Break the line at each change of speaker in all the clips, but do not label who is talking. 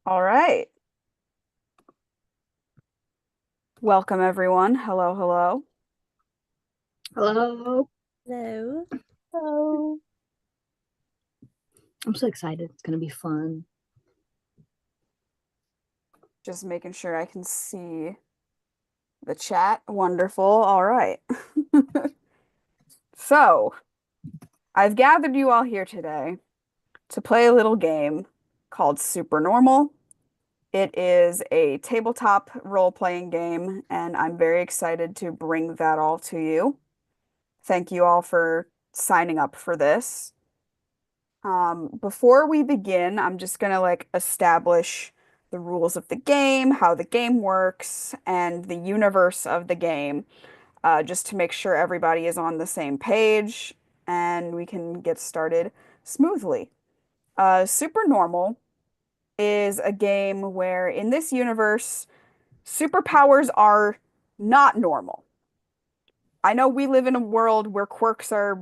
All right. Welcome, everyone. Hello, hello.
Hello.
Hello.
Hello.
I'm so excited. It's gonna be fun.
Just making sure I can see the chat. Wonderful. All right. So, I've gathered you all here today to play a little game called Supernormal. It is a tabletop role-playing game, and I'm very excited to bring that all to you. Thank you all for signing up for this. Before we begin, I'm just gonna establish the rules of the game, how the game works, and the universe of the game, just to make sure everybody is on the same page and we can get started smoothly. Supernormal is a game where in this universe, superpowers are not normal. I know we live in a world where quirks are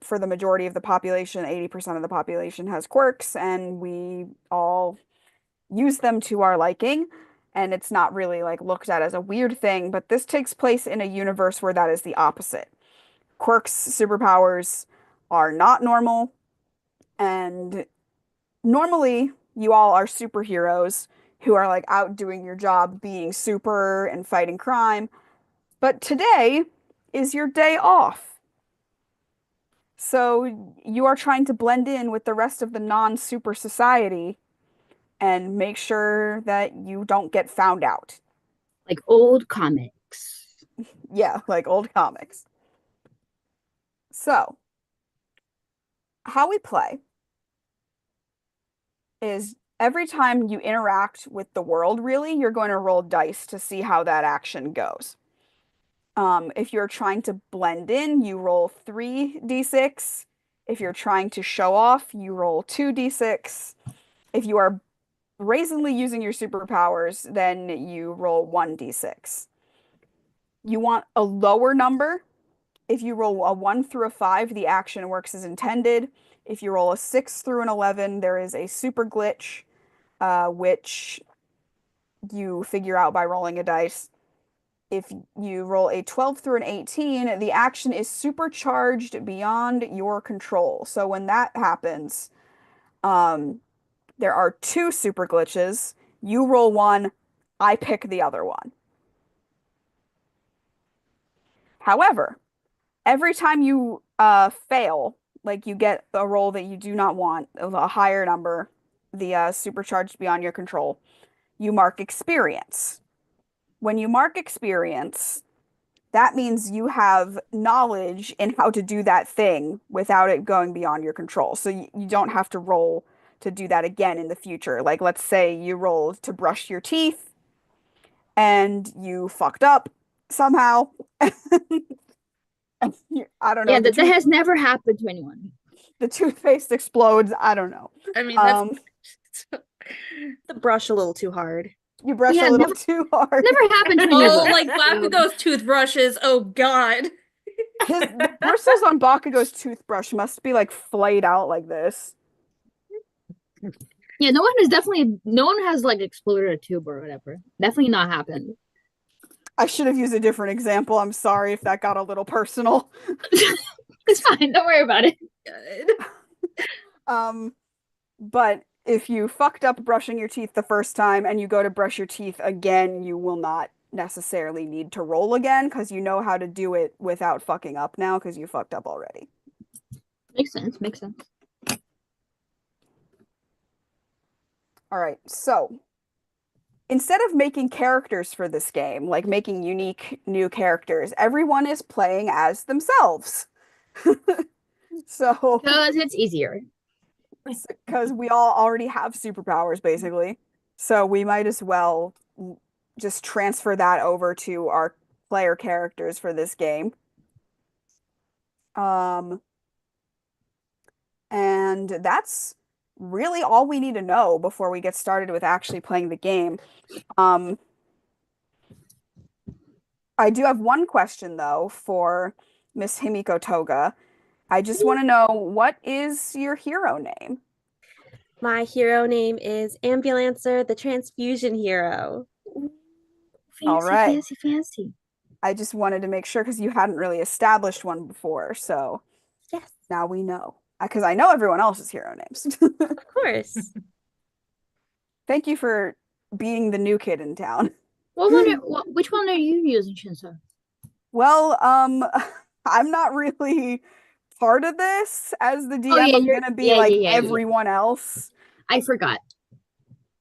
for the majority of the population. 80% of the population has quirks, and we all use them to our liking, and it's not really like looked at as a weird thing, but this takes place in a universe where that is the opposite. Quirks, superpowers are not normal, and normally you all are superheroes who are like out doing your job, being super and fighting crime, but today is your day off. So you are trying to blend in with the rest of the non-super society and make sure that you don't get found out.
Like old comics.
Yeah, like old comics. So, how we play is every time you interact with the world, really, you're going to roll dice to see how that action goes. If you're trying to blend in, you roll 3d6. If you're trying to show off, you roll 2d6. If you are brazenly using your superpowers, then you roll 1d6. You want a lower number. If you roll a 1 through a 5, the action works as intended. If you roll a 6 through an 11, there is a super glitch, which you figure out by rolling a dice. If you roll a 12 through an 18, the action is supercharged beyond your control. So when that happens, um, there are two super glitches. You roll one, I pick the other one. However, every time you fail, like you get a roll that you do not want, a higher number, the supercharged beyond your control, you mark experience. When you mark experience, that means you have knowledge in how to do that thing without it going beyond your control. So you don't have to roll to do that again in the future. Like, let's say you rolled to brush your teeth and you fucked up somehow. I don't know,
Yeah, that has never happened to anyone.
the toothpaste explodes. I don't know.
I mean, that's
Um,
the brush a little too hard.
you brush
Yeah,
a little
never
too hard.
never happened to me.
Oh, like Bakugo's toothbrushes. Oh God.
The bristles on Bakugo's toothbrush must be like flayed out like this.
Yeah, no one has like exploded a tube or whatever. Definitely not happened.
I should have used a different example. I'm sorry if that got a little personal.
It's fine. Don't worry about it.
Good.
But if you fucked up brushing your teeth the first time and you go to brush your teeth again, you will not necessarily need to roll again because you know how to do it without fucking up now because you fucked up already.
Makes sense. Makes sense.
All right, so instead of making characters for this game, like making unique new characters, everyone is playing as themselves. So,
Because it's easier.
because we all already have superpowers, basically. So we might as well just transfer that over to our player characters for this game. Um, and that's really all we need to know before we get started with actually playing the game. Um, I do have one question though for Miss Himiko Toga. I just want to know, what is your hero name?
My hero name is Ambulancer, the transfusion hero.
All
Fancy,
right.
fancy, fancy.
I just wanted to make sure because you hadn't really established one before, so
Yes,
now we know. Because I know everyone else's hero names.
of course.
Thank you for being the new kid in town.
Which one are you using, Shinso?
Well, I'm not really part of this as the
Oh
DM.
yeah,
I'm gonna be
yeah,
like
yeah, yeah, yeah.
everyone else.
I forgot.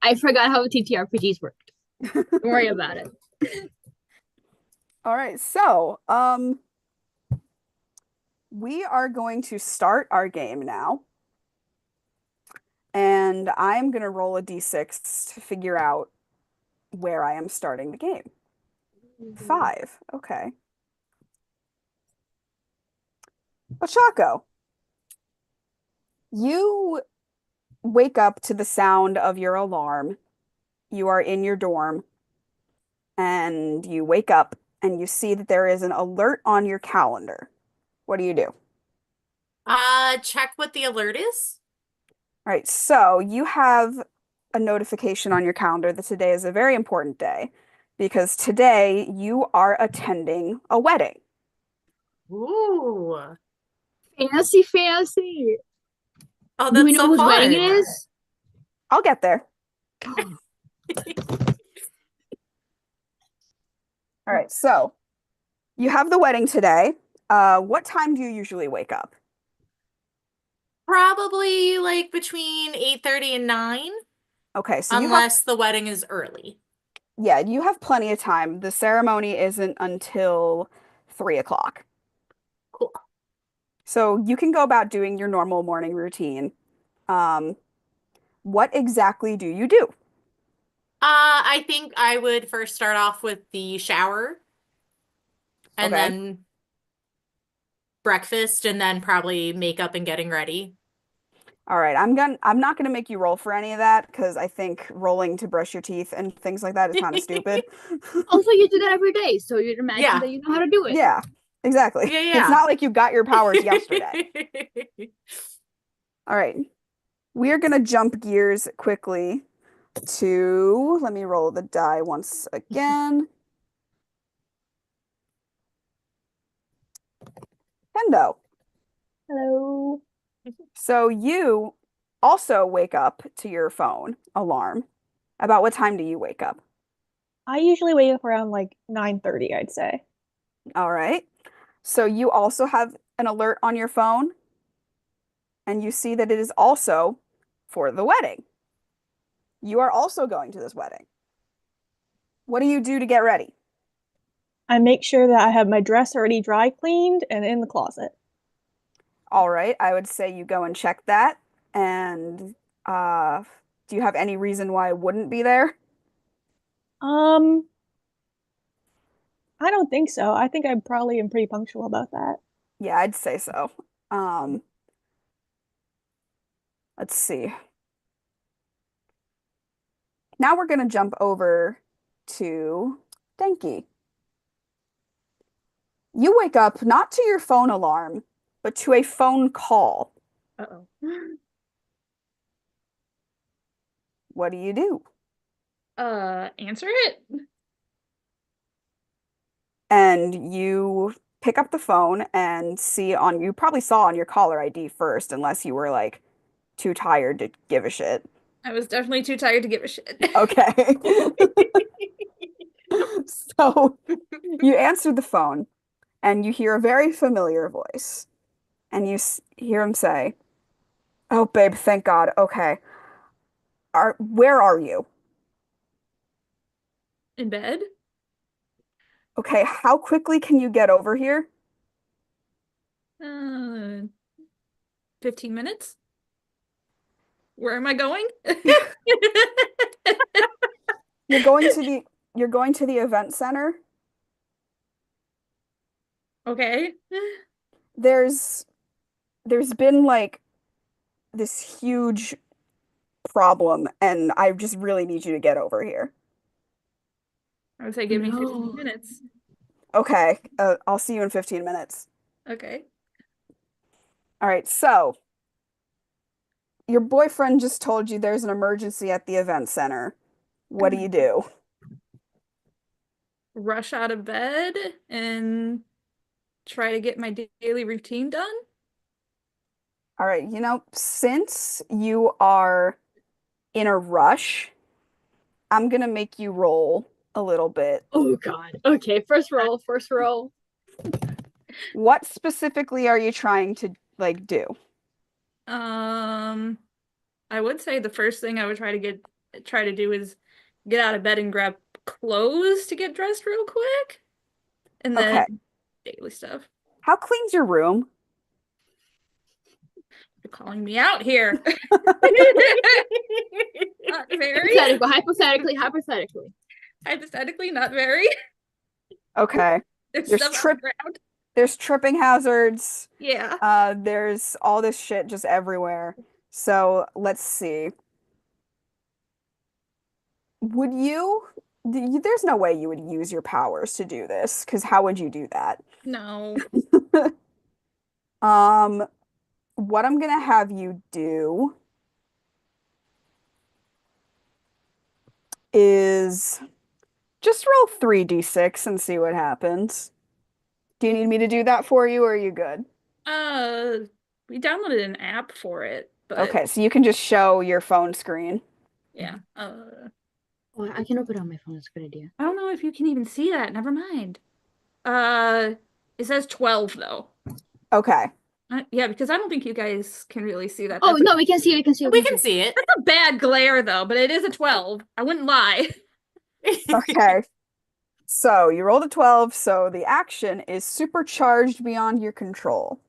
I forgot how TTRPGs worked. Don't worry about it.
All right, so we are going to start our game now, and I'm gonna roll a d6 to figure out where I am starting the game. 5. Okay. Ochako, you wake up to the sound of your alarm. You are in your dorm, and you wake up and you see that there is an alert on your calendar. What do you do?
Check what the alert is.
All right, so you have a notification on your calendar that today is a very important day because today you are attending a wedding.
Ooh.
Fancy, fancy.
Oh,
Do we
that's
know
so
whose wedding it
fun.
is?
I'll get there. All right, so you have the wedding today. What time do you usually wake up?
Probably like between 8:30 and 9,
Okay, so
unless the wedding is early.
you have plenty of time. The ceremony isn't until 3 o'clock.
Cool.
So you can go about doing your normal morning routine. Um, what exactly do you do?
I think I would first start off with the shower and
Okay.
then breakfast and then probably makeup and getting ready.
All right. I'm not gonna make you roll for any of that because I think rolling to brush your teeth and things like that is kind of stupid.
Also, you do that every day, so you'd imagine
Yeah.
that you know how to do it.
Yeah, exactly.
Yeah,
It's
yeah.
not like you got your powers yesterday. All right. We are gonna jump gears quickly to, let me roll the die once again. Kendo.
Hello.
So you also wake up to your phone alarm. About what time do you wake up?
I usually wake up around like 9:30, I'd say.
All right. So you also have an alert on your phone, and you see that it is also for the wedding. You are also going to this wedding. What do you do to get ready?
I make sure that I have my dress already dry cleaned and in the closet.
All right, I would say you go and check that. And uh, do you have any reason why it wouldn't be there?
Um, I don't think so. I think I probably am pretty punctual about that.
Yeah, I'd say so. Um, let's see. Now we're gonna jump over to Denki. You wake up not to your phone alarm, but to a phone call.
Uh-oh.
What do you do?
Answer it.
And you pick up the phone and see on, you probably saw on your caller ID first, unless you were like too tired to give a shit.
I was definitely too tired to give a shit.
Okay. So you answer the phone and you hear a very familiar voice. And you hear him say, "Oh, babe, thank God. Okay. Where are you?
In bed?
Okay, how quickly can you get over here?"
Uh, 15 minutes? Where am I going?
You're going to the event center.
Okay.
There's been like this huge problem and I just really need you to get over here.
I would say give me 15
No.
minutes.
Okay, I'll see you in 15 minutes.
Okay.
All right, so Your boyfriend just told you there's an emergency at the event center. What do you do?
Rush out of bed and try to get my daily routine done.
All right, since you are in a rush, I'm gonna make you roll a little bit.
Oh God. Okay, first roll, first roll.
What specifically are you trying to do?
I would say the first thing I would try to do is get out of bed and grab clothes to get dressed real quick. And then
Okay.
daily stuff.
How clean's your room?
You're calling me out here. Not very.
Hypothetically.
Hypothetically, not very.
Okay.
There's
There's
stuff on the ground.
There's tripping hazards.
Yeah.
There's all this shit just everywhere. So let's see. There's no way you would use your powers to do this, because how would you do that?
No.
What I'm gonna have you do is just roll 3d6 and see what happens. Do you need me to do that for you, or are you good?
We downloaded an app for it, but
Okay, so you can just show your phone screen.
yeah.
Oh, I can open it on my phone. That's a good idea.
I don't know if you can even see that. Never mind. It says 12 though.
Okay.
Yeah, because I don't think you guys can really see that.
Oh no, we can see it. We can see it.
We can see it.
That's a bad glare though, but it is a 12. I wouldn't lie.
Okay. So you rolled a 12, so the action is supercharged beyond your control.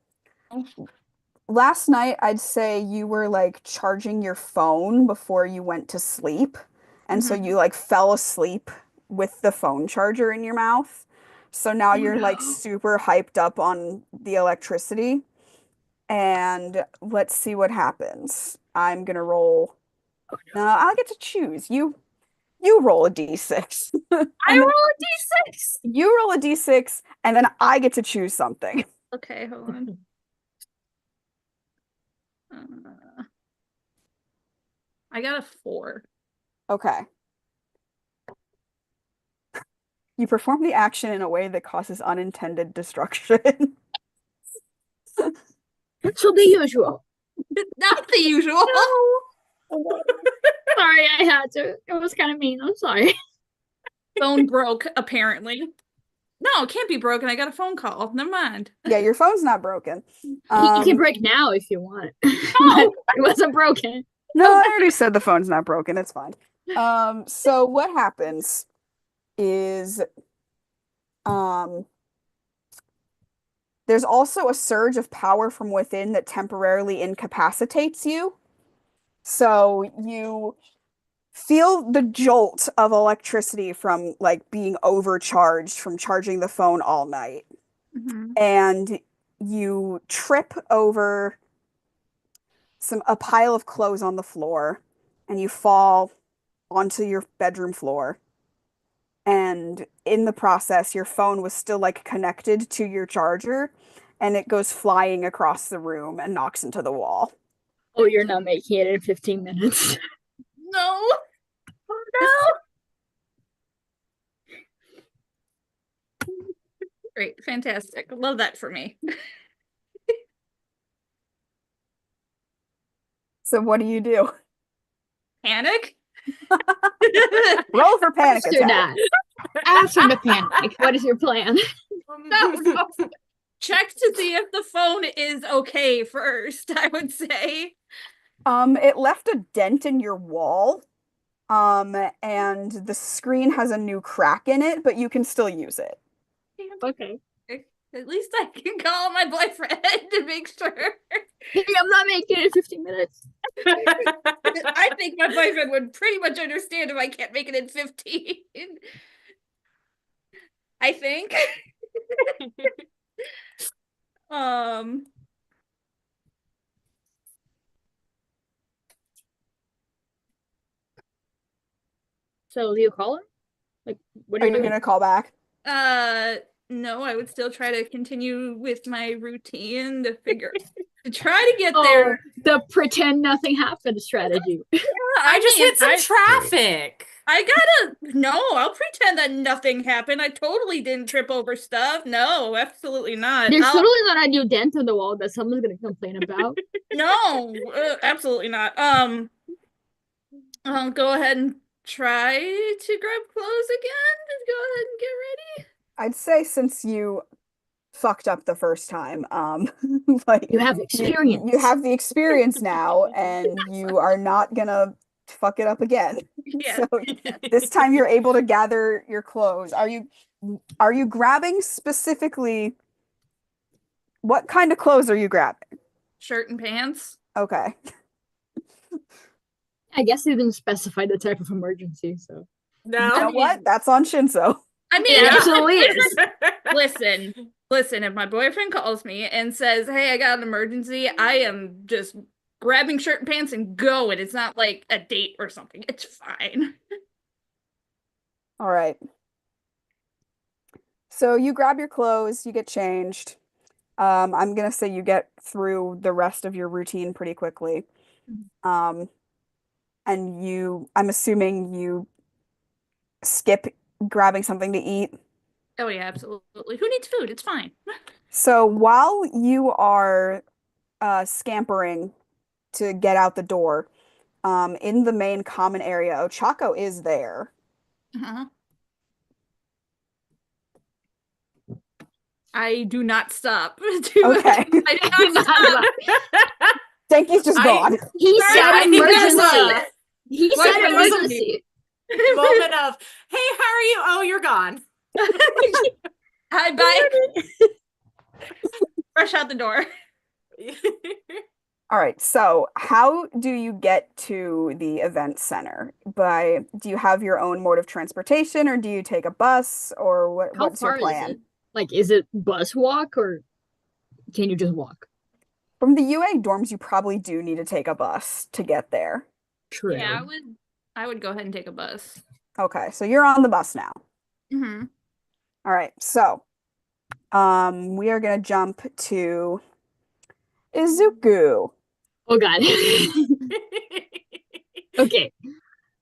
Last night, I'd say you were charging your phone before you went to sleep. And so you fell asleep with the phone charger in your mouth. So now you're super hyped up on the electricity. And let's see what happens. I'm gonna roll. No, I'll get to choose. You roll a d6.
I roll a d6.
You roll a d6, and then I get to choose something.
Okay, hold on. I got a 4.
Okay. You perform the action in a way that causes unintended destruction.
So the usual.
Not the usual.
Sorry, I had to. It was kind of mean. I'm sorry.
Phone broke, apparently. No, it can't be broken. I got a phone call. Never mind.
Yeah, your phone's not broken.
You can break now if you want.
No.
It wasn't broken.
No, I already said the phone's not broken. It's fine. So what happens is there's also a surge of power from within that temporarily incapacitates you. So you feel the jolt of electricity from being overcharged from charging the phone all night. And you trip over a pile of clothes on the floor, and you fall onto your bedroom floor. And in the process, your phone was still connected to your charger, and it goes flying across the room and knocks into the wall.
Oh, you're not making it in 15 minutes.
No. Oh no. Great, fantastic. Love that for me.
So what do you do?
Panic?
Roll for panic
After
attack.
that. After the panic, what is your plan?
No. Check to see if the phone is okay first, I would say.
It left a dent in your wall. And the screen has a new crack in it, but you can still use it.
Okay.
At least I can call my boyfriend to make sure.
I'm not making it in 15 minutes.
I think my boyfriend would pretty much understand if I can't make it in 15. I think.
So do you call him? What
Are
are
you
you
gonna call back?
No, I would still try to continue with my routine to figure Try to get
Oh,
there.
the pretend nothing happened strategy.
I just
mean,
hit some traffic.
No, I'll pretend that nothing happened. I totally didn't trip over stuff. No, absolutely not.
There's totally not a new dent in the wall that someone's gonna complain about.
No, absolutely not. I'll go ahead and try to grab clothes again. Just go ahead and get ready.
I'd say since you fucked up the first time, like
You have experience.
you have the experience now, and you are not gonna fuck it up again.
Yeah.
So this time you're able to gather your clothes. Are you grabbing specifically? What kind of clothes are you grabbing?
Shirt and pants.
Okay.
I guess they didn't specify the type of emergency, so
No.
You know what? That's on Shinso.
I mean,
it absolutely is.
listen, if my boyfriend calls me and says, "Hey, I got an emergency," I am just grabbing shirt and pants and going. It's not like a date or something. It's fine.
All right. So you grab your clothes, you get changed. I'm gonna say you get through the rest of your routine pretty quickly. And I'm assuming you skip grabbing something to eat.
Oh yeah, absolutely. Who needs food? It's fine.
So while you are scampering to get out the door, in the main common area, Ochako is there.
Uh-huh. I do not stop.
Okay.
I do not stop.
Denki's just gone.
He
Sorry,
said
I think there's
emergency. He
What
said
emergency?
emergency.
moment of, hey, how are you? Oh, you're gone.
Hi, bye. Rush out the door.
All right, so how do you get to the event center? Do you have your own mode of transportation, or do you take a bus, or
How
what's your
far
plan?
is it? Like, is it bus walk or can you just walk?
From the UA dorms, you probably do need to take a bus to get there.
True.
Yeah, I would go ahead and take a bus.
Okay, so you're on the bus now.
Mm-hmm.
All right, so we are gonna jump to Izuku.
Oh god. Okay.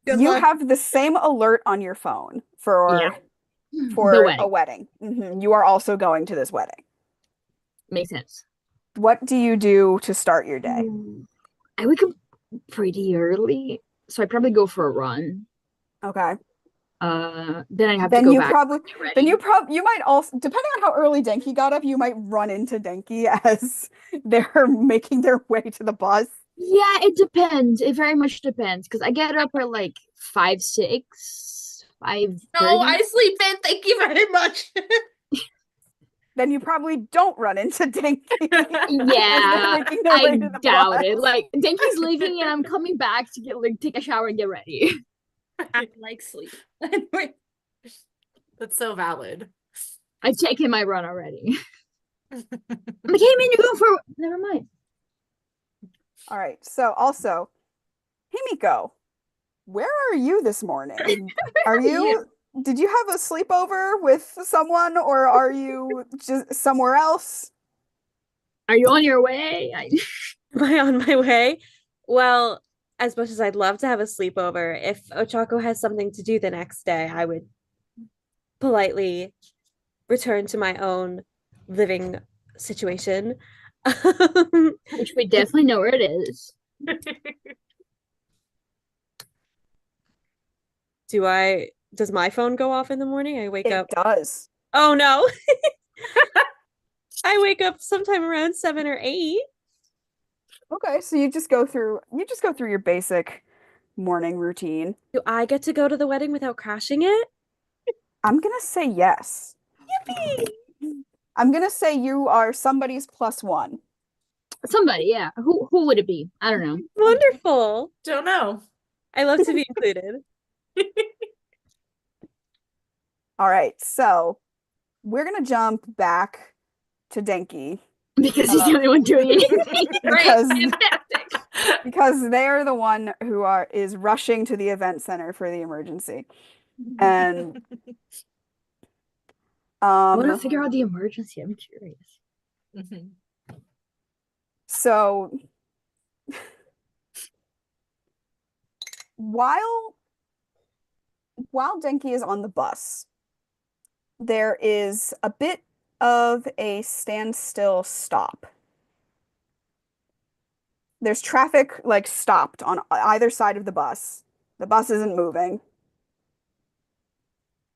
Good
You
luck.
have the same alert on your phone for
The
a
wedding.
wedding. You are also going to this wedding.
Makes sense.
What do you do to start your day?
I wake up pretty early, so I probably go for a run.
Okay.
Then I have
Then
to go
you
back.
probably
get ready.
then you might also, depending on how early Denki got up, you might run into Denki as they're making their way to the bus.
Yeah, it depends. It very much depends because I get up at like 5, 6, 5:30.
No, I sleep in. Thank you very much.
Then you probably don't run into Denki. as they're
Yeah,
making their way
I
to the
doubt
bus.
it. Like Denki's leaving and I'm coming back to take a shower and get ready.
I like sleep.
That's so valid.
I've taken my run already. I'm like, hey man, you're going for never mind.
All right. So also, Himiko, where are you this morning? Did you have a sleepover with someone, or are you just somewhere else?
Are you on your way?
Am I on my way? Well, as much as I'd love to have a sleepover, if Ochako has something to do the next day, I would politely return to my own living situation.
Which we definitely know where it is.
Does my phone go off in the morning? I wake
It
up.
does.
Oh no. I wake up sometime around 7 or 8.
Okay, so you just go through your basic morning routine.
Do I get to go to the wedding without crashing it?
I'm gonna say yes.
Yippee!
I'm gonna say you are somebody's +1.
Somebody, yeah. Who would it be? I don't know.
Wonderful.
Don't know.
I love to be included.
All right, so we're gonna jump back to Denki
Because he's the only one doing anything.
because
Fantastic.
because they're the one who is rushing to the event center for the emergency. And
I want to figure out the emergency. I'm curious.
So while Denki is on the bus, there is a bit of a standstill stop. There's traffic like stopped on either side of the bus. The bus isn't moving.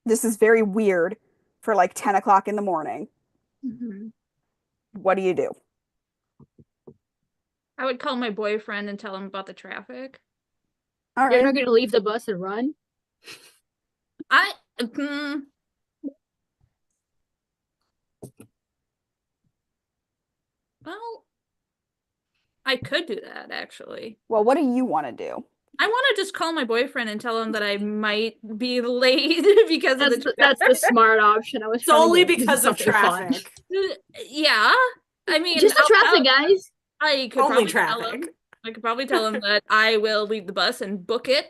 This is very weird for like 10 o'clock in the morning.
Mhm.
What do you do?
I would call my boyfriend and tell him about the traffic.
All
You're
right.
not gonna leave the bus and run?
I mm, well, I could do that actually.
Well, what do you want to do?
I want to just call my boyfriend and tell him that I might be late because of
That's the smart option. I was trying to
Solely
get
because of
something fun.
traffic.
Yeah, I mean,
Just the traffic, guys.
I could
Only
probably tell him.
traffic.
I could probably tell him that I will leave the bus and book it.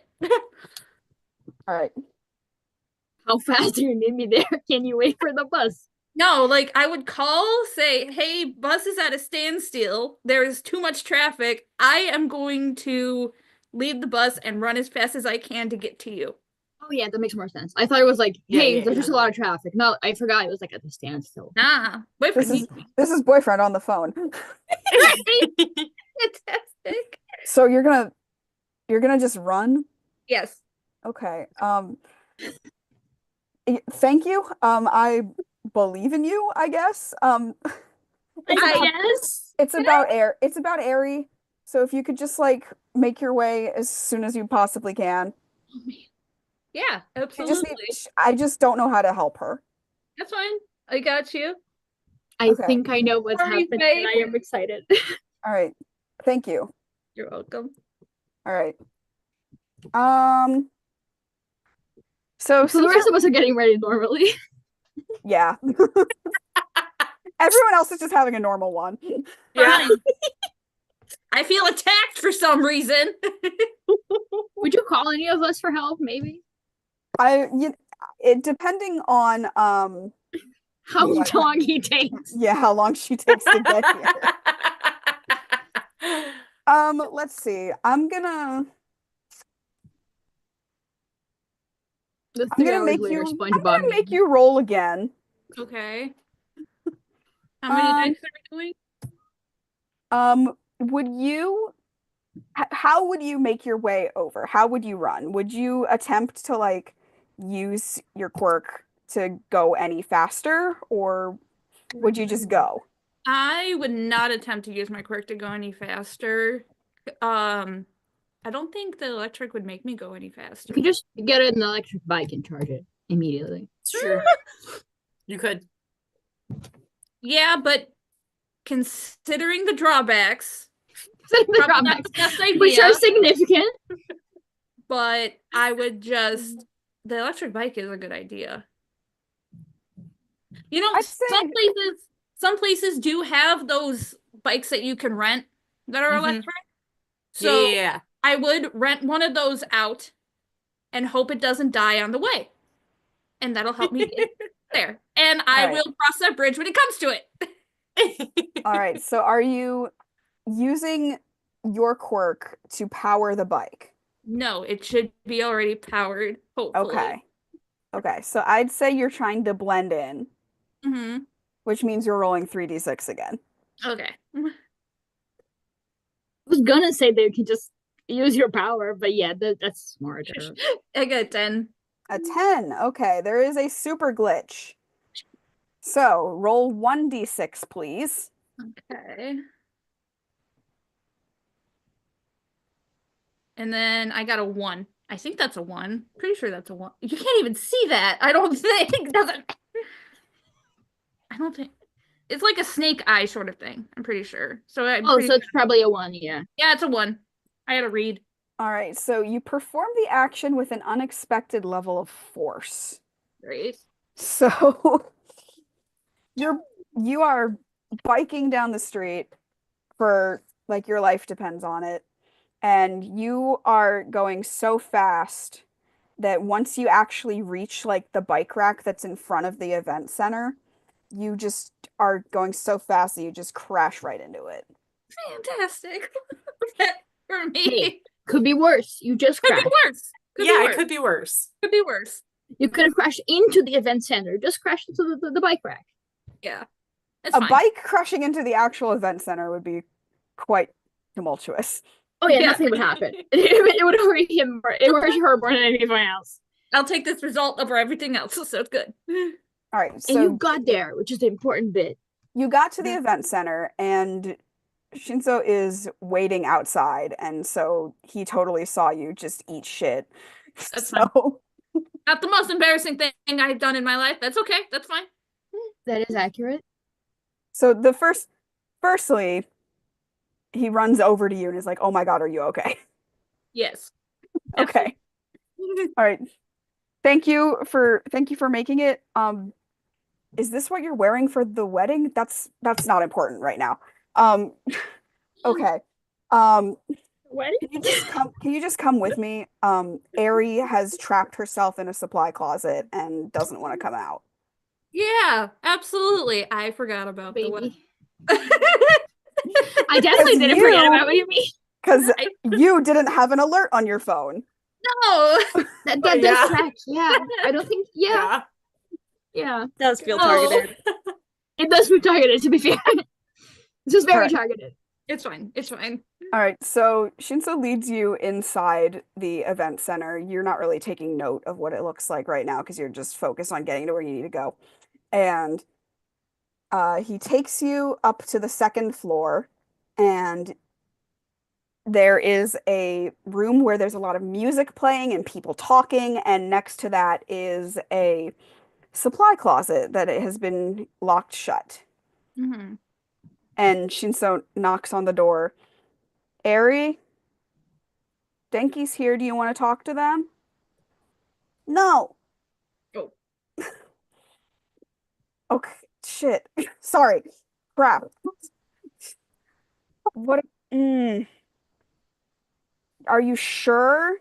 All right.
How fast do you need me there? Can you wait for the bus?
No, like I would call, say, "Hey, bus is at a standstill. There is too much traffic. I am going to leave the bus and run as fast as I can to get to you."
Oh yeah, that makes more sense. I thought it was like,
Yeah,
hey,
yeah,
there's
yeah.
just a lot of traffic. No, I forgot it was like at the standstill.
Nah, boyfriend needs me.
This is boyfriend on the phone.
Fantastic.
So you're gonna just run?
Yes.
Okay. Thank you. I believe in you, I guess. It's about Airy. So if you could just like make your way as soon as you possibly can.
Yeah,
You
absolutely.
I just don't know how to help her.
That's fine. I got you.
I
Okay.
think I know what's
Sorry,
happening,
babe.
and I am excited.
All right. Thank you.
You're welcome.
All right. So
So the rest of us are getting ready normally.
yeah. Everyone else is just having a normal one.
Yeah.
Fine. I feel attacked for some reason.
Would you call any of us for help? Maybe.
It depending on
How
What?
long he takes.
yeah, how long she takes to get here. Let's see. I'm gonna
The
I'm gonna
3 hours
make
later,
you I'm
SpongeBob.
gonna make you roll again.
Okay. How many dice are we doing?
Would you how would you make your way over? How would you run? Would you attempt to like use your quirk to go any faster, or would you just go?
I would not attempt to use my quirk to go any faster. I don't think the electric would make me go any faster.
You could just get an electric bike and charge it immediately.
It's true. You could.
Yeah, but considering the drawbacks,
The
probably not
drawbacks,
the best idea.
which are significant.
But I would just the electric bike is a good idea. You know,
I'd say
some places do have those bikes that you can rent that are
Mhm.
electric. So
Yeah.
I would rent one of those out and hope it doesn't die on the way. And that'll help me get there. And I
All right.
will cross that bridge when it comes to it.
All right. So are you using your quirk to power the bike?
No, it should be already powered, hopefully.
Okay. So I'd say you're trying to blend in,
Mm-hmm.
which means you're rolling 3d6 again.
Okay.
I was gonna say they could just use your power, but yeah, that's smarter.
I got 10.
A 10. Okay. There is a super glitch. So roll 1d6, please.
Okay. And then I got a 1. I think that's a 1. Pretty sure that's a 1. You can't even see that. I don't think. I don't think. It's like a snake eye sort of thing. I'm pretty sure. So
So it's probably a 1, yeah.
yeah, it's a 1. I had to read.
All right. So you perform the action with an unexpected level of force.
Great.
So you are biking down the street for like your life depends on it, and you are going so fast that once you actually reach like the bike rack that's in front of the event center, you just are going so fast that you just crash right into it.
Fantastic. For me.
Hey, could be worse. You just
Could
crashed.
be worse.
Yeah, it could be worse.
Could be worse.
You could have crashed into the event center. Just crashed into the bike rack.
Yeah. It's
A
fine.
bike crashing into the actual event center would be quite tumultuous.
Oh yeah,
Yeah.
nothing would happen. It would hurt him. It would hurt her more than anything else.
I'll take this result over everything else, so it's good.
All right,
And
so
you got there, which is the important bit.
you got to the event center and Shinso is waiting outside, and so he totally saw you just eat shit.
That's fine.
So
Not the most embarrassing thing I've done in my life. That's okay. That's fine.
That is accurate.
so the firstly, he runs over to you and is like, "Oh my God, are you okay?"
Yes.
Okay. All right. Thank you for making it. Is this what you're wearing for the wedding? That's not important right now. Okay.
Wedding?
Can you just come with me? Ari has trapped herself in a supply closet and doesn't want to come out.
Yeah, absolutely. I forgot about the wedding.
Baby. I definitely didn't forget about what you mean.
Because you didn't have an alert on your phone.
No.
That
Yeah.
does track. Yeah. I don't think. Yeah.
Does feel
Oh.
targeted.
It does feel targeted, to be fair. This is very
Alright.
targeted.
It's fine. It's fine.
All right, so Shinso leads you inside the event center. You're not really taking note of what it looks like right now because you're just focused on getting to where you need to go. And he takes you up to the second floor, and there is a room where there's a lot of music playing and people talking, and next to that is a supply closet that it has been locked shut.
Mm-hmm.
And Shinso knocks on the door. Ari, Denki's here. Do you want to talk to them? No.
Oh.
Okay. Shit. Sorry. Crap. What? Are you sure?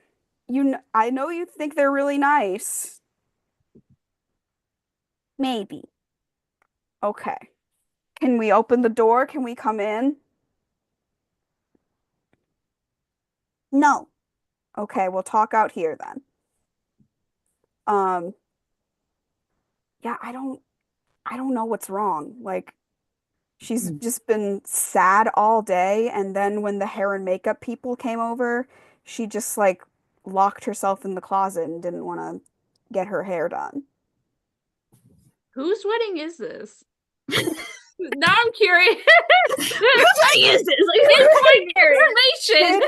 I know you think they're really nice. Maybe. Okay. Can we open the door? Can we come in? No. Okay, we'll talk out here then. Yeah, I don't know what's wrong. Like, she's just been sad all day, and then when the hair and makeup people came over, she just like locked herself in the closet and didn't want to get her hair done.
Whose wedding is this? Now I'm curious.
Whose wedding is this?
Information.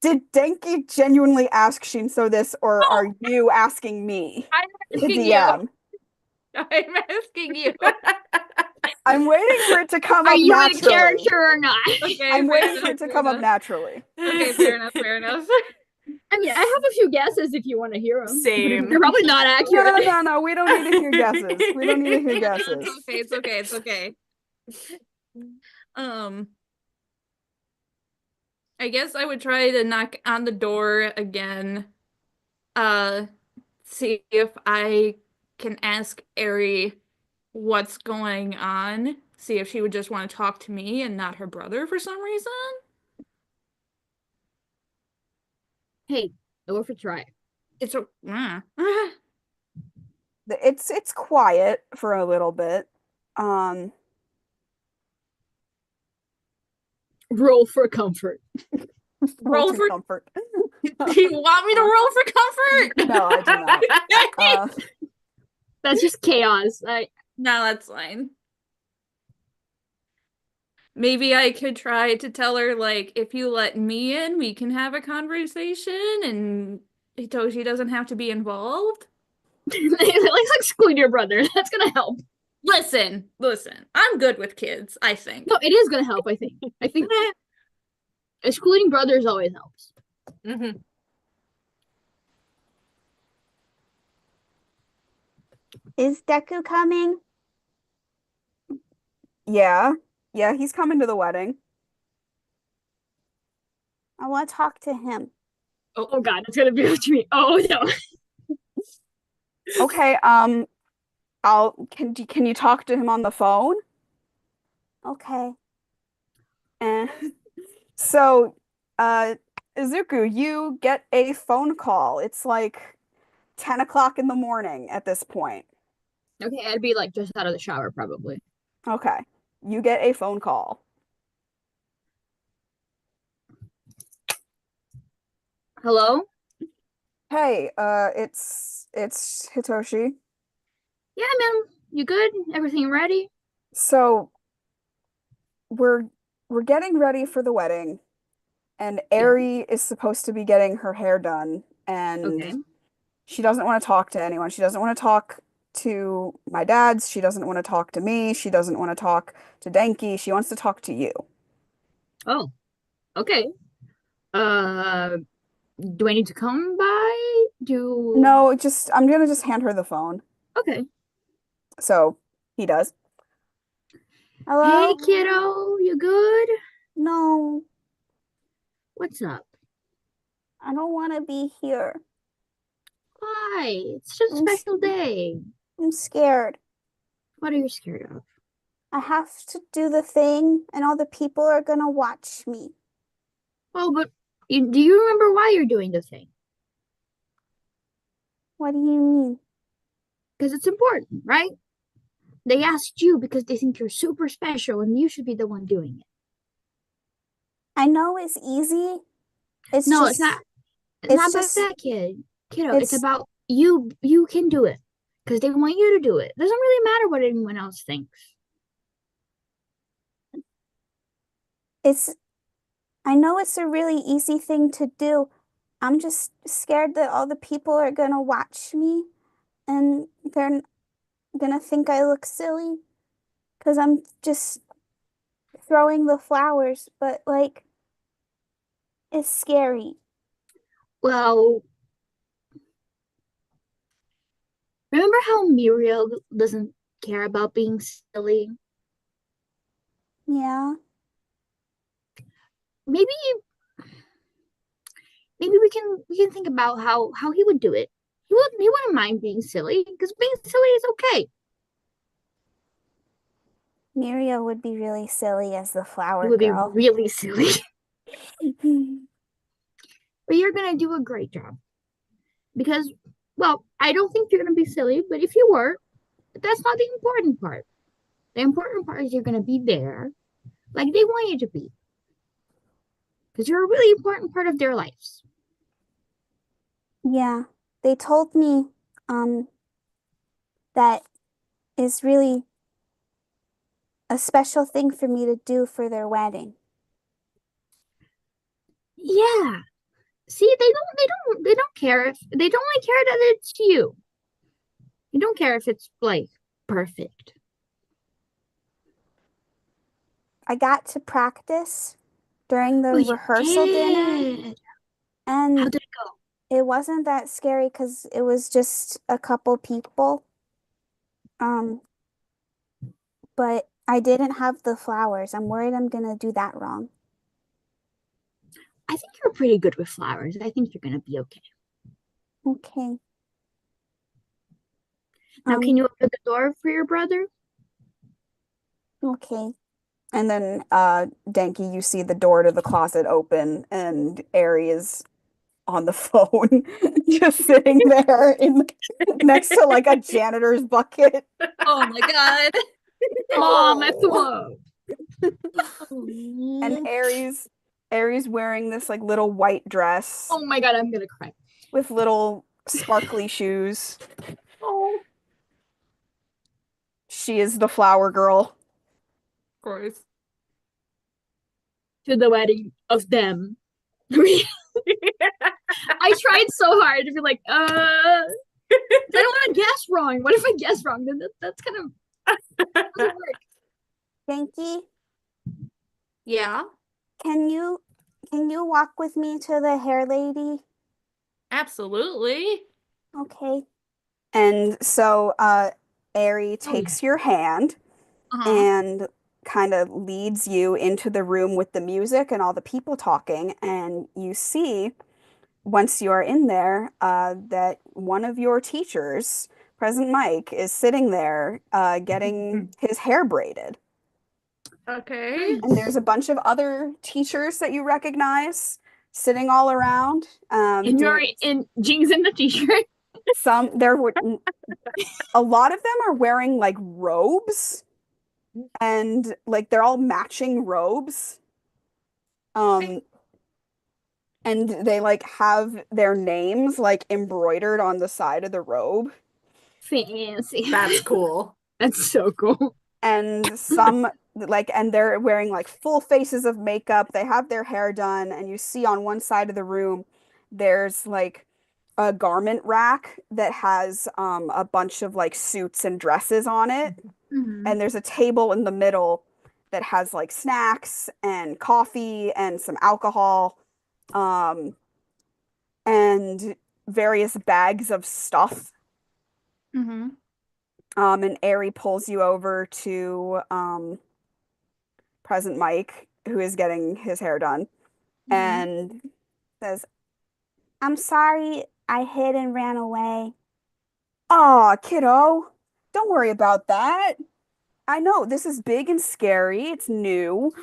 Did Denki genuinely ask Shinso this, or are you asking me,
I'm
the
asking you.
DM?
I'm asking you.
I'm waiting for it to come
Are
up
you in
naturally.
character or not?
Okay,
I'm
fair
waiting for it
enough,
to
fair
come up
enough.
naturally.
Okay, fair enough. Fair enough.
I mean, I have a few guesses if you want to hear them.
Same.
They're probably not accurate.
No, we don't need to hear guesses. We don't need to hear guesses.
It's okay. It's okay. It's okay. I guess I would try to knock on the door again. See if I can ask Ari what's going on. See if she would just want to talk to me and not her brother for some reason.
Hey, go for a try.
It's a
It's quiet for a little bit.
Roll for comfort.
Roll
to
for-
comfort.
Do you want me to roll for comfort?
No, I do not.
That's just chaos.
No, that's fine. Maybe I could try to tell her, like, if you let me in, we can have a conversation and Hitoshi doesn't have to be involved.
Like exclude your brother. That's gonna help.
Listen, I'm good with kids, I think.
No, it is gonna help. I think excluding brothers always helps.
Mhm.
Is Deku coming? Yeah, he's coming to the wedding. I want to talk to him.
Oh God, it's gonna be what you mean. Oh no.
Okay, can you talk to him on the phone? Okay. And so, uh, Izuku, you get a phone call. It's like 10 o'clock in the morning at this point.
Okay, I'd be like just out of the shower probably.
Okay. You get a phone call.
Hello?
Hey, it's Hitoshi.
Yeah, man. You good? Everything ready?
So we're we're getting ready for the wedding, and
Yeah.
Eri is supposed to be getting her hair done,
Okay.
and she doesn't want to talk to anyone. She doesn't want to talk to my dad's. She doesn't want to talk to me. She doesn't want to talk to Denki. She wants to talk to you.
Oh, okay. Uh, do I need to come by? Do
No, I'm gonna just hand her the phone.
Okay.
So he does.
Hey,
Hello?
kiddo, you good?
No,
What's up?
I don't want to be here.
Why? It's just a
I'm s-
special day.
I'm scared.
What are you scared of?
I have to do the thing, and all the people are gonna watch me.
Oh, but do you remember why you're doing the thing?
What do you mean?
Because it's important, right? They asked you because they think you're super special and you should be the one doing it.
I know it's easy. It's
No,
just,
it's not
it's
about
just,
that, kiddo. It's
it's,
about you. You can do it because they want you to do it. Doesn't really matter what anyone else thinks.
it's, I know it's a really easy thing to do. I'm just scared that all the people are gonna watch me and they're gonna think I look silly because I'm just throwing the flowers, but like, it's scary.
Well, remember how Muriel doesn't care about being silly?
Yeah.
Maybe maybe we can think about how he would do it. He wouldn't mind being silly because being silly is okay.
Muriel would be really silly as the
He
flower
would be
girl.
really silly. But you're gonna do a great job. Because, well, I don't think you're gonna be silly, but if you were, that's not the important part. The important part is you're gonna be there like they want you to be. Because you're a really important part of their lives.
Yeah, they told me um that is really a special thing for me to do for their wedding.
Yeah. See, they don't care if they don't like care that it's you. You don't care if it's like perfect.
I got to practice during the
Oh, you
rehearsal dinner,
did. How
and
did it go?
it wasn't that scary because it was just a couple people. Um, but I didn't have the flowers. I'm worried I'm gonna do that wrong.
I think you're pretty good with flowers. I think you're gonna be okay.
Okay.
Now, can
Um,
you open the door for your brother?
okay. And then Denki, you see the door to the closet open and Ari is on the phone, just sitting there next to like a janitor's bucket.
Oh my God.
Mom, I threw up.
And Aries wearing this like little white dress
Oh my god, I'm gonna cry.
with little sparkly shoes.
Oh.
She is the flower girl.
Of course.
To the wedding of them. I tried so hard to be like, I don't want to guess wrong. What if I guess wrong? Then that's kind of doesn't work.
Denki,
Yeah,
can you walk with me to the hair lady?
absolutely.
Okay. And so Ari
Oh yeah.
takes your hand
Uh-huh.
and kind of leads you into the room with the music and all the people talking. And you see, once you are in there, that one of your teachers, President Mike, is sitting there getting his hair braided.
Okay.
And there's a bunch of other teachers that you recognize sitting all around.
And you're in jeans and the t-shirt.
A lot of them are wearing like robes, and like they're all matching robes. And they like have their names like embroidered on the side of the robe.
Fancy.
That's cool.
That's so cool.
And some and they're wearing like full faces of makeup. They have their hair done, and you see on one side of the room there's like a garment rack that has a bunch of like suits and dresses on it.
Mhm.
And there's a table in the middle that has like snacks and coffee and some alcohol, and various bags of stuff.
Mm-hmm.
And Ari pulls you over to Present Mike, who is getting his hair done, and says, "I'm sorry I hid and ran away." "Aw, kiddo, don't worry about that. I know this is big and scary. It's new.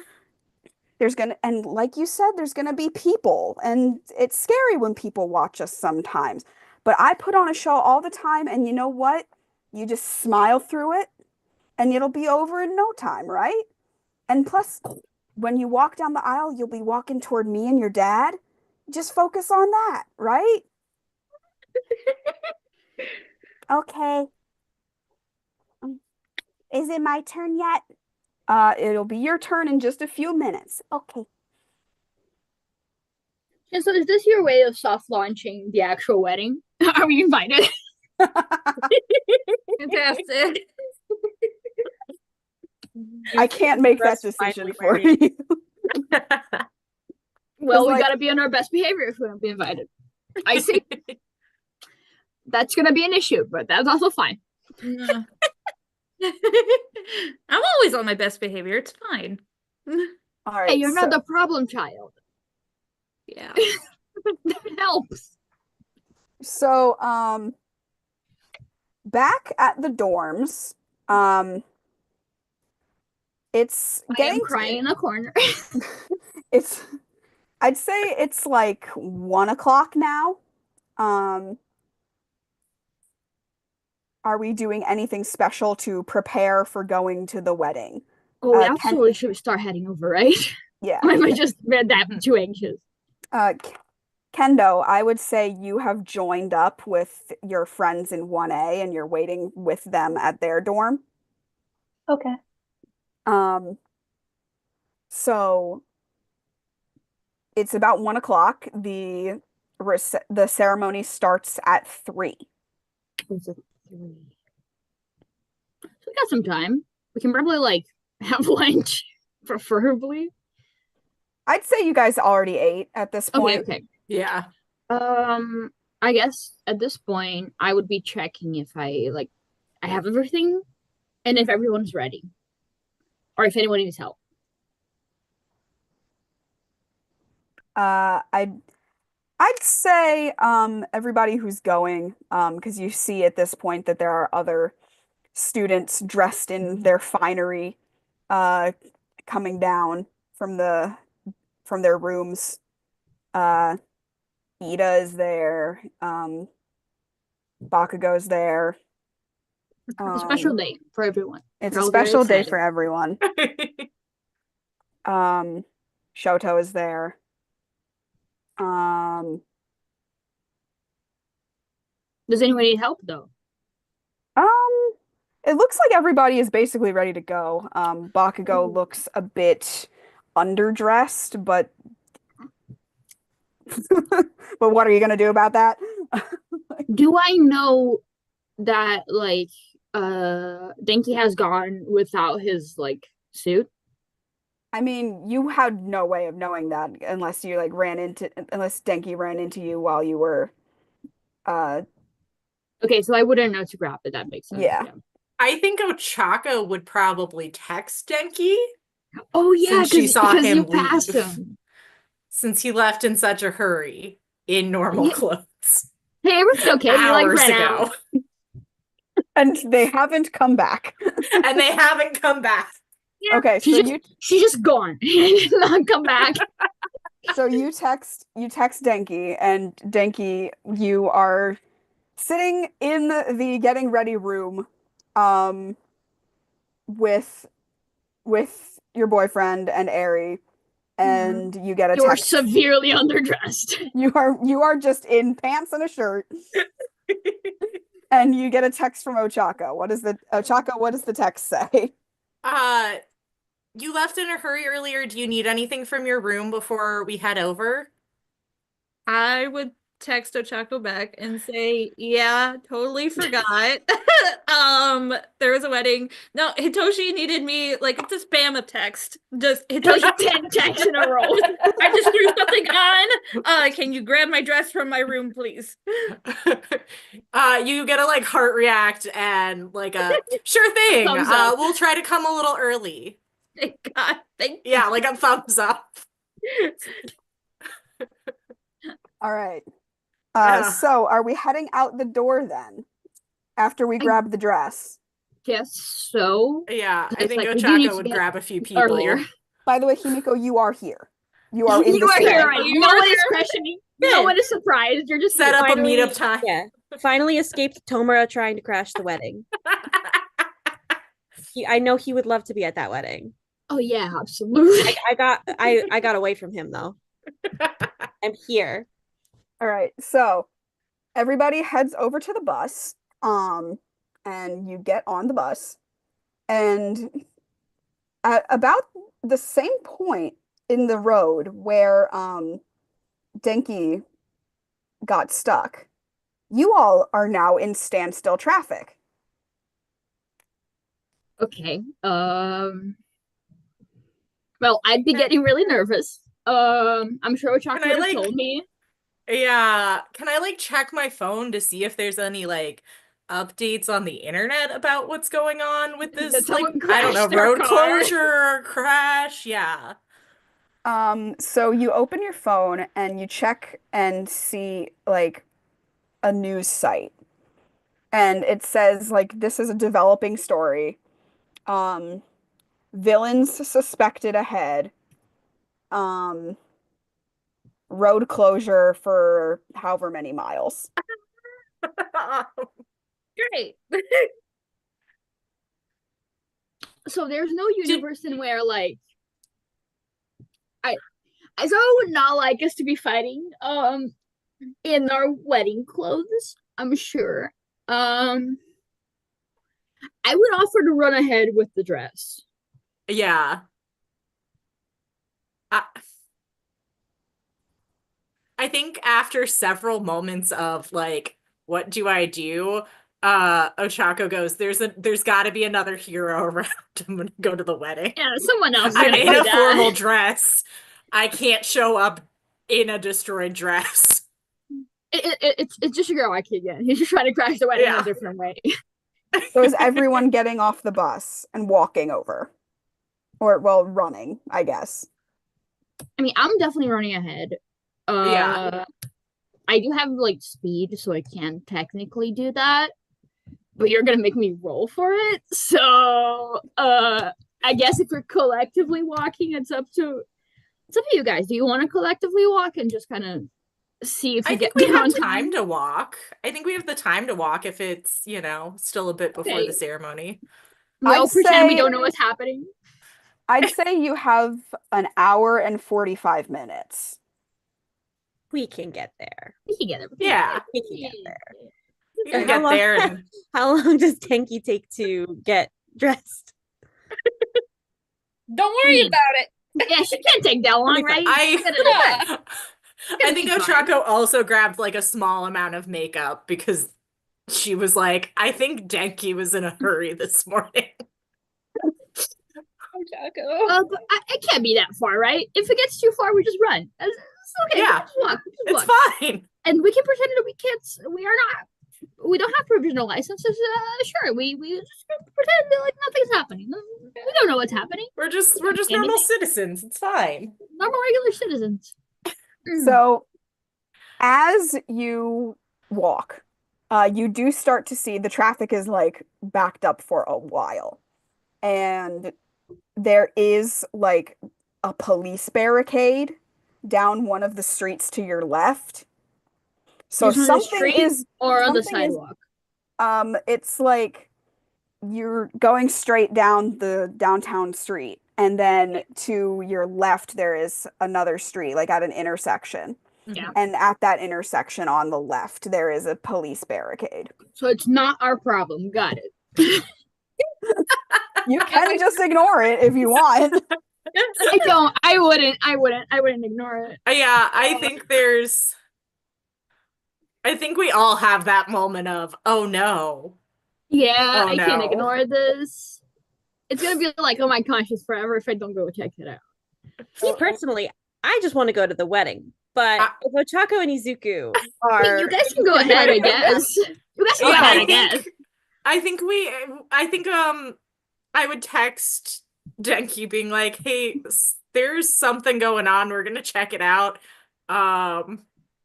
And like you said, there's gonna be people, and it's scary when people watch us sometimes. But I put on a show all the time, and you know what? You just smile through it, and it'll be over in no time, right? And plus, when you walk down the aisle, you'll be walking toward me and your dad. Just focus on that, right?" "Okay. Is it my turn yet?" It'll be your turn in just a few minutes." "Okay."
And so is this your way of soft launching the actual wedding? Are we invited?
Fantastic.
I can't make that decision for you.
Well, we
like-
gotta be on our best behavior if we don't be invited. I see. That's gonna be an issue, but that's also fine.
Yeah. I'm always on my best behavior. It's fine.
All right.
Hey, you're not the problem child.
Yeah.
That helps.
So, back at the dorms, it's
I am
getting
crying in a corner.
it's I'd say it's like 1 o'clock now. Are we doing anything special to prepare for going to the wedding?
Oh, we
Ken-
absolutely should start heading over, right?
Yeah.
Or am I just that too anxious?
Kendo, I would say you have joined up with your friends in 1A and you're waiting with them at their dorm.
Okay.
So it's about 1 o'clock. The ceremony starts at 3.
It's a 3. So we got some time. We can probably like have lunch, preferably.
I'd say you guys already ate at this point.
Okay.
Yeah.
I guess at this point I would be checking if I have everything and if everyone's ready. Or if anyone needs help.
I'd say everybody who's going, because you see at this point that there are other students dressed in their finery coming down from their rooms. Ida is there. Bakugo's there.
It's a special day for everyone.
It's
We're
a
all very
special day
excited.
for everyone. Shoto is there.
Does anyone need help though?
It looks like everybody is basically ready to go. Bakugo looks a bit underdressed, but but what are you gonna do about that?
Do I know that Denki has gone without his suit?
I mean, you had no way of knowing that unless you unless Denki ran into you while you were
Okay, so I wouldn't know to grab it. That makes sense.
Yeah.
I think Ochako would probably text Denki
Oh yeah,
Since she saw
because
him
you passed
leave.
him.
since he left in such a hurry in normal
Yeah.
clothes
Hey, everything's okay. You
hours
ran
ago.
out.
and they haven't come back.
And they haven't come back.
Yeah,
Okay, so
she's just gone. Did not come back.
you text Denki, and Denki, you are sitting in the getting ready room, um, with your boyfriend and Eri, and you get a
You're
text.
severely underdressed.
You are just in pants and a shirt, and you get a text from Ochako. What does the text say?
You left in a hurry earlier. Do you need anything from your room before we head over?
I would text Ochako back and say, yeah, totally forgot. There was a wedding. No, Hitoshi needed me, like, it's a spam of text. Just Hitoshi 10 texts in a row. I just threw something on. Can you grab my dress from my room, please?
You get a like heart react and like a sure thing.
Thumbs up.
We'll try to come a little early.
Thank God. Thank
Yeah, like a thumbs up.
All right.
Yeah.
So are we heading out the door then? After we grab the dress?
Guess so.
Yeah, I
It's
think
like, we do need
Ochako
to
would
get
grab a few people.
earlier.
By the way, Himiko, you are here. You are in
You
the
are
city.
here already.
You
No
are
one is
here.
questioning.
Good.
No one is surprised. You're just
Set
here.
up a
Finally-
meetup time.
Yeah. Finally escaped Tomura trying to crash the wedding. I know he would love to be at that wedding.
Oh yeah, absolutely.
I got away from him though. I'm here.
All right. So everybody heads over to the bus. And you get on the bus. And at about the same point in the road where Denki got stuck, you all are now in standstill traffic.
Okay. Well, I'd be getting really nervous. I'm sure Ochako
Can I,
would have
like-
told me.
Yeah, can I like check my phone to see if there's any like updates on the internet about what's going on with
That
this like
someone
I don't know
crashed their
road
car.
closure or crash? Yeah.
So you open your phone and you check and see like a news site. And it says like this is a developing story. Villains suspected ahead. Road closure for however many miles.
Great.
So there's no universe in where like I would not like us to be fighting in our wedding clothes, I'm sure. I would offer to run ahead with the dress.
Yeah. I think after several moments of like, what do I do? Ochako goes, there's gotta be another hero around. I'm gonna go to the wedding.
Yeah, someone else is
I
gonna
made
do
a
that.
formal dress. I can't show up in a destroyed dress.
It's just a girl I can't get. He's just trying to crash the wedding in
Yeah.
a different way.
So is everyone getting off the bus and walking over? Or, well, running, I guess.
I mean, I'm definitely running ahead.
Yeah.
I do have like speed, so I can technically do that. But you're gonna make me roll for it. So I guess if we're collectively walking, it's up to you guys. Do you want to collectively walk and just kind of see if
I
you
think
get
we
there on
have time to walk. I think we have the time to walk if it's, still a bit before
Okay.
the ceremony.
We'll
I'd
pretend we
say-
don't know what's happening.
I'd say you have an hour and 45 minutes.
We can get there.
We can get it.
Yeah.
We can get there.
You can
How
get
long-
there and
How long does Denki take to get dressed?
Don't worry
mean,
about it.
Yeah, she can't take that long, right?
I
Gonna
think
be fine.
Ochako also grabbed like a small amount of makeup because she was like, I think Denki was in a hurry this morning.
Ochako.
But it can't be that far, right? If it gets too far, we just run. It's okay.
Yeah.
We just walk.
It's fine.
And we can pretend that we don't have provisional licenses. Sure, we just pretend that like nothing's happening. We don't know what's happening.
We're just
Anything.
normal citizens. It's fine.
Normal, regular citizens.
So as you walk, you do start to see the traffic is like backed up for a while. And there is like a police barricade down one of the streets to your left. So if
Just on the street or on the
something is
sidewalk?
it's like you're going straight down the downtown street, and then to your left there is another street, like at an intersection.
Yeah.
And at that intersection on the left, there is a police barricade.
So it's not our problem. Got it.
You can just ignore it if you want.
I don't. I wouldn't ignore it.
Yeah, I think we all have that moment of, oh no.
Yeah,
Oh,
I can't
no.
ignore this. It's gonna be like on my conscience forever if I don't go check it out.
Me personally, I just want to go to the wedding. But if Ochako and Izuku
I mean,
are
you guys can go ahead, I guess. You guys can go
Yeah,
ahead, I guess.
I think I would text Denki being like, hey, there's something going on. We're gonna check it out.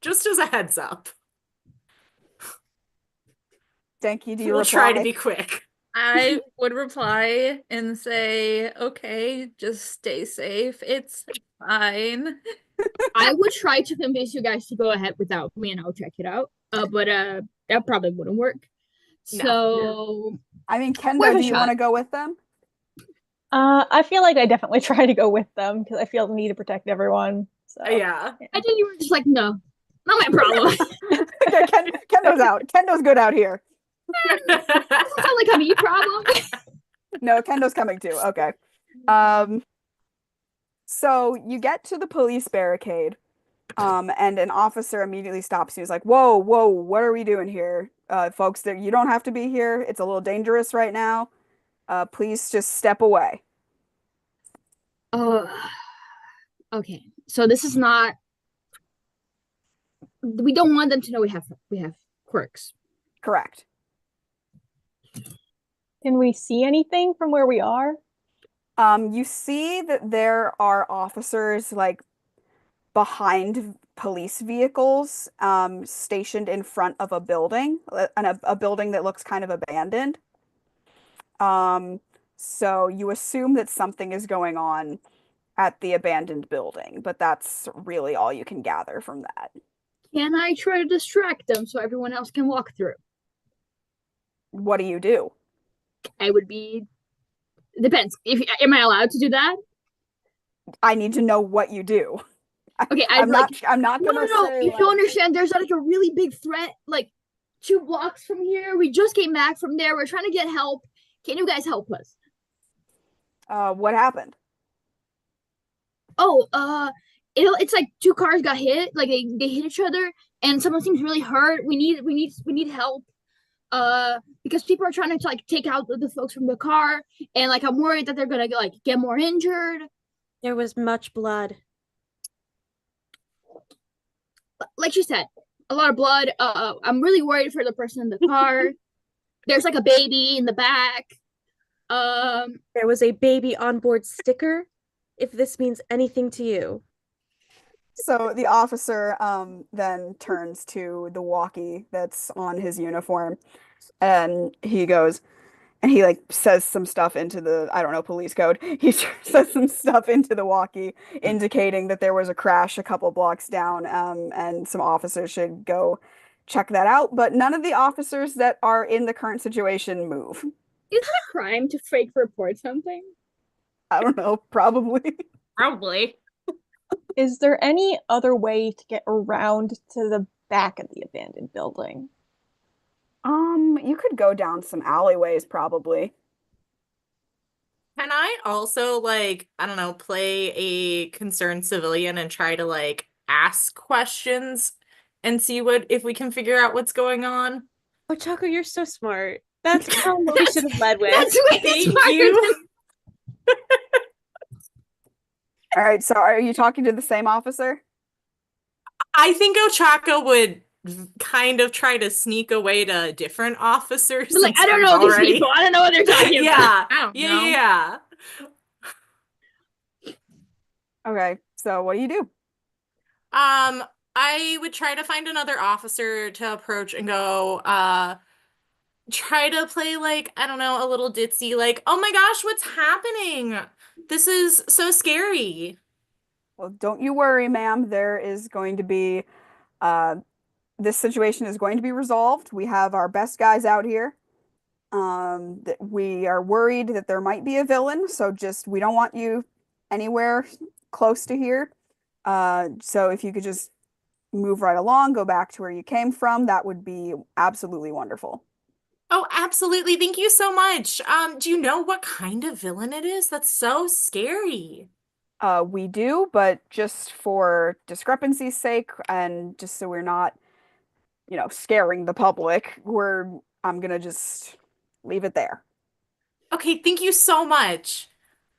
Just as a heads up.
Denki, do you
We'll
reply?
try to be quick.
I would reply and say, okay, just stay safe. It's fine.
I would try to convince you guys to go ahead without me, and I'll check it out. But that probably wouldn't work. So
I mean,
Worth
Kendo,
a
do you
shot.
want to go with them?
I feel like I definitely try to go with them because I feel the need to protect everyone. So
Yeah.
I think you were just like, no, not my problem.
Okay, Kendo's out. Kendo's good out here.
Doesn't sound like a me problem.
No, Kendo's coming too. Okay. So you get to the police barricade, and an officer immediately stops you. He's like, "Whoa, whoa, what are we doing here, folks? That you don't have to be here. It's a little dangerous right now. Please just step away."
Oh, okay. So this is not. We don't want them to know we have quirks.
Correct.
can we see anything from where we are?
You see that there are officers like behind police vehicles, stationed in front of a building, a building that looks kind of abandoned. So you assume that something is going on at the abandoned building, but that's really all you can gather from that.
Can I try to distract them so everyone else can walk through?
What do you do?
I would be. Depends. Am I allowed to do that?
I need to know what you do.
Okay,
I'm not
No,
gonna
no.
say
You
like,
don't understand. There's like a really big threat, like 2 blocks from here. We just came back from there. We're trying to get help. Can you guys help us?
what happened?
Oh, it's like 2 cars got hit. Like they hit each other, and someone seems really hurt. We need help. Because people are trying to like take out the folks from the car, and like I'm worried that they're gonna like get more injured.
there was much blood.
Like she said, a lot of blood. I'm really worried for the person in the car. There's like a baby in the back.
There was a baby on board sticker, if this means anything to you.
So the officer then turns to the walkie that's on his uniform, and he goes, and he like says some stuff into the, I don't know, police code. He says some stuff into the walkie indicating that there was a crash a couple blocks down, and some officers should go check that out. But none of the officers that are in the current situation move.
Is it a crime to fake report something?
I don't know, probably.
Probably.
Is there any other way to get around to the back of the abandoned building?
You could go down some alleyways, probably.
Can I also, like, I don't know, play a concerned civilian and try to, like, ask questions and see if we can figure out what's going on?
Ochako, you're so smart. That's kind of what we should have led with.
That's way
Thank
smarter
you.
All right, so are you talking to the same officer?
I think Ochako would kind of try to sneak away to different officers.
But, like,
since
I don't
we've
know these
already-
people. I don't know what they're talking about.
Yeah.
I don't know.
Yeah.
Okay, so what do you do?
I would try to find another officer to approach and go, try to play like, I don't know, a little ditzy, like, oh my gosh, what's happening? This is so scary.
Well, don't you worry, ma'am. There is going to be uh this situation is going to be resolved. We have our best guys out here. That we are worried that there might be a villain, so just we don't want you anywhere close to here. So if you could just move right along, go back to where you came from, that would be absolutely wonderful.
Oh, absolutely. Thank you so much. Do you know what kind of villain it is? That's so scary.
We do, but just for discrepancy's sake and just so we're not, scaring the public, I'm gonna just leave it there.
Okay, thank you so much.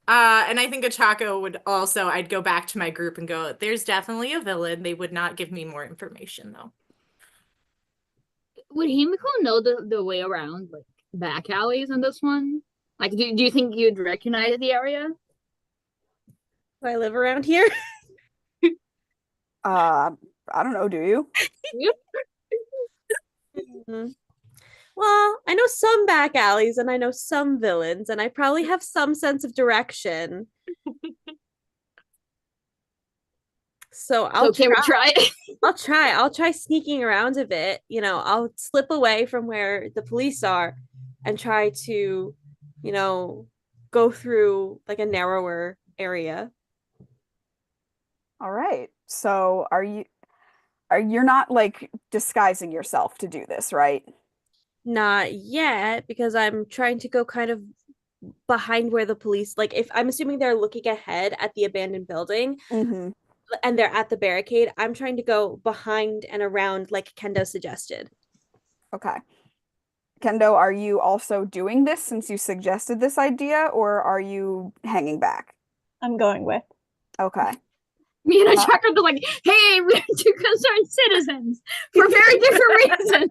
And I think Ochako would also, I'd go back to my group and go, there's definitely a villain. They would not give me more information though.
Would Himiko know the way around like back alleys in this one? Like, do you think you'd recognize the area?
Do I live around here?
I don't know, do you?
Mhm. Well, I know some back alleys and I know some villains, and I probably have some sense of direction. So I'll
So can we
try.
try?
I'll try sneaking around a bit. I'll slip away from where the police are and try to, go through like a narrower area.
All right. So you're not like disguising yourself to do this, right?
Not yet, because I'm trying to go kind of behind where the police, like, if I'm assuming they're looking ahead at the abandoned building
Mm-hmm.
and they're at the barricade, I'm trying to go behind and around like Kendo suggested.
Okay. Kendo, are you also doing this since you suggested this idea, or are you hanging back?
I'm going with.
Okay.
Me and
Uh,
Ochako are like, hey, we're two concerned citizens for very different reasons.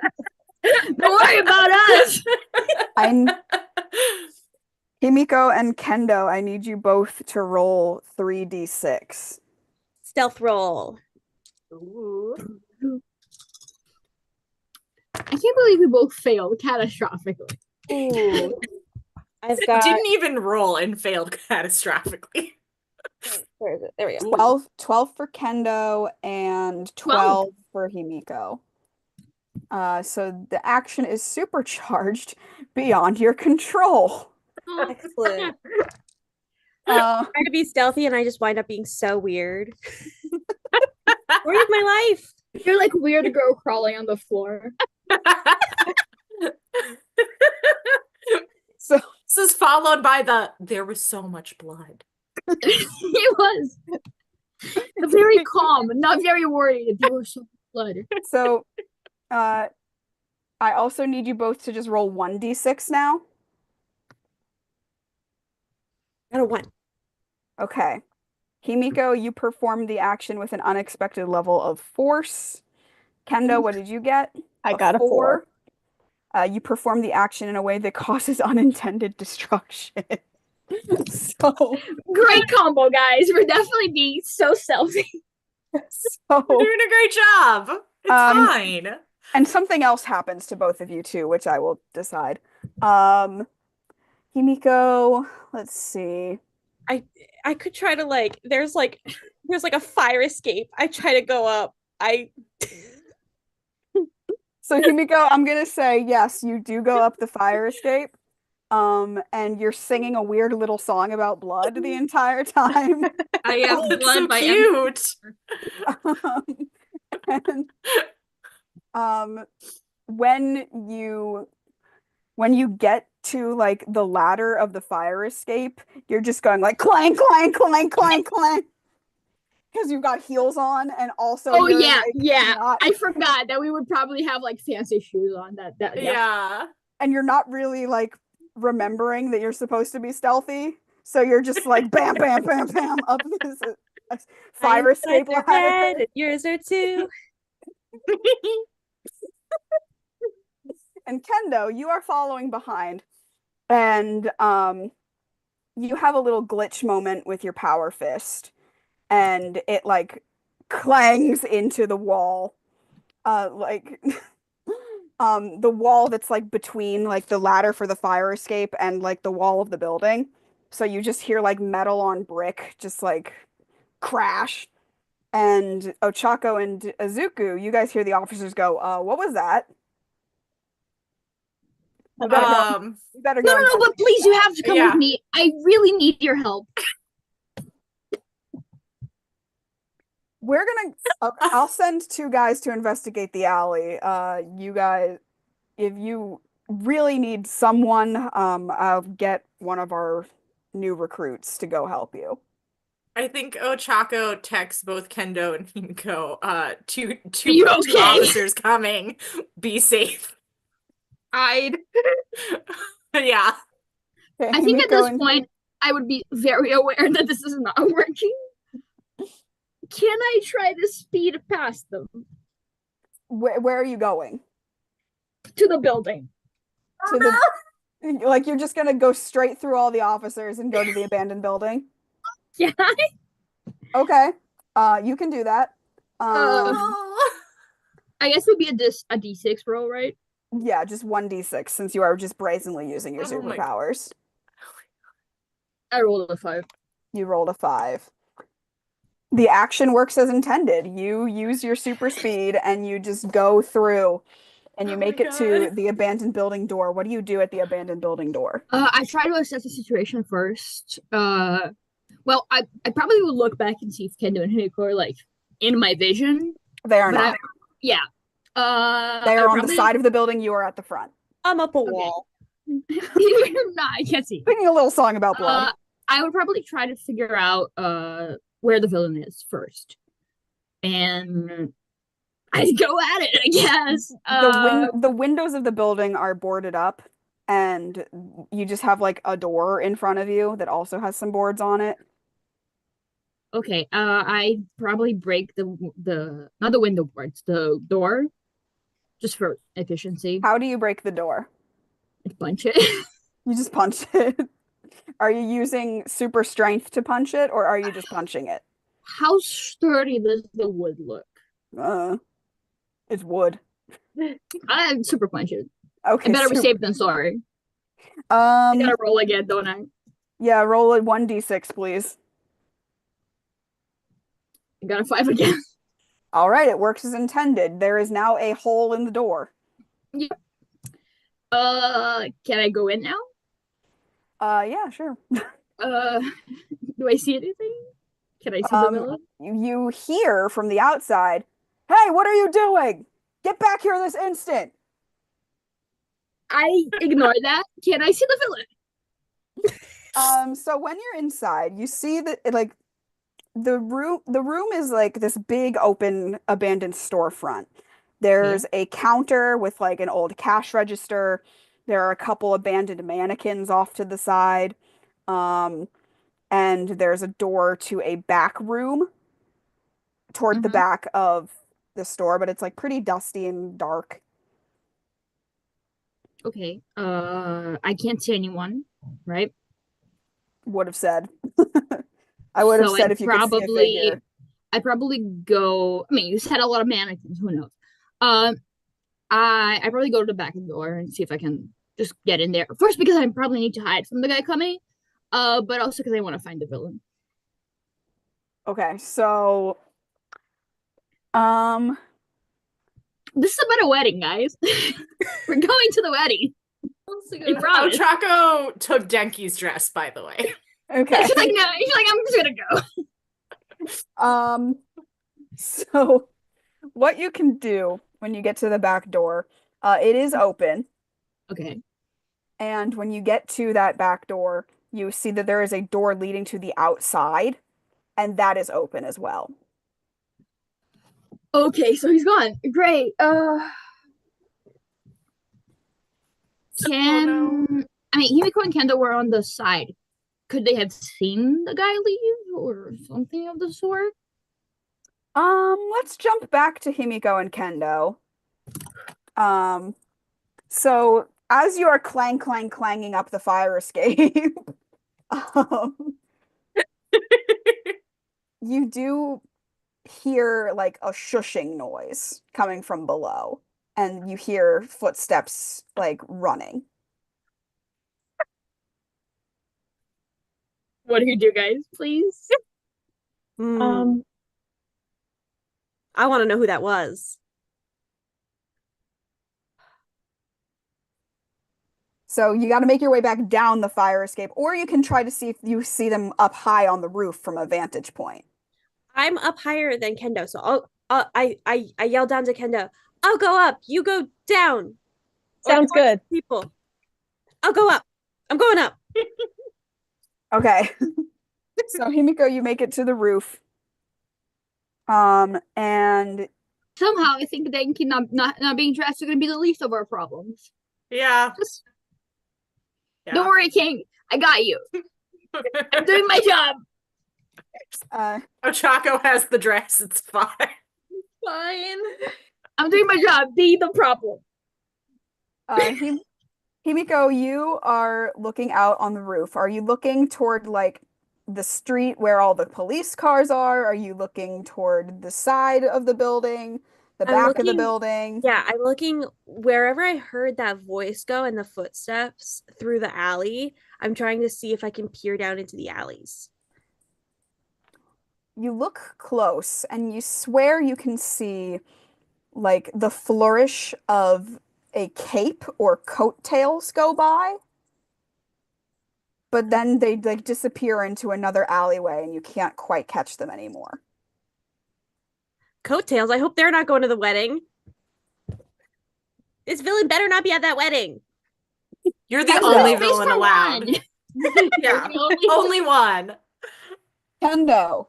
Don't worry about us.
I'm Himiko and Kendo, I need you both to roll 3d6.
Stealth roll.
Ooh.
I can't believe we both failed catastrophically.
Ooh. I've got.
Didn't even roll and failed catastrophically.
Where is it? There we go.
12 for Kendo and 12 for Himiko. So the action is supercharged beyond your control.
Excellent.
Uh,
Trying to be stealthy and I just wind up being so weird. Story of my life.
You're like weird girl crawling on the floor.
so
This is followed by there was so much blood.
It was very calm, not very worried. There was so much blood.
so I also need you both to just roll 1d6 now.
Got a 1.
Okay. Himiko, you performed the action with an unexpected level of force. Kendo, what did you get?
I got a 4.
You perform the action in a way that causes unintended destruction. So
Great combo, guys. We're definitely being so stealthy.
so
You're doing a great job. It's fine.
And something else happens to both of you too, which I will decide. Himiko, let's see.
I could try to there's like a fire escape. I try to go up.
So Himiko, I'm gonna say yes, you do go up the fire escape. And you're singing a weird little song about blood the entire time.
I have
Oh, it's
blood
so
by
cute.
And when you get to like the ladder of the fire escape, you're just going like clank, clank, clank, clank, clank. Because you've got heels on and also
yeah,
like,
yeah. I forgot that we would probably have like fancy shoes on that
Yeah.
And you're not really like remembering that you're supposed to be stealthy. So you're just like bam, bam, bam, bam up this fire escape ladder.
Yours are too.
And Kendo, you are following behind. And you have a little glitch moment with your power fist. And it like clangs into the wall. Like the wall that's like between like the ladder for the fire escape and like the wall of the building. So you just hear like metal on brick just like crash. And Ochako and Izuku, you guys hear the officers go, what was that? We better go.
Um,
We better
No,
go
no, no, but
investigate
please, you
that.
have to come
Yeah.
with me. I really need your help.
We're gonna. Okay, I'll send two guys to investigate the alley. You guys, if you really need someone, I'll get one of our new recruits to go help you.
I think Ochako texts both Kendo and Himiko, two
you
two
okay?
officers coming. Be safe.
I'd
Yeah.
Okay,
I think at this
Himiko
point, I would be very aware that this is not working. Can I try to speed past them
where are you going?
to the building?
To the like you're just gonna go straight through all the officers and go to the abandoned building?
Yeah.
Okay. You can do that.
Oh.
I guess it would be a D6 roll, right?
Yeah, just 1d6 since you are just brazenly using your
Oh my-
superpowers.
I rolled a 5.
You rolled a 5. The action works as intended. You use your super speed and you just go through and you
Oh
make
my
it to
God.
the abandoned building door. What do you do at the abandoned building door?
I try to assess the situation first. Well, I probably would look back and see if Kendo and Himiko are like in my vision.
They are
But
not.
yeah.
They
I
are on
probably,
the side of the building. You are at the front.
I'm up a wall.
no, I can't see.
Singing a little song about blood.
I would probably try to figure out where the villain is first, and I'd go at it. I guess.
The windows of the building are boarded up, and you just have like a door in front of you that also has some boards on it.
Okay. I probably break the not the window boards, the door, just for efficiency.
How do you break the door?
Punch it.
You just punch it. Are you using super strength to punch it, or are you just punching it?
How sturdy does the wood look?
It's wood.
I super punch it.
Okay,
I better be
super.
safe than sorry. I
Um,
gotta roll again, don't I?
yeah, roll a 1d6, please.
I got a 5 again.
All right, it works as intended. There is now a hole in the door.
Can I go in now?
Yeah, sure.
Do I see anything? Can I see the villain?
You hear from the outside, "Hey, what are you doing? Get back here this instant!"
I ignore that. Can I see the villain?
So when you're inside, you see that like the room is like this big open abandoned storefront. There's a counter with like an old cash register. There are a couple abandoned mannequins off to the side. And there's a door to a back room toward the back of the store, but it's like pretty dusty and dark.
Okay. I can't see anyone, right?
Would have said. I would have
So
said
I'd
if you could see a figure.
I'd probably go. I mean, you said a lot of mannequins. Who knows? I probably go to the back of the door and see if I can just get in there first because I probably need to hide from the guy coming. But also because I want to find the villain.
Okay, so
This is about a wedding, guys. We're going to the wedding. I promise.
Ochako took Denki's dress, by the way.
okay.
She's like, no. She's like, I'm just gonna go.
So what you can do when you get to the back door, it is open,
Okay.
and when you get to that back door, you see that there is a door leading to the outside, and that is open as well.
Okay, so he's gone. Great. Can I mean Himiko and Kendo were on the side. Could they have seen the guy leave or something of the sort?
Let's jump back to Himiko and Kendo. So as you are clanging up the fire escape, you do hear like a shushing noise coming from below. and you hear footsteps like running.
What do you do, guys? Please.
I want to know who that was.
So you got to make your way back down the fire escape, or you can try to see if you see them up high on the roof from a vantage point.
I'm up higher than Kendo, so I yell down to Kendo. I'll go up. You go down.
Sounds good.
People. I'll go up. I'm going up.
Okay. So Himiko, you make it to the roof. And
Somehow, I think Denki not being dressed is going to be the least of our problems.
Yeah.
Don't worry, King. I got you. I'm doing my job.
Ochako has the dress. It's fine.
Fine.
I'm doing my job. Be the problem.
Himiko, you are looking out on the roof. Are you looking toward like the street where all the police cars are? Are you looking toward the side of the building, the back of the building?
Yeah, I'm looking wherever I heard that voice go and the footsteps through the alley. I'm trying to see if I can peer down into the alleys.
You look close and you swear you can see like the flourish of a cape or coattails go by, but then they like disappear into another alleyway and you can't quite catch them anymore.
Coattails, I hope they're not going to the wedding. This villain better not be at that wedding.
You're the
Kendo.
only villain allowed. Yeah, only one.
Kendo,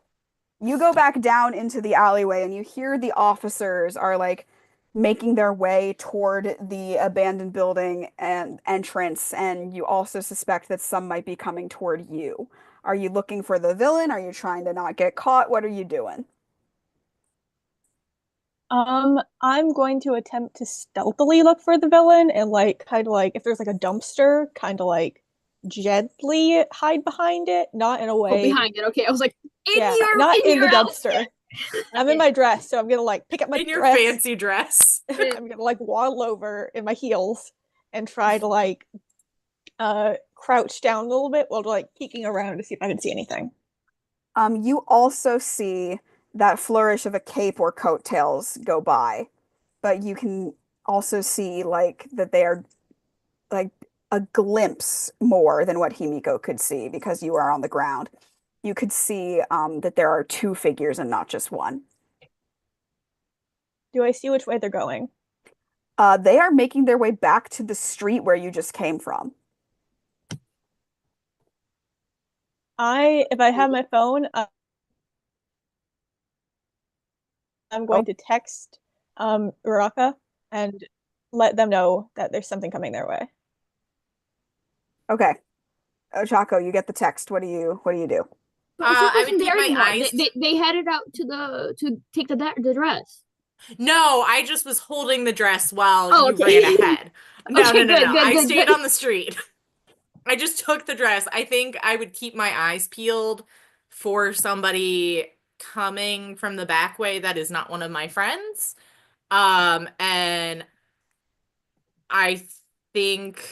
you go back down into the alleyway and you hear the officers are like making their way toward the abandoned building and entrance, and you also suspect that some might be coming toward you. Are you looking for the villain? Are you trying to not get caught? What are you doing?
I'm going to attempt to stealthily look for the villain and like kind of like if there's like a dumpster, kind of like gently hide behind it, not in a way.
Oh, behind it. Okay, I was like,
not in the
house.
dumpster. I'm in my dress, so I'm gonna like pick up my
In your
dress.
fancy dress.
I'm gonna like waddle over in my heels and try to like crouch down a little bit while like peeking around to see if I can see anything.
You also see that flourish of a cape or coattails go by, but you can also see like that they are like a glimpse more than what Himiko could see because you are on the ground. You could see that there are two figures and not just one.
Do I see which way they're going?
They are making their way back to the street where you just came from.
If I have my phone, I'm going to text Uraraka and let them know that there's something coming their way.
Okay. Ochako, you get the text. What do you do?
I would keep my eyes.
They headed out to take the dress.
No, I just was holding the dress while you
okay.
ran ahead. No.
Good,
I
good,
stayed
good.
on the street. I just took the dress. I think I would keep my eyes peeled for somebody coming from the back way that is not one of my friends. And I think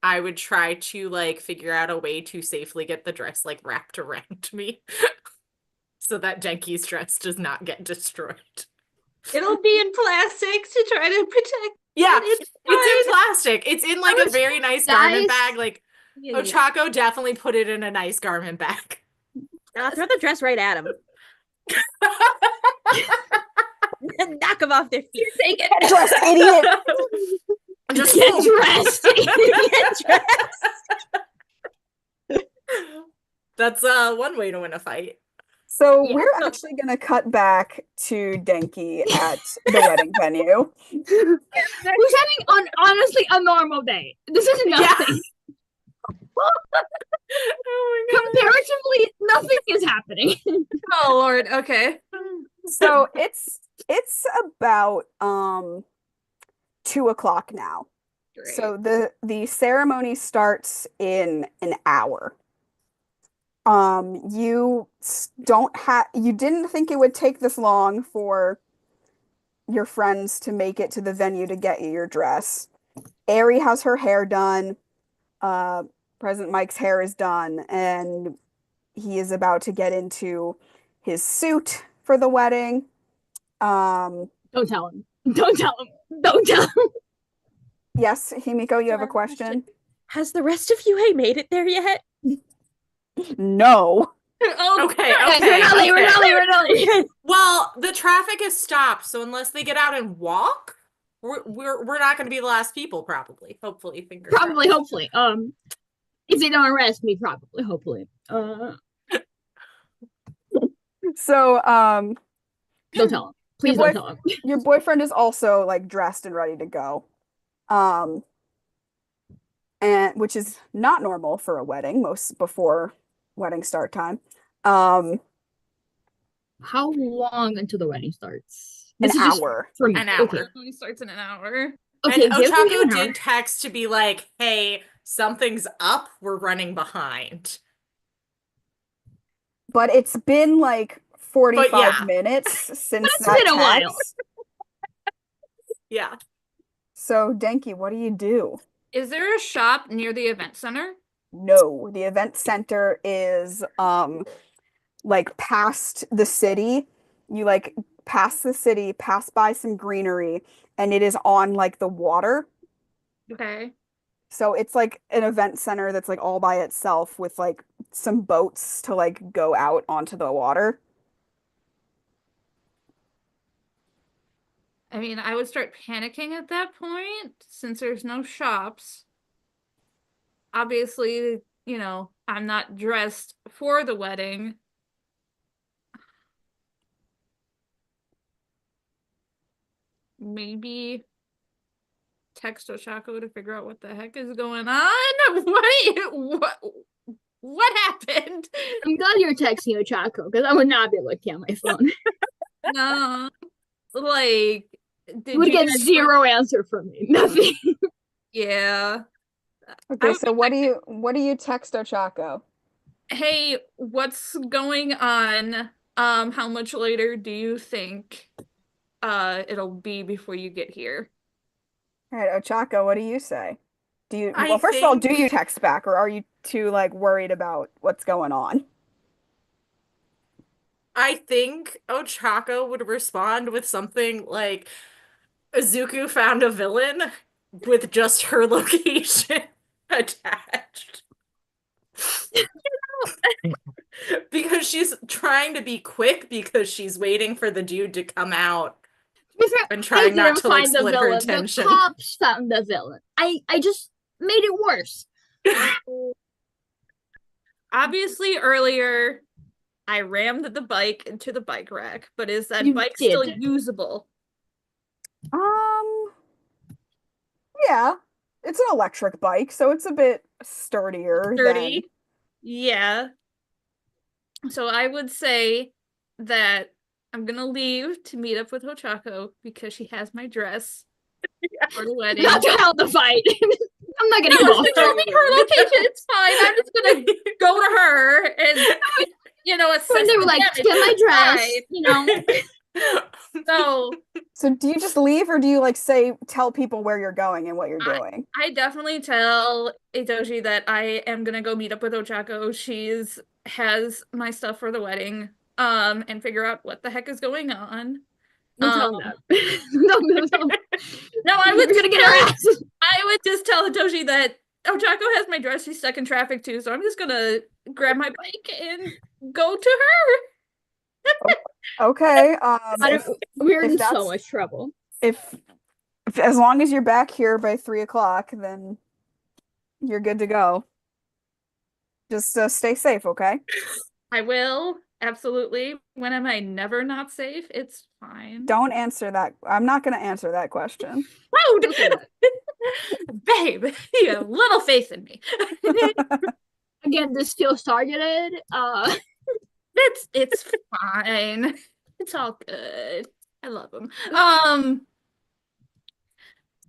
I would try to like figure out a way to safely get the dress like wrapped around me so that Denki's dress does not get destroyed.
It'll be in plastic to try to protect.
Yeah,
It's
in plastic. It's in like a very nice garment bag. Like
Yeah.
Ochako definitely put it in a nice garment bag.
Throw the dress right at him. Knock them off their feet.
Take it.
Get dressed, idiot!
Just
Get
boom.
dressed.
Get dressed.
That's one way to win a fight.
So
Yeah,
we're
so-
actually gonna cut back to Denki at the wedding venue.
Who's having honestly a normal day? This is nothing.
Oh my god.
Comparatively, nothing is happening.
Oh Lord. Okay.
So it's about 2 o'clock now.
Great.
So the ceremony starts in an hour. You didn't think it would take this long for your friends to make it to the venue to get you your dress. Ari has her hair done. Uh, President Mike's hair is done, and he is about to get into his suit for the wedding.
Don't tell him. Don't tell him. Don't tell him.
Yes, Himiko, you have a question?
Has the rest of UA made it there yet?
No.
Oh,
Okay,
Guys,
okay.
we're not late.
Well, the traffic is stopped, so unless they get out and walk, we're not going to be the last people, probably. Hopefully, fingers
Probably,
crossed.
hopefully. If they don't arrest me, probably, hopefully.
So,
Don't tell him. Please don't tell him.
your boyfriend is also like dressed and ready to go. And which is not normal for a wedding, most before wedding start time.
How long until the wedding starts?
An
This is just
hour.
for me.
An hour.
Okay.
it only starts in an hour.
Okay,
And
give me
Ochako
an hour.
did text to be like, hey, something's up, we're running behind.
But it's been like 45
yeah.
minutes since
it's
that
been a while.
text.
Yeah.
So, Denki, what do you do?
Is there a shop near the event center?
No, the event center is like past the city. You like pass the city, pass by some greenery, and it is on like the water.
Okay.
So it's like an event center that's like all by itself with like some boats to like go out onto the water.
I mean, I would start panicking at that point since there's no shops. Obviously, you know, I'm not dressed for the wedding. Maybe text Ochako to figure out what the heck is going on. What happened?
I'm glad you're texting Ochako because I would not be looking at my phone.
No, like,
You would get zero answer from me. Nothing.
Yeah.
Okay, so what do you text Ochako?
Hey, what's going on? How much later do you think it'll be before you get here?
All right, Ochako, what do you say? Do you
I
well, first of all, do
think-
you text back or are you too like worried about what's going on?
I think Ochako would respond with something like, Izuku found a villain with just her location attached. Because she's trying to be quick because she's waiting for the dude to come out and trying not to like split her attention.
The cops found the villain. I just made it worse.
Obviously, earlier I rammed the bike into the bike rack, but is that
You
bike
did.
still usable?
Yeah. It's an electric bike, so it's a bit sturdier
Sturdy.
than
Yeah. So I would say that I'm gonna leave to meet up with Ochako because she has my dress for the wedding.
Not to help the fight. I'm not getting
No,
involved.
she told me her location. It's fine. I'm just gonna go to her and assist.
When they were like,
them.
get my
It's
dress,
fine.
So do you just leave or do you like tell people where you're going and what you're doing?
I definitely tell Hitoshi that I am gonna go meet up with Ochako. Has my stuff for the wedding. And figure out what the heck is going on.
Don't tell them that. No.
No, I was
You're gonna get her ass.
I would just tell Hitoshi that Ochako has my dress. She's stuck in traffic too, so I'm just gonna grab my bike and go to her.
Okay.
We're
if
in
that's-
so much trouble.
If as long as you're back here by 3:00, then you're good to go. Just stay safe, okay?
I will, absolutely. When am I never not safe? It's fine.
Don't answer that. I'm not gonna answer that question.
Rude! Babe, you have little faith in me.
Again, this feels targeted.
It's fine. It's all good. I love him.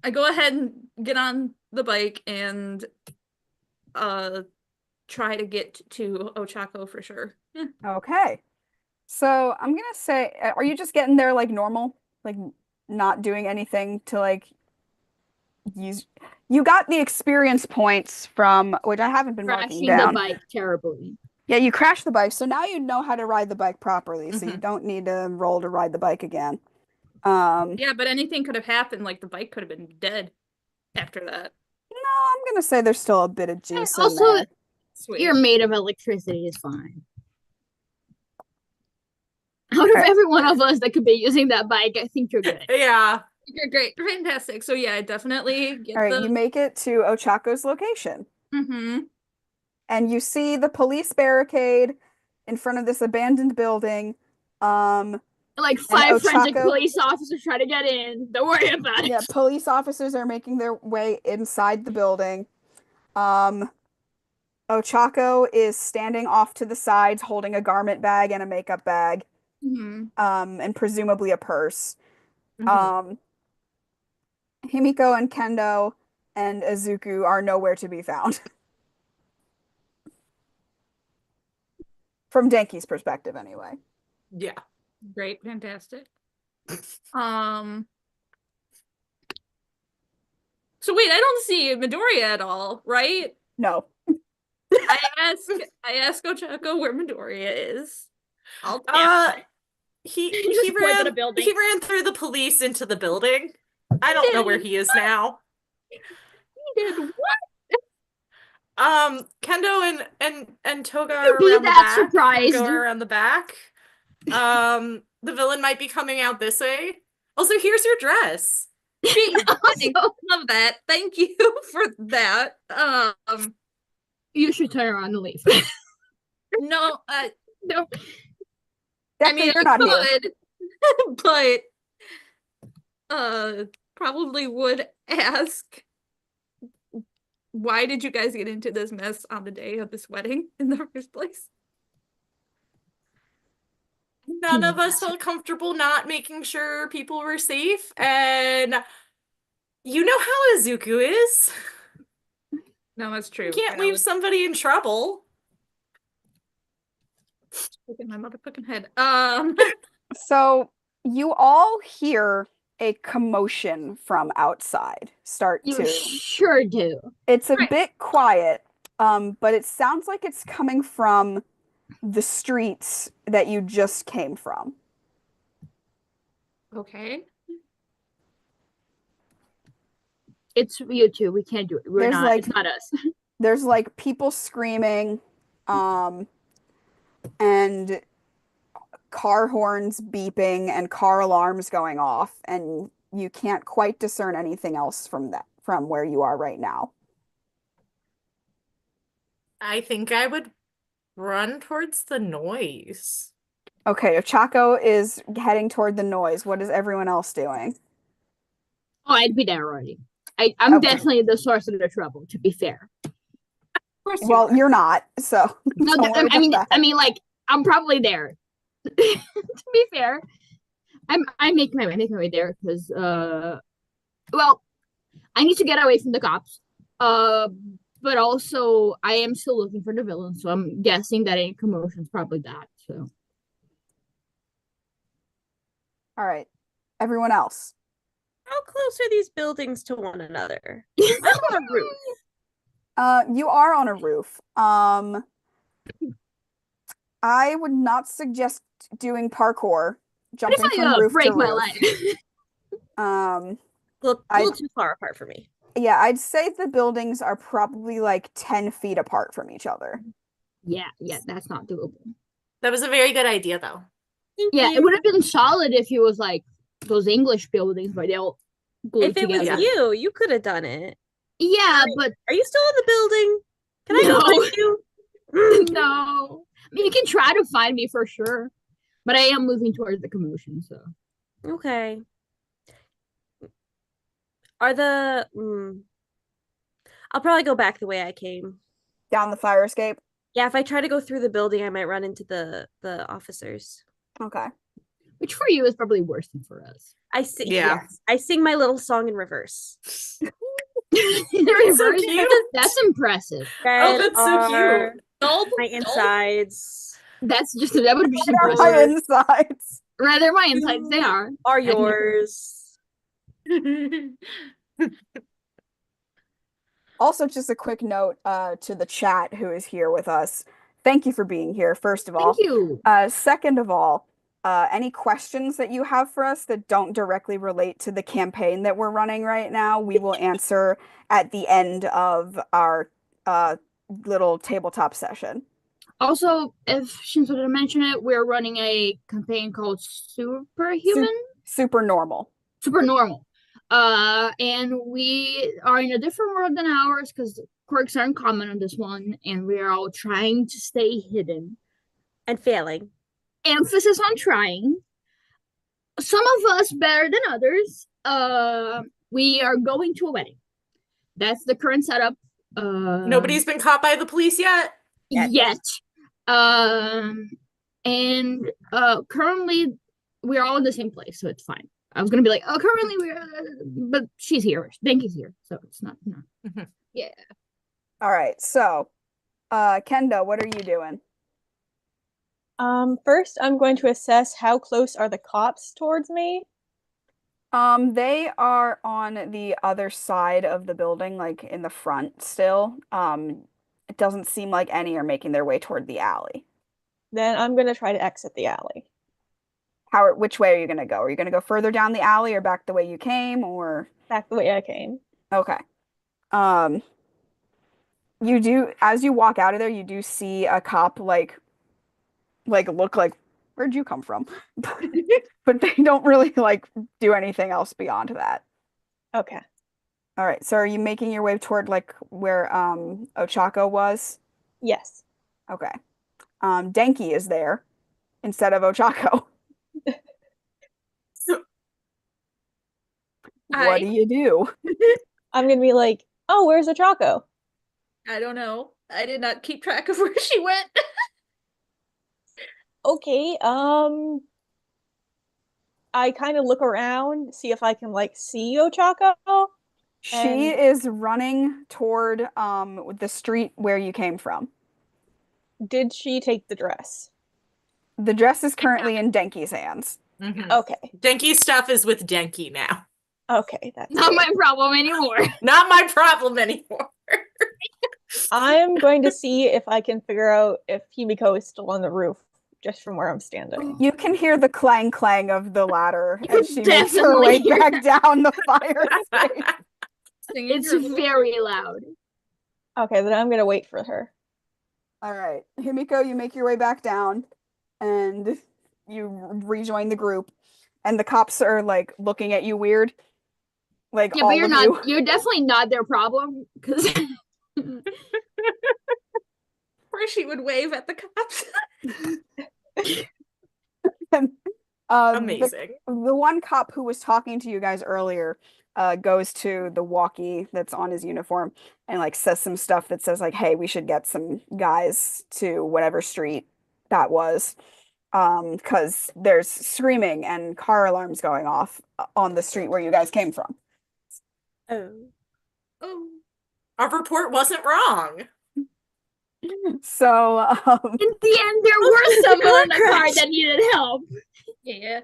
I go ahead and get on the bike and try to get to Ochako for sure.
Okay. So I'm gonna say, are you just getting there like normal? Like not doing anything to like use. You got the experience points from which I haven't been marking
Crashing the
down.
bike terribly.
Yeah, you crashed the bike, so now you know how to ride the bike properly, so you
Mhm.
don't need to roll to ride the bike again.
Yeah, but anything could have happened. Like the bike could have been dead after that.
No, I'm gonna say there's still a bit of juice in
Also,
there.
Sweet.
you're made of electricity is fine. Out of
Alright.
every one of us that could be using that bike, I think you're good.
Yeah.
You're great. Fantastic. So yeah, definitely get
All right, you
the
make it to Ochako's location,
mm-hmm.
and you see the police barricade in front of this abandoned building.
Like 5 frantic
Ochako-
police officers try to get in. Don't worry about it.
Yeah, police officers are making their way inside the building. Ochako is standing off to the sides holding a garment bag and a makeup bag,
Mm-hmm.
and presumably a purse.
Mhm.
Himiko and Kendo and Izuku are nowhere to be found. From Denki's perspective, anyway.
Yeah.
Great, fantastic. So wait, I don't see Midoriya at all, right?
No.
I ask Ochako where Midoriya is. I'll tap.
He
Just points at a building.
he ran through the police into the building. I don't know where he is now.
He did what?
Kendo and Toga
You'd
are
be
around the
that
back.
surprised.
Go around the back. The villain might be coming out this way. Also, here's your dress.
I love that. Thank you for that.
You should turn around and leave.
No,
No.
I mean
you're not here.
could, but probably would ask, why did you guys get into this mess on the day of this wedding in the first place?
None of us felt comfortable not making sure people were safe, and you know how Izuku is.
No, that's true.
You can't leave somebody in trouble.
in my motherfucking head.
So you all hear a commotion from outside start
You
to.
sure do.
It's a
Right.
bit quiet, but it sounds like it's coming from the streets that you just came from.
Okay.
It's you two. We can't do it. We're
There's
not.
like-
It's not us.
There's like people screaming, and car horns beeping and car alarms going off, and you can't quite discern anything else from where you are right now.
I think I would run towards the noise.
Okay, Ochako is heading toward the noise. What is everyone else doing?
Oh, I'd be there already. I'm
Okay.
definitely the source of the trouble. To be fair.
Of course you
Well,
are.
you're not, so
No,
don't worry
I mean,
about that.
like I'm probably there. To be fair, I make my way there because well, I need to get away from the cops. But also I am still looking for the villain, so I'm guessing that any commotion's probably that. So
All right, everyone else.
How close are these buildings to one another? I'm on a roof.
You are on a roof. I would not suggest doing parkour, jumping
What if
from
I
roof
break
to
my
roof.
leg?
A little too far apart for me.
Yeah, I'd say the buildings are probably like 10 feet apart from each other.
Yeah, that's not doable.
That was a very good idea, though.
Thank
Yeah,
you.
it would have been solid if it was like those English buildings where they all glued
If it was
together.
you could have done it.
Yeah, but
Are you still in the building? Can I go
No.
find you?
no. I mean, you can try to find me for sure, but I am moving towards the commotion, so.
Okay. Are the I'll probably go back the way I came.
Down the fire escape?
Yeah, if I try to go through the building, I might run into the officers.
Okay.
Which for you is probably worse than for us.
I sing
Yeah.
yes. I sing my little song in reverse.
That's so cute.
That's impressive.
Red
that's so
are
Gulp,
my insides
That would be just
They're
impressive.
my insides.
Rather my insides, they are.
are
can never-
yours.
Also, just a quick note to the chat who is here with us. Thank you for being here, first of
Thank
all.
you.
Second of all, any questions that you have for us that don't directly relate to the campaign that we're running right now, we will answer at the end of our uh, little tabletop session.
Also, if Shinzo didn't mention it, we're running a campaign called Superhuman?
Supernormal.
Supernormal. And we are in a different world than ours because quirks are uncommon on this one, and we are all trying to stay hidden.
And failing.
Emphasis on trying. Some of us better than others. We are going to a wedding. That's the current setup.
Nobody's been caught by the police yet?
Yet. And currently we're all in the same place, so it's fine. I was gonna be like, oh, currently we're, but she's here. Denki's here, so it's not. No.
Mm-hmm.
Yeah.
All right, so Kendo, what are you doing?
First, I'm going to assess how close are the cops towards me.
They are on the other side of the building, like in the front still. It doesn't seem like any are making their way toward the alley.
Then I'm going to try to exit the alley.
Which way are you gonna go? Are you gonna go further down the alley or back the way you came, or
Back the way I came.
okay. You do, as you walk out of there, you do see a cop like look like, where'd you come from? But they don't really like do anything else beyond that.
Okay.
All right, so are you making your way toward like where Ochako was?
Yes.
Okay. Denki is there instead of Ochako. What do you do?
I'm going to be like, oh, where's Ochako?
I don't know. I did not keep track of where she went.
Okay, I kind of look around, see if I can like see Ochako.
She is running toward the street where you came from.
Did she take the dress?
The dress is currently in Denki's hands.
Mm-hmm.
Okay.
Denki's stuff is with Denki now.
Okay, that's
Not
good.
my problem anymore.
Not my problem anymore.
I'm going to see if I can figure out if Himiko is still on the roof, just from where I'm standing.
You can hear the clang clang of the ladder
You
as she makes her way
definitely
back down the fire escape.
It's very loud.
Okay, then I'm gonna wait for her.
All right, Himiko, you make your way back down, and you rejoin the group, and the cops are like looking at you weird. Like
Yeah,
all
but you're
of
not.
you.
You're definitely not their problem because.
Or she would wave at the cops.
And,
Amazing.
The one cop who was talking to you guys earlier goes to the walkie that's on his uniform and like says some stuff that says like, hey, we should get some guys to whatever street that was. Because there's screaming and car alarms going off on the street where you guys came from.
Oh.
Oh.
Our report wasn't wrong.
So
In the end, there were someone in the car that needed help.
Yeah.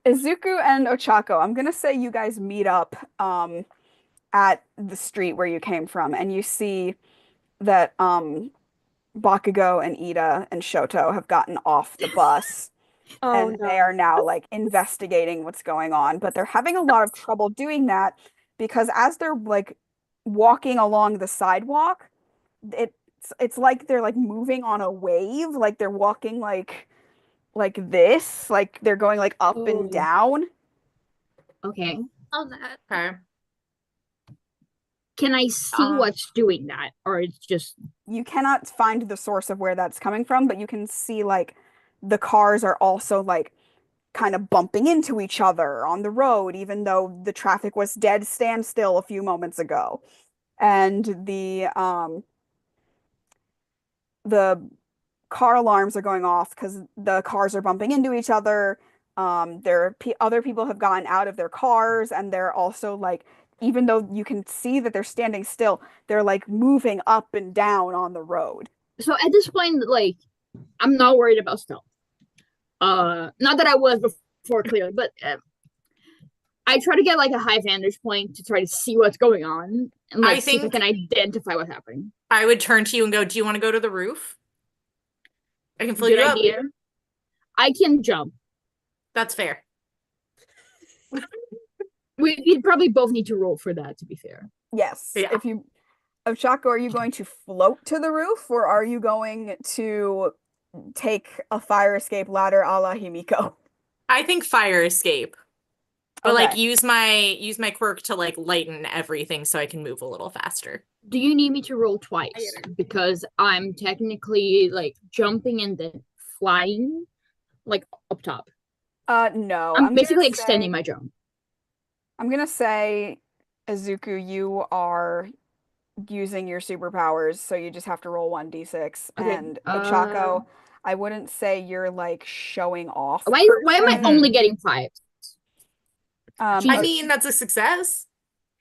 Izuku and Ochako, I'm gonna say you guys meet up at the street where you came from, and you see that Bakugo and Ida and Shoto have gotten off the bus.
Oh,
And
no.
they are now like investigating what's going on, but they're having a lot of trouble doing that because as they're like walking along the sidewalk, it's like they're like moving on a wave, like they're walking like this, like they're going like up
Oh.
and down.
Okay.
On that.
Okay.
Can I see what's doing that, or it's just
You cannot find the source of where that's coming from, but you can see like the cars are also like kind of bumping into each other on the road, even though the traffic was dead standstill a few moments ago. And the car alarms are going off because the cars are bumping into each other. Other people have gotten out of their cars, and they're also like, even though you can see that they're standing still, they're like moving up and down on the road.
so at this point, like, I'm not worried about stealth. Not that I was before, clearly, but I try to get like a high vantage point to try to see what's going on and like
I
see if I
think
can identify what's happening.
I would turn to you and go, "Do you want to go to the roof? I can float
Good
you up."
idea. I can jump.
That's fair.
We'd probably both need to roll for that, to be fair.
Yes.
Yeah.
If you, Ochako, are you going to float to the roof or are you going to take a fire escape ladder a la Himiko?
I think fire escape. But like
Okay.
use my quirk to like lighten everything so I can move a little faster.
Do you need me to roll twice? Because I'm technically like jumping and then flying like up top.
No.
I'm basically extending my jump.
I'm gonna say, Izuku, you are using your superpowers, so you just have to roll 1d6.
Okay.
And Ochako, I wouldn't say you're like showing off.
Why am I
person.
only getting 5?
I mean, that's a success.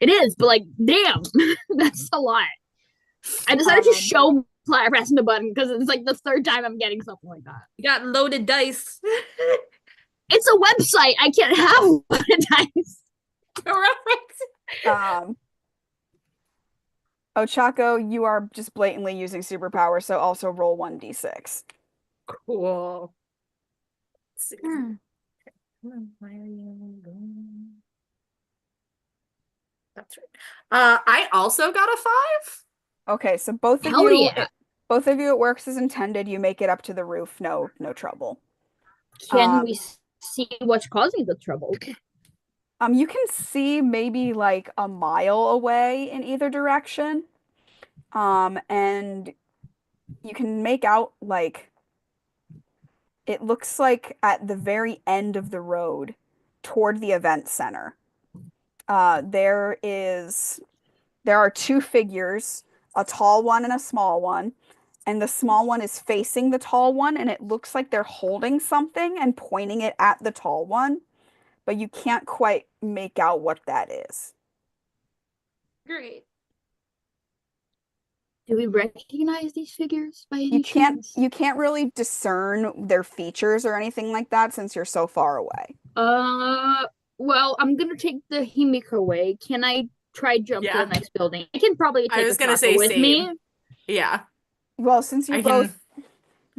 It is, but like, damn, that's a lot. I decided to show pressing the button because it's like the 3rd time I'm getting something like that.
You got loaded dice.
It's a website. I can't have loaded dice.
Correct.
Ochako, you are just blatantly using superpower, so also roll 1d6.
Cool.
Hmm.
Why are you going? That's right. I also got a 5.
Okay, so both of
Hell
you,
yeah.
both of you, it works as intended. You make it up to the roof, no trouble.
Can we see what's causing the trouble?
You can see maybe like a mile away in either direction. And you can make out like it looks like at the very end of the road toward the event center. There are 2 figures, a tall one and a small one. And the small one is facing the tall one, and it looks like they're holding something and pointing it at the tall one, but you can't quite make out what that is.
Great.
Do we recognize these figures by any chance?
You can't really discern their features or anything like that since you're so far away.
Well, I'm gonna take the Himiko way. Can I try jump to the next building? I can probably take
I was gonna
Ochako
say
with
same.
me.
Yeah.
Well, since you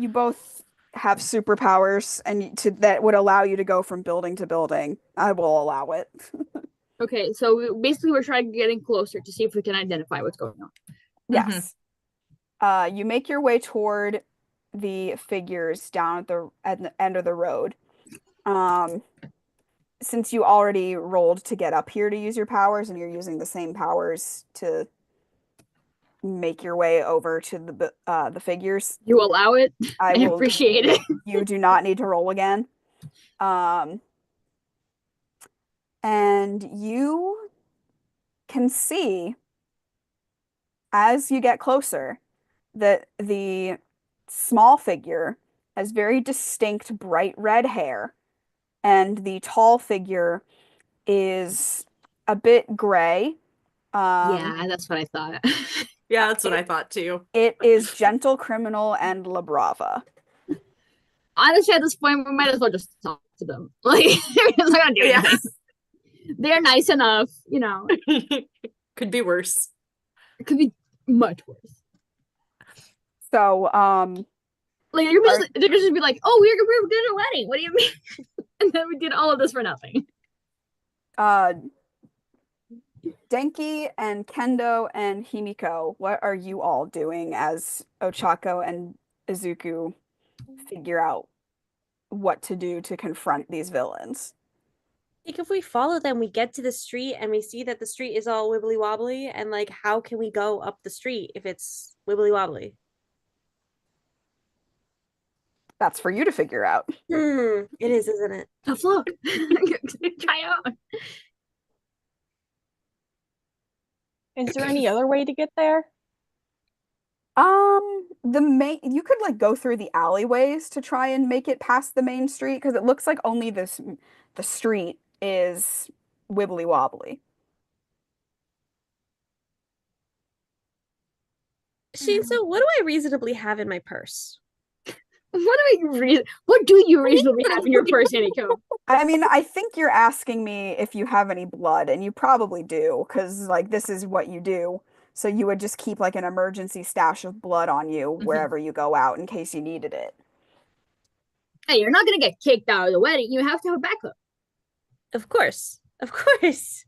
both have superpowers and that would allow you to go from building to building, I will allow it.
Okay, so basically we're trying getting closer to see if we can identify what's going on.
Yes. You make your way toward the figures down at the end of the road. Since you already rolled to get up here to use your powers, and you're using the same powers to make your way over to the figures,
You allow it? I
will
appreciate it.
You do not need to roll again. And you can see as you get closer that the small figure has very distinct bright red hair, and the tall figure is a bit gray.
Yeah, that's what I thought.
Yeah, that's what I thought too.
It is Gentle Criminal and La Brava.
Honestly, at this point, we might as well just talk to them. Like, they're not gonna do anything. They're nice enough, you know.
Could be worse.
It could be much worse.
So,
like they're just be like, "Oh, we're doing a wedding. What do you mean?" And then we did all of this for nothing.
Denki and Kendo and Himiko, what are you all doing as Ochako and Izuku figure out what to do to confront these villains?
I think if we follow them, we get to the street and we see that the street is all wibbly wobbly, and like, how can we go up the street if it's wibbly wobbly?
That's for you to figure out.
It is, isn't it?
Tough luck. Try out.
Is there any other way to get there?
You could like go through the alleyways to try and make it past the main street, because it looks like only the street is wibbly wobbly.
Shinsou, what do I reasonably have in my purse?
What do you reasonably have in your purse, Himiko?
I mean, I think you're asking me if you have any blood, and you probably do, because like this is what you do. So you would just keep like an emergency stash of blood on you wherever you go out in case you needed it.
Hey, you're not gonna get kicked out of the wedding. You have to have backup.
Of course. Of course.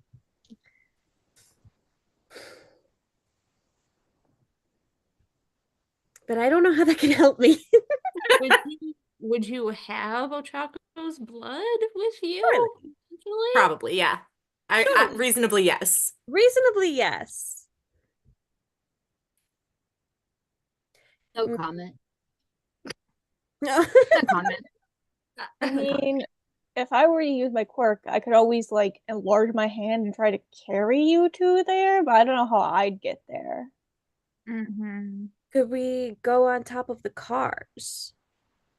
But I don't know how that can help me.
Would you have Ochako's blood with you?
Surely.
Probably, yeah. I reasonably, yes.
Reasonably, yes.
No comment.
No.
No comment.
I mean, if I were to use my quirk, I could always like enlarge my hand and try to carry you to there, but I don't know how I'd get there.
Could we go on top of the cars?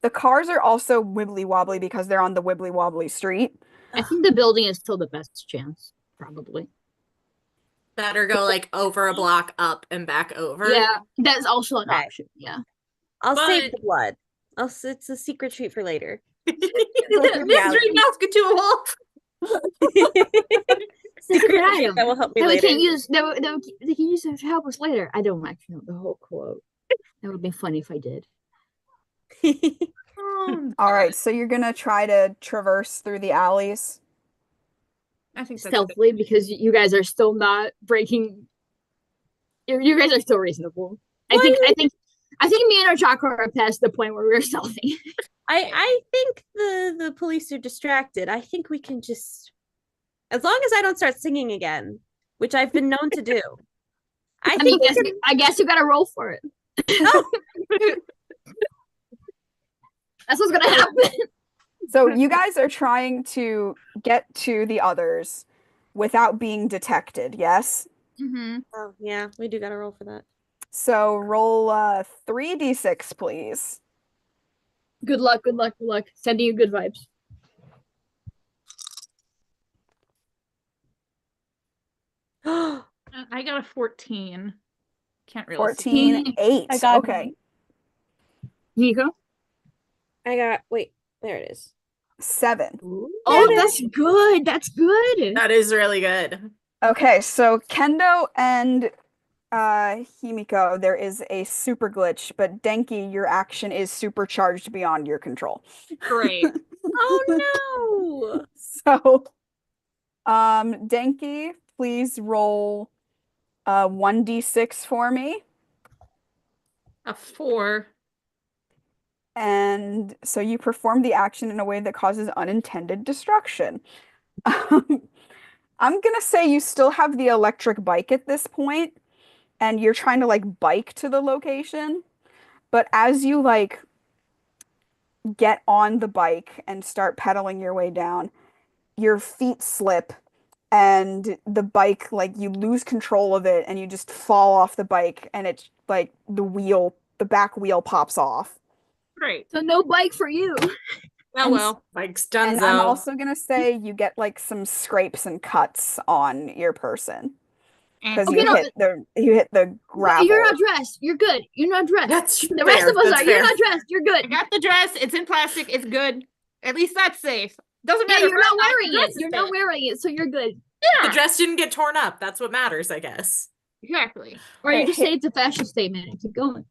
The cars are also wibbly wobbly because they're on the wibbly wobbly street.
I think the building is still the best chance, probably.
Better go like over a block up and back over.
Yeah, that's also an
Okay.
option. Yeah.
I'll save
But-
the blood. It's a secret treat for later.
Mystery basket to a wolf.
Secret item
That will help me
that we
later.
can use. They can use it to help us later. I don't actually know the whole quote. That would be funny if I did.
All right, so you're gonna try to traverse through the alleys.
I think that's
Stealthily, because you guys are still not breaking. You guys are still reasonable. I think me and Ochako are past the point where we're stealthing.
I think the police are distracted. I think we can just, as long as I don't start singing again, which I've been known to do.
I guess you gotta roll for it. That's what's gonna happen.
So you guys are trying to get to the others without being detected, yes?
Oh yeah, we do gotta roll for that.
So roll 3d6, please.
Good luck, good luck, good luck. Sending you good vibes.
I got a 14. Can't really
14, 8.
I got
Okay.
Nico?
I got, wait, there it is.
7.
Oh, that's good. That's good.
That is really good.
Okay, so Kendo and Himiko, there is a super glitch, but Denki, your action is supercharged beyond your control.
Great.
Oh no!
So, Denki, please roll 1d6 for me.
A 4.
And so you perform the action in a way that causes unintended destruction. I'm gonna say you still have the electric bike at this point, and you're trying to like bike to the location. But as you like get on the bike and start pedaling your way down, your feet slip and the bike, like you lose control of it and you just fall off the bike and it's like the back wheel pops off.
Great.
So no bike for you.
Oh
And
well.
Like
And I'm
Dunzo.
also gonna say you get like some scrapes and cuts on your person because
Okay,
you hit the gravel.
You're not dressed. You're good. You're not dressed.
That's
The rest
fair,
of us
that's
are. You're
fair.
not dressed. You're
I
good.
got the dress. It's in plastic. It's good. At least that's safe. Doesn't
Yeah,
matter.
you're not
if
wearing
the dress
it.
is
You're not
fit.
wearing it, so you're good.
The
Yeah.
dress didn't get torn up. That's what matters, I guess.
Exactly.
Or you
Okay,
just say it's a fashion statement and keep going.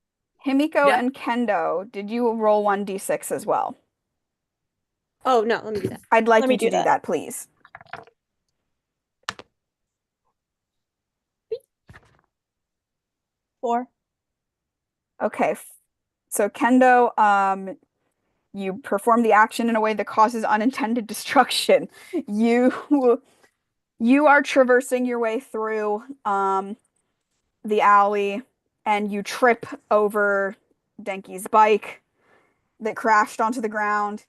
Himiko
Yeah.
and Kendo, did you roll 1d6 as well?
Oh no, let me do that.
I'd like
Let me
you to
do
do
that.
that, please.
Four.
Okay. So Kendo, you perform the action in a way that causes unintended destruction. You are traversing your way through the alley and you trip over Denki's bike that crashed onto the ground,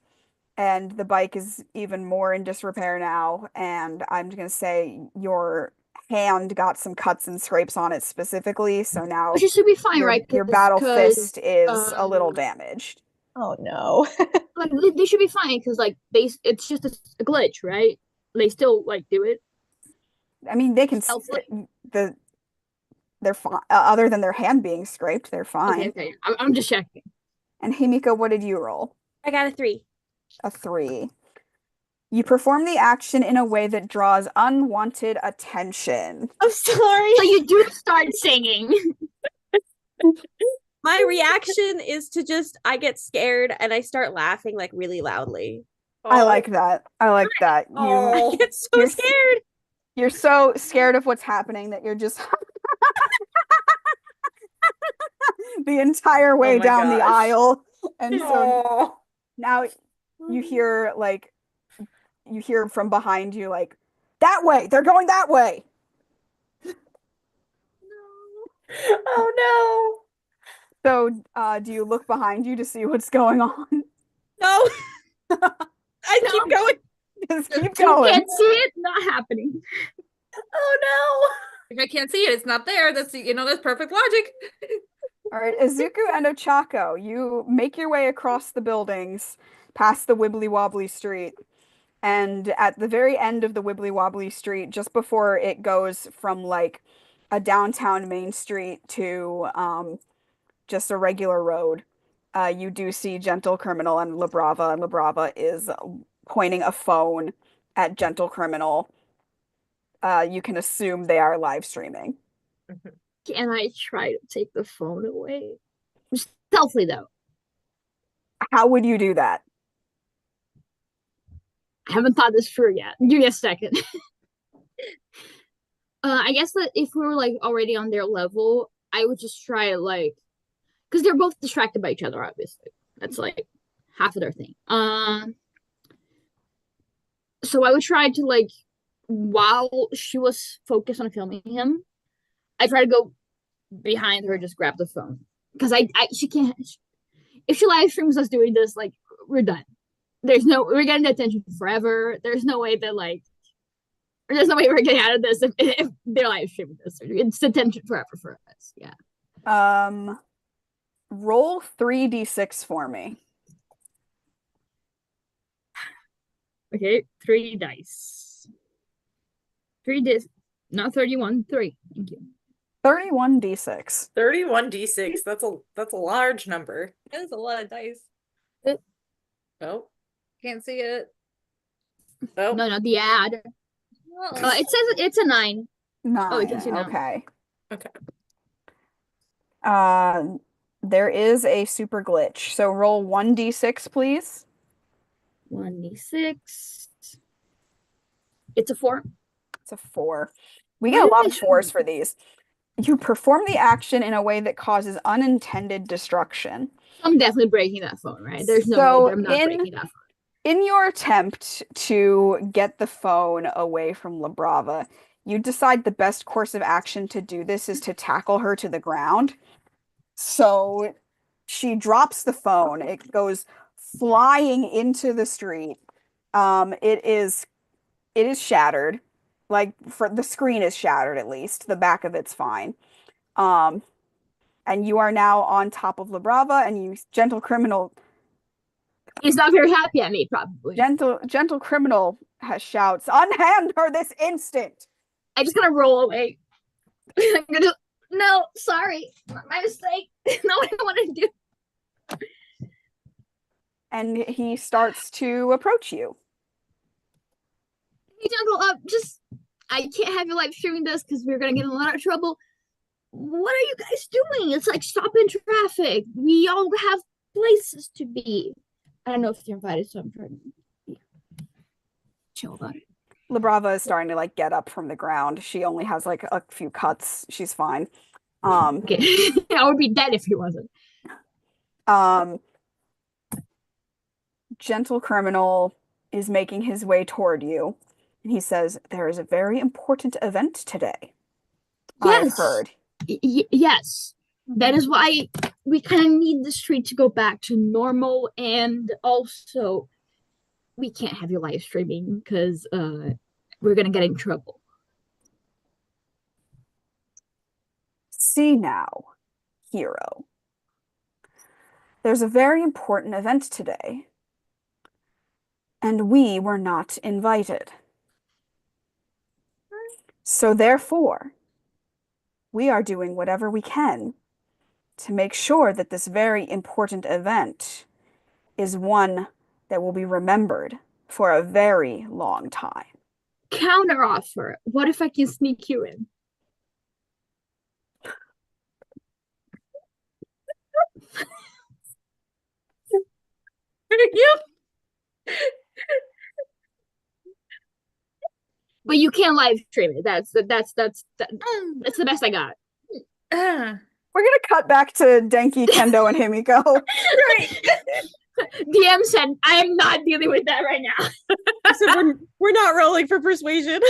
and the bike is even more in disrepair now, and I'm gonna say your hand got some cuts and scrapes on it specifically, so now
Which should be fine, right?
your battle
'Cause,
fist is a little damaged.
Oh no.
like they should be fine because like it's just a glitch, right? They still like do it.
I mean, they can
Stealthily?
they're fine. Other than their hand being scraped, they're fine.
Okay. I'm just checking.
And Himiko, what did you roll?
I got a 3.
A 3. You perform the action in a way that draws unwanted attention.
I'm sorry.
So you do start singing.
My reaction is to I get scared and I start laughing like really loudly.
I like that. I like that.
I get so
you're,
scared.
You're so scared of what's happening that you're just the entire way
my
down the
gosh.
aisle. And so
Aw.
now you hear from behind you like, that way, they're going that way.
Oh
So do you look behind you to see what's going on?
No. I keep going.
Just keep
You
going.
can't see it, not happening.
no. Oh
If I can't see it, it's not there. That's perfect logic.
All right, Izuku and Ochako, you make your way across the buildings, past the wibbly wobbly street, and at the very end of the wibbly wobbly street, just before it goes from like a downtown main street to just a regular road, you do see Gentle Criminal and Labrava, and Labrava is pointing a phone at Gentle Criminal. You can assume they are live streaming.
Can I try to take the phone away? Stealthily, though.
How would you do that?
I haven't thought this through yet. Give me a second. I guess that if we were like already on their level, I would just try to like, because they're both distracted by each other, obviously. That's like half of their thing. So I would try to like, while she was focused on filming him, I try to go behind her, just grab the phone, because she can't. If she live streams us doing this, like we're done. We're getting the attention forever. There's no way we're getting out of this if they're live streaming this. It's attention forever for us. Yeah.
Roll 3d6 for me.
Okay, 3 dice. 3 dice, not 31. 3. Thank you.
31d6.
31d6. That's a large number.
That is a lot of dice.
Oh.
Can't see it.
Oh.
No, the ad. It says it's a 9.
9.
Oh, you can see now.
Okay.
Okay.
There is a super glitch. So roll 1d6, please.
1d6. It's a 4.
It's a 4. We get a lot of 4s for these. You perform the action in a way that causes unintended destruction.
I'm definitely breaking that phone, right? There's no way I'm not breaking that phone.
In your attempt to get the phone away from Labrava, you decide the best course of action to do this is to tackle her to the ground. So she drops the phone. It goes flying into the street. It is shattered. Like the screen is shattered, at least. The back of it's fine. And you are now on top of Labrava, and you, Gentle Criminal.
He's not very happy at me, probably.
Gentle Criminal shouts, "Unhand her this instant!"
I'm just gonna roll away. No, sorry, my mistake. No, I don't want to do.
And he starts to approach you.
Hey, Gentle, I can't have you live streaming this because we're gonna get in a lot of trouble. What are you guys doing? It's like stopping traffic. We all have places to be. I don't know if you're invited, so I'm trying to chill about it.
Labrava is starting to like get up from the ground. She only has like a few cuts. She's fine.
Okay. I would be dead if he wasn't.
Gentle Criminal is making his way toward you. And he says, "There is a very important event today."
Yes.
I've heard.
Yes. That is why we kind of need the street to go back to normal, and also we can't have you live streaming because we're gonna get in trouble.
See now, hero. There's a very important event today, and we were not invited. So therefore, we are doing whatever we can to make sure that this very important event is one that will be remembered for a very long time.
Counter offer. What if I can sneak you in?
Yep.
But you can't live stream it. That's the best I got.
We're gonna cut back to Denki, Kendo, and Himiko.
Right.
DM said, I am not dealing with that right now.
So we're not rolling for persuasion.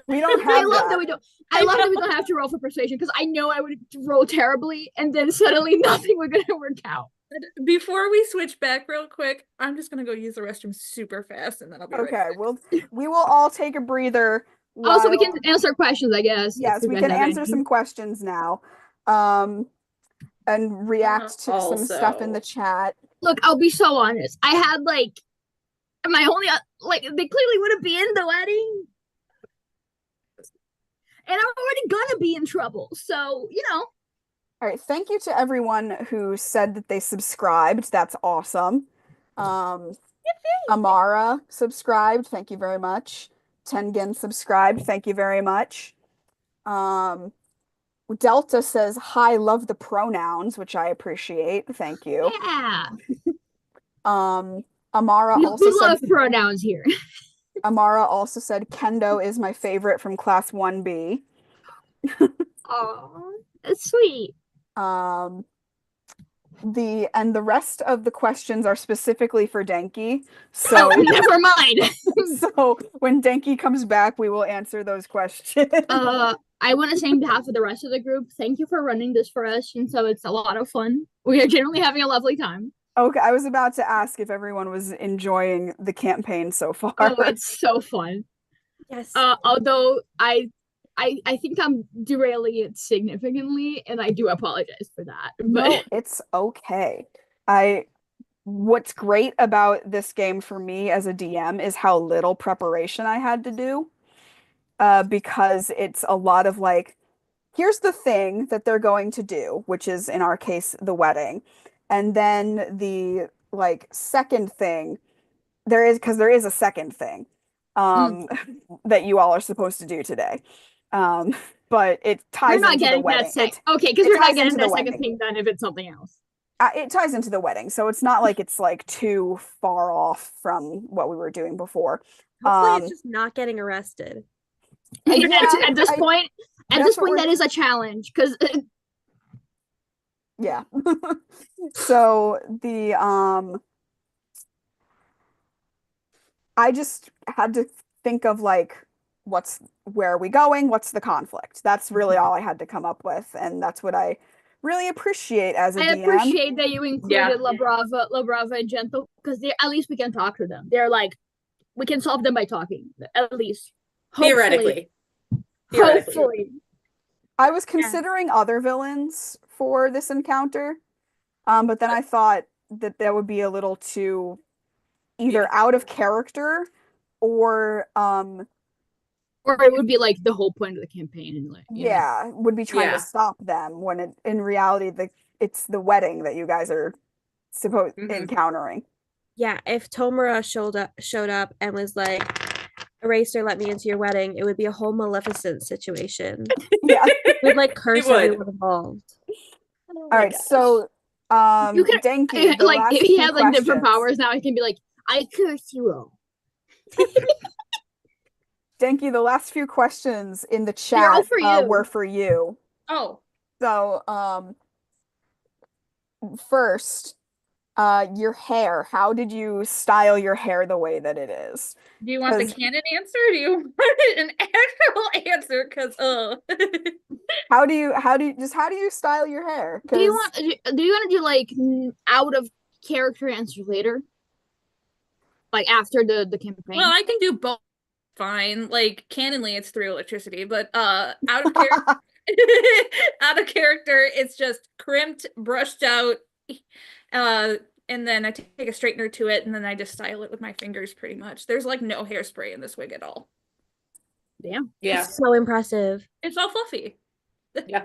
We don't have
I love that we don't. I love that we don't have to roll for persuasion because I know I would roll terribly, and then suddenly nothing was gonna work out.
Before we switch back real quick, I'm just gonna go use the restroom super fast, and then I'll be right
Okay,
back.
we will all take a breather.
Also, we
while-
can answer questions, I guess.
Yes, we can answer some questions now. And react to some stuff in the chat.
Look, I'll be so honest. I had my only they clearly wouldn't be in the wedding, and I'm already gonna be in trouble. So
All right, thank you to everyone who said that they subscribed. That's awesome. Amara subscribed. Thank you very much. Tengen subscribed. Thank you very much. Delta says, hi, love the pronouns, which I appreciate. Thank you.
Yeah,
Amara
we
also
love
said
pronouns here.
Amara also said Kendo is my favorite from class 1B.
Oh, that's sweet.
The rest of the questions are specifically for Denki. So
Never mind.
so when Denki comes back, we will answer those questions.
I want to say on behalf of the rest of the group, thank you for running this for us, and so it's a lot of fun. We are generally having a lovely time.
Okay, I was about to ask if everyone was enjoying the campaign so far.
Oh, it's so fun.
Yes.
Although I think I'm derailing it significantly, and I do apologize for that. But
No, it's okay. What's great about this game for me as a DM is how little preparation I had to do. Because it's a lot of here's the thing that they're going to do, which is in our case the wedding. And then the second thing there is a second thing that you all are supposed to do today. But it ties
we're not
into the
getting
wedding.
that second. Okay, because
it
we're not
ties
getting
into
that
the
second
wedding.
thing done if it's something else.
It ties into the wedding, so it's not like it's too far off from what we were doing before.
Hopefully it's just not getting arrested.
At this point,
that's what
that is a challenge because
yeah. So I just had to think of where are we going? What's the conflict? That's really all I had to come up with, and that's what I really appreciate as a
I
DM.
appreciate that you included La Brava, and Gentle because at least we can talk to them. They're we can solve them by talking, at least.
Theoretically.
Hopefully.
I was considering other villains for this encounter, but then I thought that would be a little too either out of character or
it would be the whole point of the campaign. And
would be trying to stop them when in reality it's the wedding that you guys are encountering.
Yeah, if Tomura showed up and was like, Eraser, let me into your wedding, it would be a whole Maleficent situation.
Yeah.
We'd curse everyone involved.
All right, so
you can,
Denki,
if he had different powers now, he can be I curse you all.
Denki, the last few questions in the chat were for you.
Oh.
So, first, your hair. How did you style your hair the way that it is?
Do you want the canon answer? Or do you want an actual answer? Because
how do you style your hair?
Do you want to do out of character answers later? After the campaign?
Well, I can do both. Fine. Canonly, it's through electricity, but out of character, out of character, it's just crimped, brushed out, and then I take a straightener to it, and then I just style it with my fingers. Pretty much. There's no hairspray in this wig at all.
Damn.
Yeah.
It's so impressive.
It's all fluffy.
Yeah.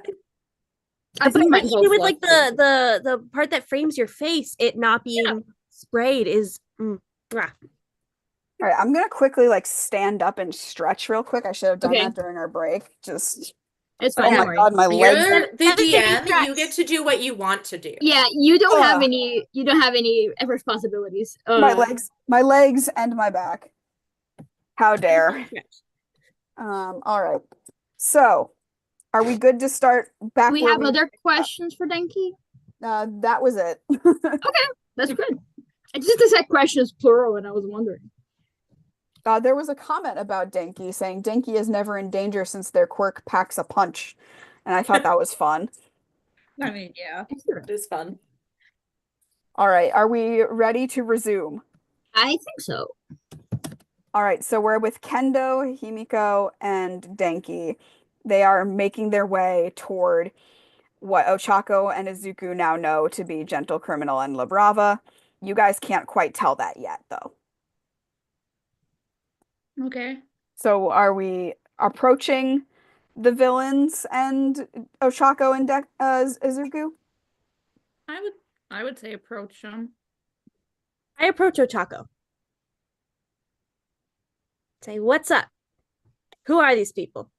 I
But
think
like
mine's all
even with like
fluffy.
the part that frames your face, it not being sprayed is mwah.
All right, I'm gonna quickly like stand up and stretch real quick. I should have done
Okay.
that during our break. Just
It's
oh
fine,
my
don't worry.
God, my legs.
You're the
Everything
DM. You
tracks.
get to do what you want to do.
Yeah, you don't have
Ugh.
any responsibilities.
My legs and my back. How dare. All right. So, are we good to start back
Do we
where
have other questions for Denki?
that was it.
That's good. It's just the question is plural, and I was wondering.
There was a comment about Denki saying Denki is never in danger since their quirk packs a punch. And I thought that was fun.
I mean, yeah.
It is fun.
All right, are we ready to resume?
I think so.
All right, so we're with Kendo, Himiko, and Denki. They are making their way toward what Ochako and Izuku now know to be Gentle Criminal and La Brava. You guys can't quite tell that yet, though.
Okay.
So are we approaching the villains and Ochako and Izuku?
I would say approach them.
I approach Ochako. Say, what's up? Who are these people?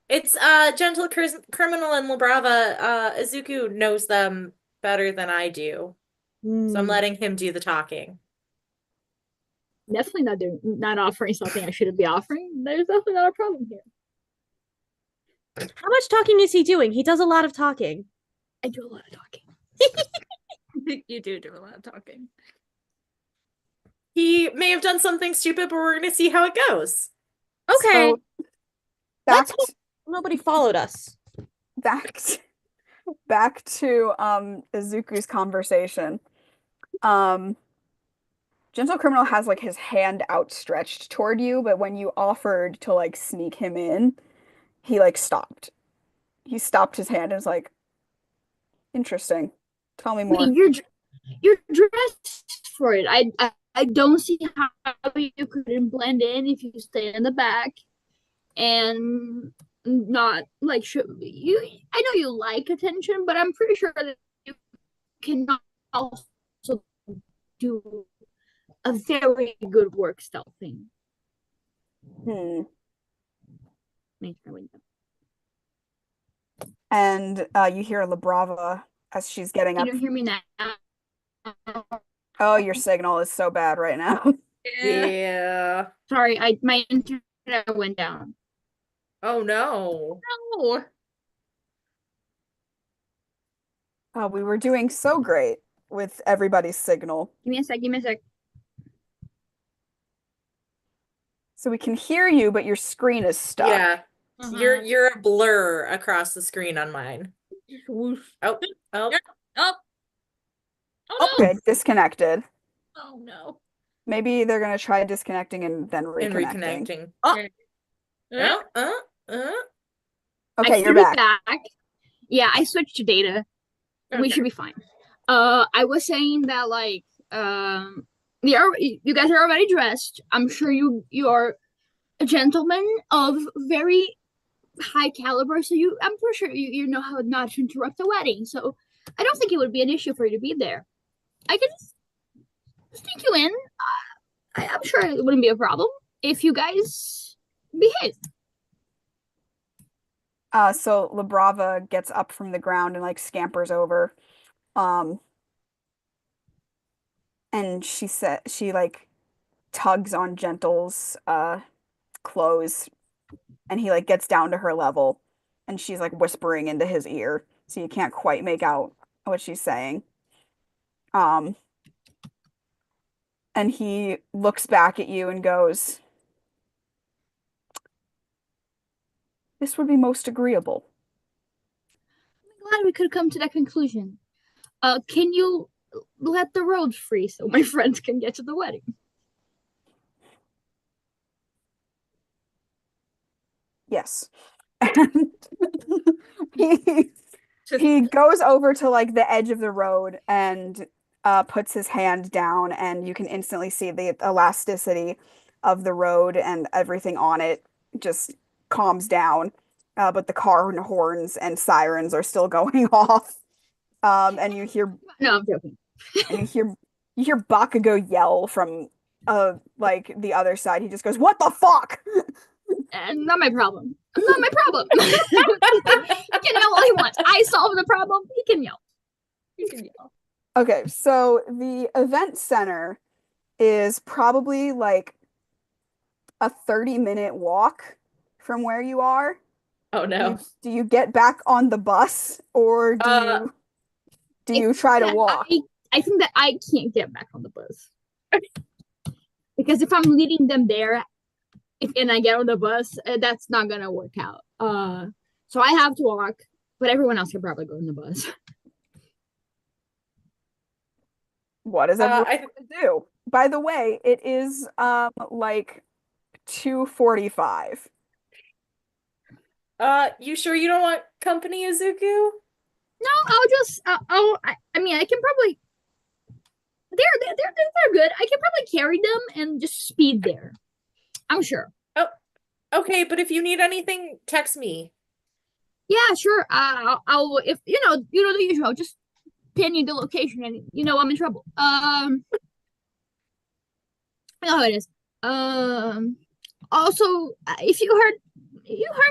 It's Gentle Criminal and La Brava. Izuku knows them better than I do. So I'm letting him do the talking.
Definitely not offering something I shouldn't be offering. There's definitely not a problem here.
How much talking is he doing? He does a lot of talking.
I do a lot of talking.
You do a lot of talking.
He may have done something stupid, but we're gonna see how it goes.
Okay.
So, back
Let's hope nobody followed us.
back to Izuku's conversation. Gentle Criminal has like his hand outstretched toward you, but when you offered to like sneak him in, he like stopped. He stopped his hand and was like, interesting. Tell me
I
more.
mean, you're dressed for it. I don't see how you couldn't blend in if you stay in the back and not like you. I know you like attention, but I'm pretty sure that you can also do a very good work stealthing.
And you hear La Brava as she's getting
Can
up.
you hear me now?
Oh, your signal is so bad right now.
Yeah.
Sorry, my internet went down.
Oh no.
No.
We were doing so great with everybody's signal.
Give me a sec.
So we can hear you, but your screen is stuck.
Yeah. You're a blur across the screen on mine. Oh.
Oh.
Okay, disconnected.
Oh no.
Maybe they're gonna try disconnecting and then
And
reconnecting.
reconnecting.
Okay, you're
threw it
back.
Yeah, I switched to data.
Okay.
We should be fine. I was saying that like you guys are already dressed. I'm sure you are a gentleman of very high caliber, so I'm pretty sure you know how not to interrupt a wedding. So I don't think it would be an issue for you to be there. I can sneak you in. I'm sure it wouldn't be a problem if you guys behave.
So La Brava gets up from the ground and like scampers over. And she like tugs on Gentle's clothes and he like gets down to her level and she's like whispering into his ear, so you can't quite make out what she's saying. And he looks back at you and goes, "This would be most agreeable."
I'm glad we could come to that conclusion. Can you let the road free so my friends can get to the wedding?
Yes. And he goes over to like the edge of the road and puts his hand down, and you can instantly see the elasticity of the road and everything on it just calms down. but the car horns and sirens are still going off. And you hear
No, I'm joking.
and you hear Bakugo yell from like the other side. He just goes, "What the fuck?"
Not my problem. Not my problem. He can yell all he wants. I solve the problem. He can yell. He can yell.
Okay, so the event center is probably like a 30-minute walk from where you are.
Oh no.
Do you get back on the bus or do you try to walk?
I think that I can't get back on the bus. Because if I'm leading them there and I get on the bus, that's not gonna work out. So I have to walk, but everyone else can probably go on the bus.
What does everyone want to do? By the way, it is like 2:45.
You sure you don't want company, Izuku?
No, I'll just I mean I can probably they're good. I can probably carry them and just speed there. I'm sure.
Oh, okay, but if you need anything, text me.
Yeah, sure. I'll if you know the usual. Just pin you the location, and I'm in trouble. I know how it is. Also, if you heard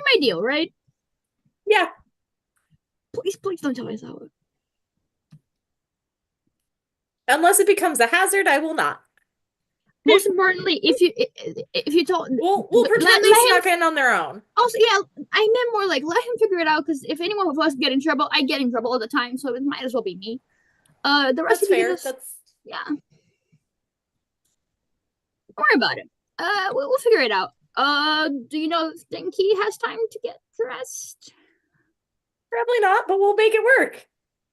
my deal, right?
Yeah.
Please don't tell Aizawa.
Unless it becomes a hazard, I will not.
Most importantly, if you told,
we'll pretend they snuck in on their own.
Also, yeah, I meant more like let him figure it out, because if anyone of us get in trouble, I get in trouble all the time, so it might as well be me. The rest
That's
of you
fair.
just,
That's
yeah. Don't worry about it. We'll figure it out. Do you know if Denki has time to get dressed?
probably not, but we'll make it work.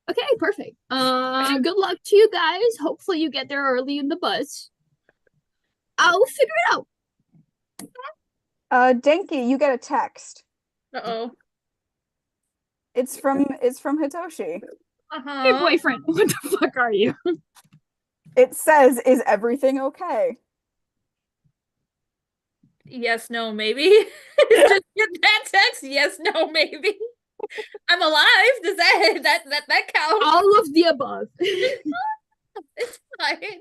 Okay, perfect. Good luck to you guys. Hopefully you get there early in the bus. I'll figure it out.
Denki, you get a text.
Uh-oh.
It's from Hitoshi.
Hey, boyfriend, what the fuck are you?
It says, "Is everything okay?"
Yes, no, maybe. Just get that text. Yes, no, maybe. I'm alive. Does that count?
All of the above.
It's fine.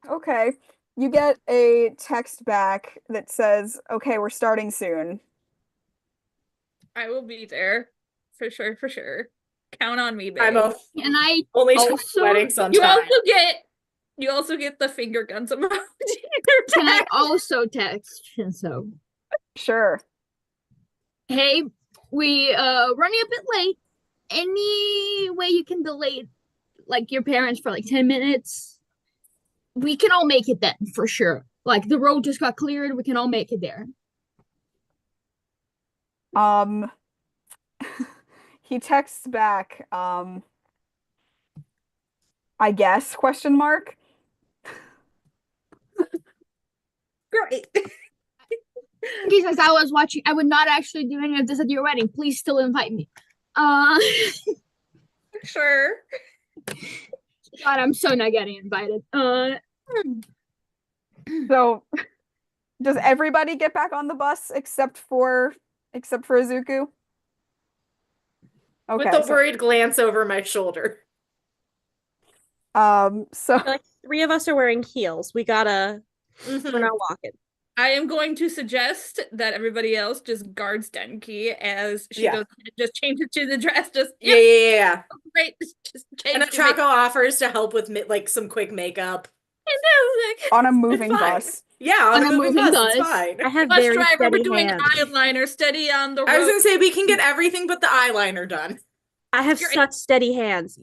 Okay. You get a text back that says, "Okay, we're starting soon."
I will be there. For sure, for sure. Count on me, babe.
I'm
And I
only
also,
weddings on
you
time.
also get the finger guns emoji.
can I also text Shinsou?
Sure.
Hey, we running a bit late. Any way you can delay like your parents for like 10 minutes? We can all make it then for sure. Like the road just got cleared, we can all make it there.
He texts back, I guess, question mark.
Great.
Jesus, I was watching. I would not actually do any of this at your wedding. Please still invite me.
Sure.
God, I'm so not getting invited.
So does everybody get back on the bus except for Izuku? Okay.
With a worried glance over my shoulder.
So
Like 3 of us are wearing heels. We're not walking.
I am going to suggest that everybody else just guards Denki as she goes and just changes to the dress. Just
Yeah.
Great. Just change.
And Ochako offers to help with like some quick makeup.
on a moving bus.
Yeah, on a moving bus. It's fine.
I have
Bus
very
driver, we're
steady
doing
hands.
eyeliner, steady on the road.
I was gonna say we can get everything but the eyeliner done.
I have
You're
such steady hands.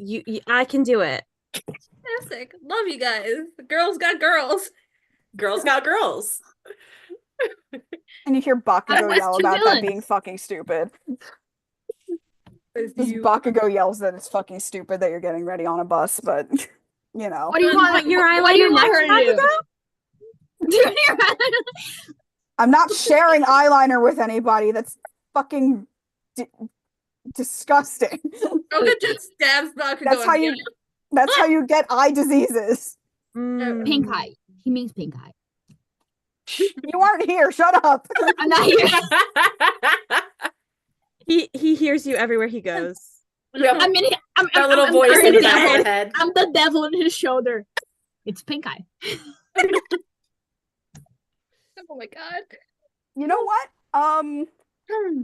I can do it.
Fantastic. Love you guys. Girls got girls.
Girls got girls.
And you hear Bakugo
West
yell
two
about that
villains.
being fucking stupid. Bakugo yells that it's fucking stupid that you're getting ready on a bus, but you know.
What do you want?
your
What do you
eyeliner
want her
next,
to do?
I'm not sharing eyeliner with anybody. That's fucking disgusting.
Toga just stabs Bakugo.
That's how you get eye diseases.
Mm.
Pink eye. He means pink eye.
You aren't here. Shut up.
I'm not here.
He hears you everywhere he goes.
Yep.
I'm in here.
That little
I'm
voice in the
the
back of
devil.
the head.
I'm the devil in his shoulder. It's Pink Eye.
Oh my god.
You know what?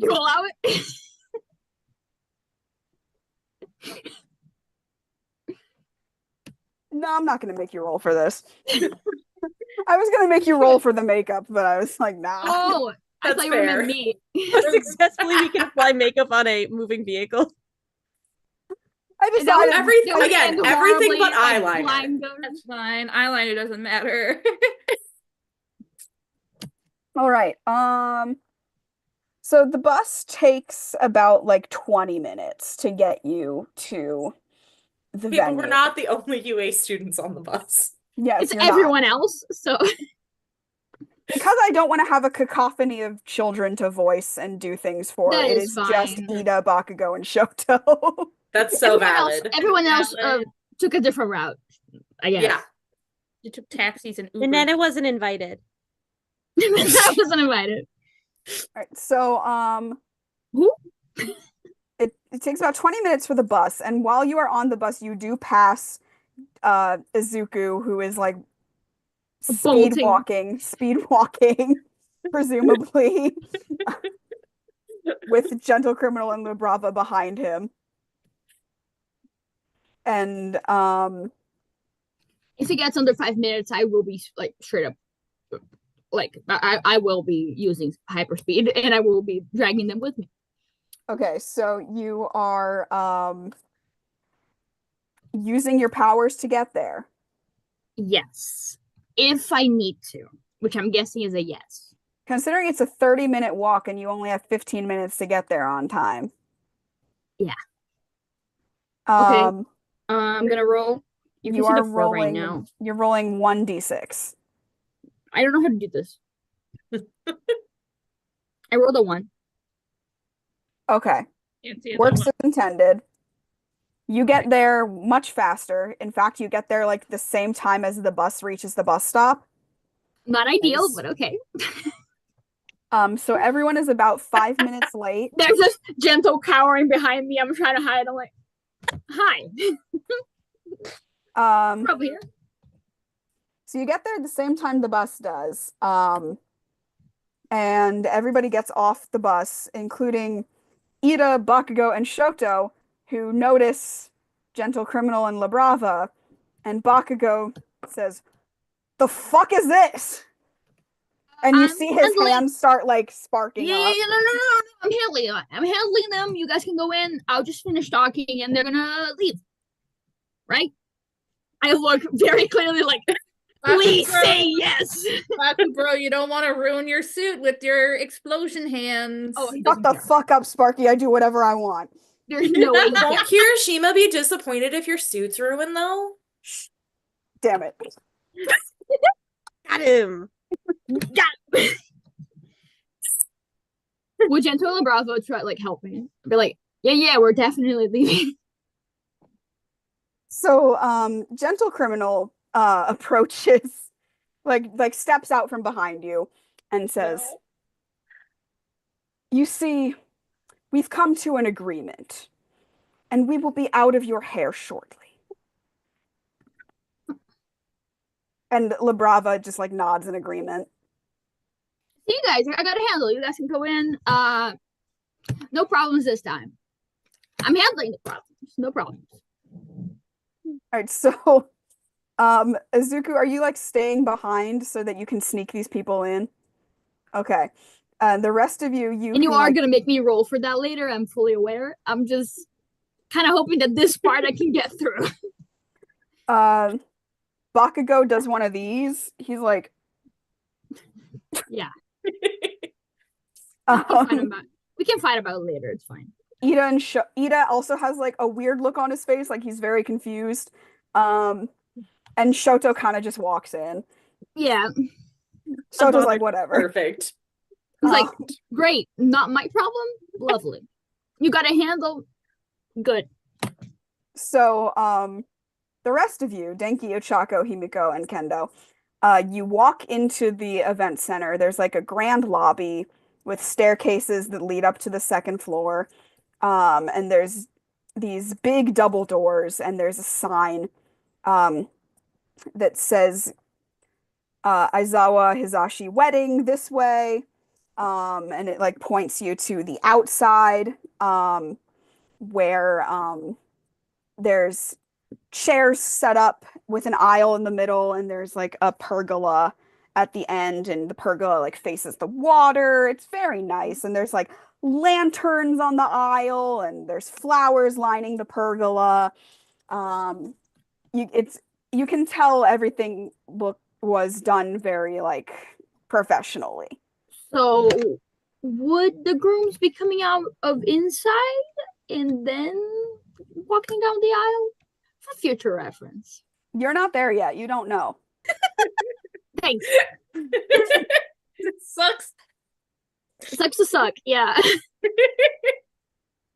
You allow it?
No, I'm not gonna make you roll for this. I was gonna make you roll for the makeup, but I was like, nah.
Oh, I
That's
thought you
fair.
meant me.
Successfully, we can apply makeup on a moving vehicle.
I decided
everything-
That would
again,
end
everything
horribly,
but
like,
eyeliner.
blind goes.
That's fine. Eyeliner doesn't matter.
All right. So the bus takes about like 20 minutes to get you to the
People
venue.
were not the only UA students on the bus.
Yes,
It's
you're not.
everyone else, so
Because I don't want to have a cacophony of children to voice and do things for.
That
It
is
is just
fine.
Ida, Bakugo, and Shoto.
That's so valid.
Everyone else
Valid.
took a different route, I guess.
Yeah.
You took taxis and Uber.
Nanetta wasn't invited.
I wasn't invited.
All right, so
Who?
it takes about 20 minutes for the bus, and while you are on the bus, you do pass Izuku, who is like
Bolting.
speed walking, presumably, with Gentle Criminal and Lubrava behind him. And
If it gets under 5 minutes, I will be like straight up, like I will be using hyperspeed, and I will be dragging them with me.
okay, so you are using your powers to get there.
Yes, if I need to, which I'm guessing is a yes.
Considering it's a 30-minute walk and you only have 15 minutes to get there on time.
Yeah.
Um,
I'm gonna roll. You can
you
see
are
the floor right
rolling.
now.
You're rolling 1d6.
I don't know how to do this. I rolled a 1.
Okay.
Can't see it
Works
that
as intended. You get there much faster. In fact, you get there like the same time as the bus reaches the bus stop.
Not ideal,
Nice.
but okay.
So everyone is about 5 minutes late.
There's this Gentle cowering behind me. I'm trying to hide. I'm like, hi. Probably here.
So you get there at the same time the bus does. And everybody gets off the bus, including Ida, Bakugo, and Shoto, who notice Gentle Criminal and Labrava. And Bakugo says, "The fuck is this?" And you
I'm
see his
handling-
hands start like sparking
Yeah,
up.
no. I'm handling them. You guys can go in. I'll just finish talking, and they're gonna leave. Right? I look very clearly like, please say yes.
bro, you don't want to ruin your suit with your explosion hands.
Oh, he
Shut
doesn't
the
care.
fuck up, Sparky. I do whatever I want.
There's no way he
Won't
cares.
Kirishima be disappointed if your suit's ruined, though?
Damn it.
Got him.
Would Gentle and Bravo try like help me? Be like, yeah, we're definitely leaving.
So, Gentle Criminal approaches, like steps out from behind you and says, "You see, we've come to an agreement, and we will be out of your hair shortly." And Labrava just like nods in agreement.
See you guys, I got a handle. You guys can go in. No problems this time. I'm handling the problems. No problems.
All right, so, Izuku, are you like staying behind so that you can sneak these people in? Okay. The rest of you
And you
can,
are
like,
gonna make me roll for that later. I'm fully aware. I'm just kind of hoping that this part I can get through.
Bakugo does one of these. He's like,
Yeah.
um,
We can fight about it later. It's fine.
Ida also has like a weird look on his face, like he's very confused. And Shoto kind of just walks in.
Yeah.
Shoto's like, whatever.
Perfect.
It's like, great, not my problem. Lovely. You got a handle. Good.
So, the rest of you, Denki, Ochako, Himiko, and Kendo, You walk into the event center. There's like a grand lobby with staircases that lead up to the second floor. And there's these big double doors, and there's a sign um, that says Aizawa Hizashi wedding this way. And it like points you to the outside where there's chairs set up with an aisle in the middle, and there's like a pergola at the end, and the pergola like faces the water. It's very nice, and there's like lanterns on the aisle, and there's flowers lining the pergola. Um, it's you can tell everything was done very like professionally.
So would the grooms be coming out of inside and then walking down the aisle? For future reference.
You're not there yet. You don't know.
Thanks.
It sucks.
Sucks to suck, yeah.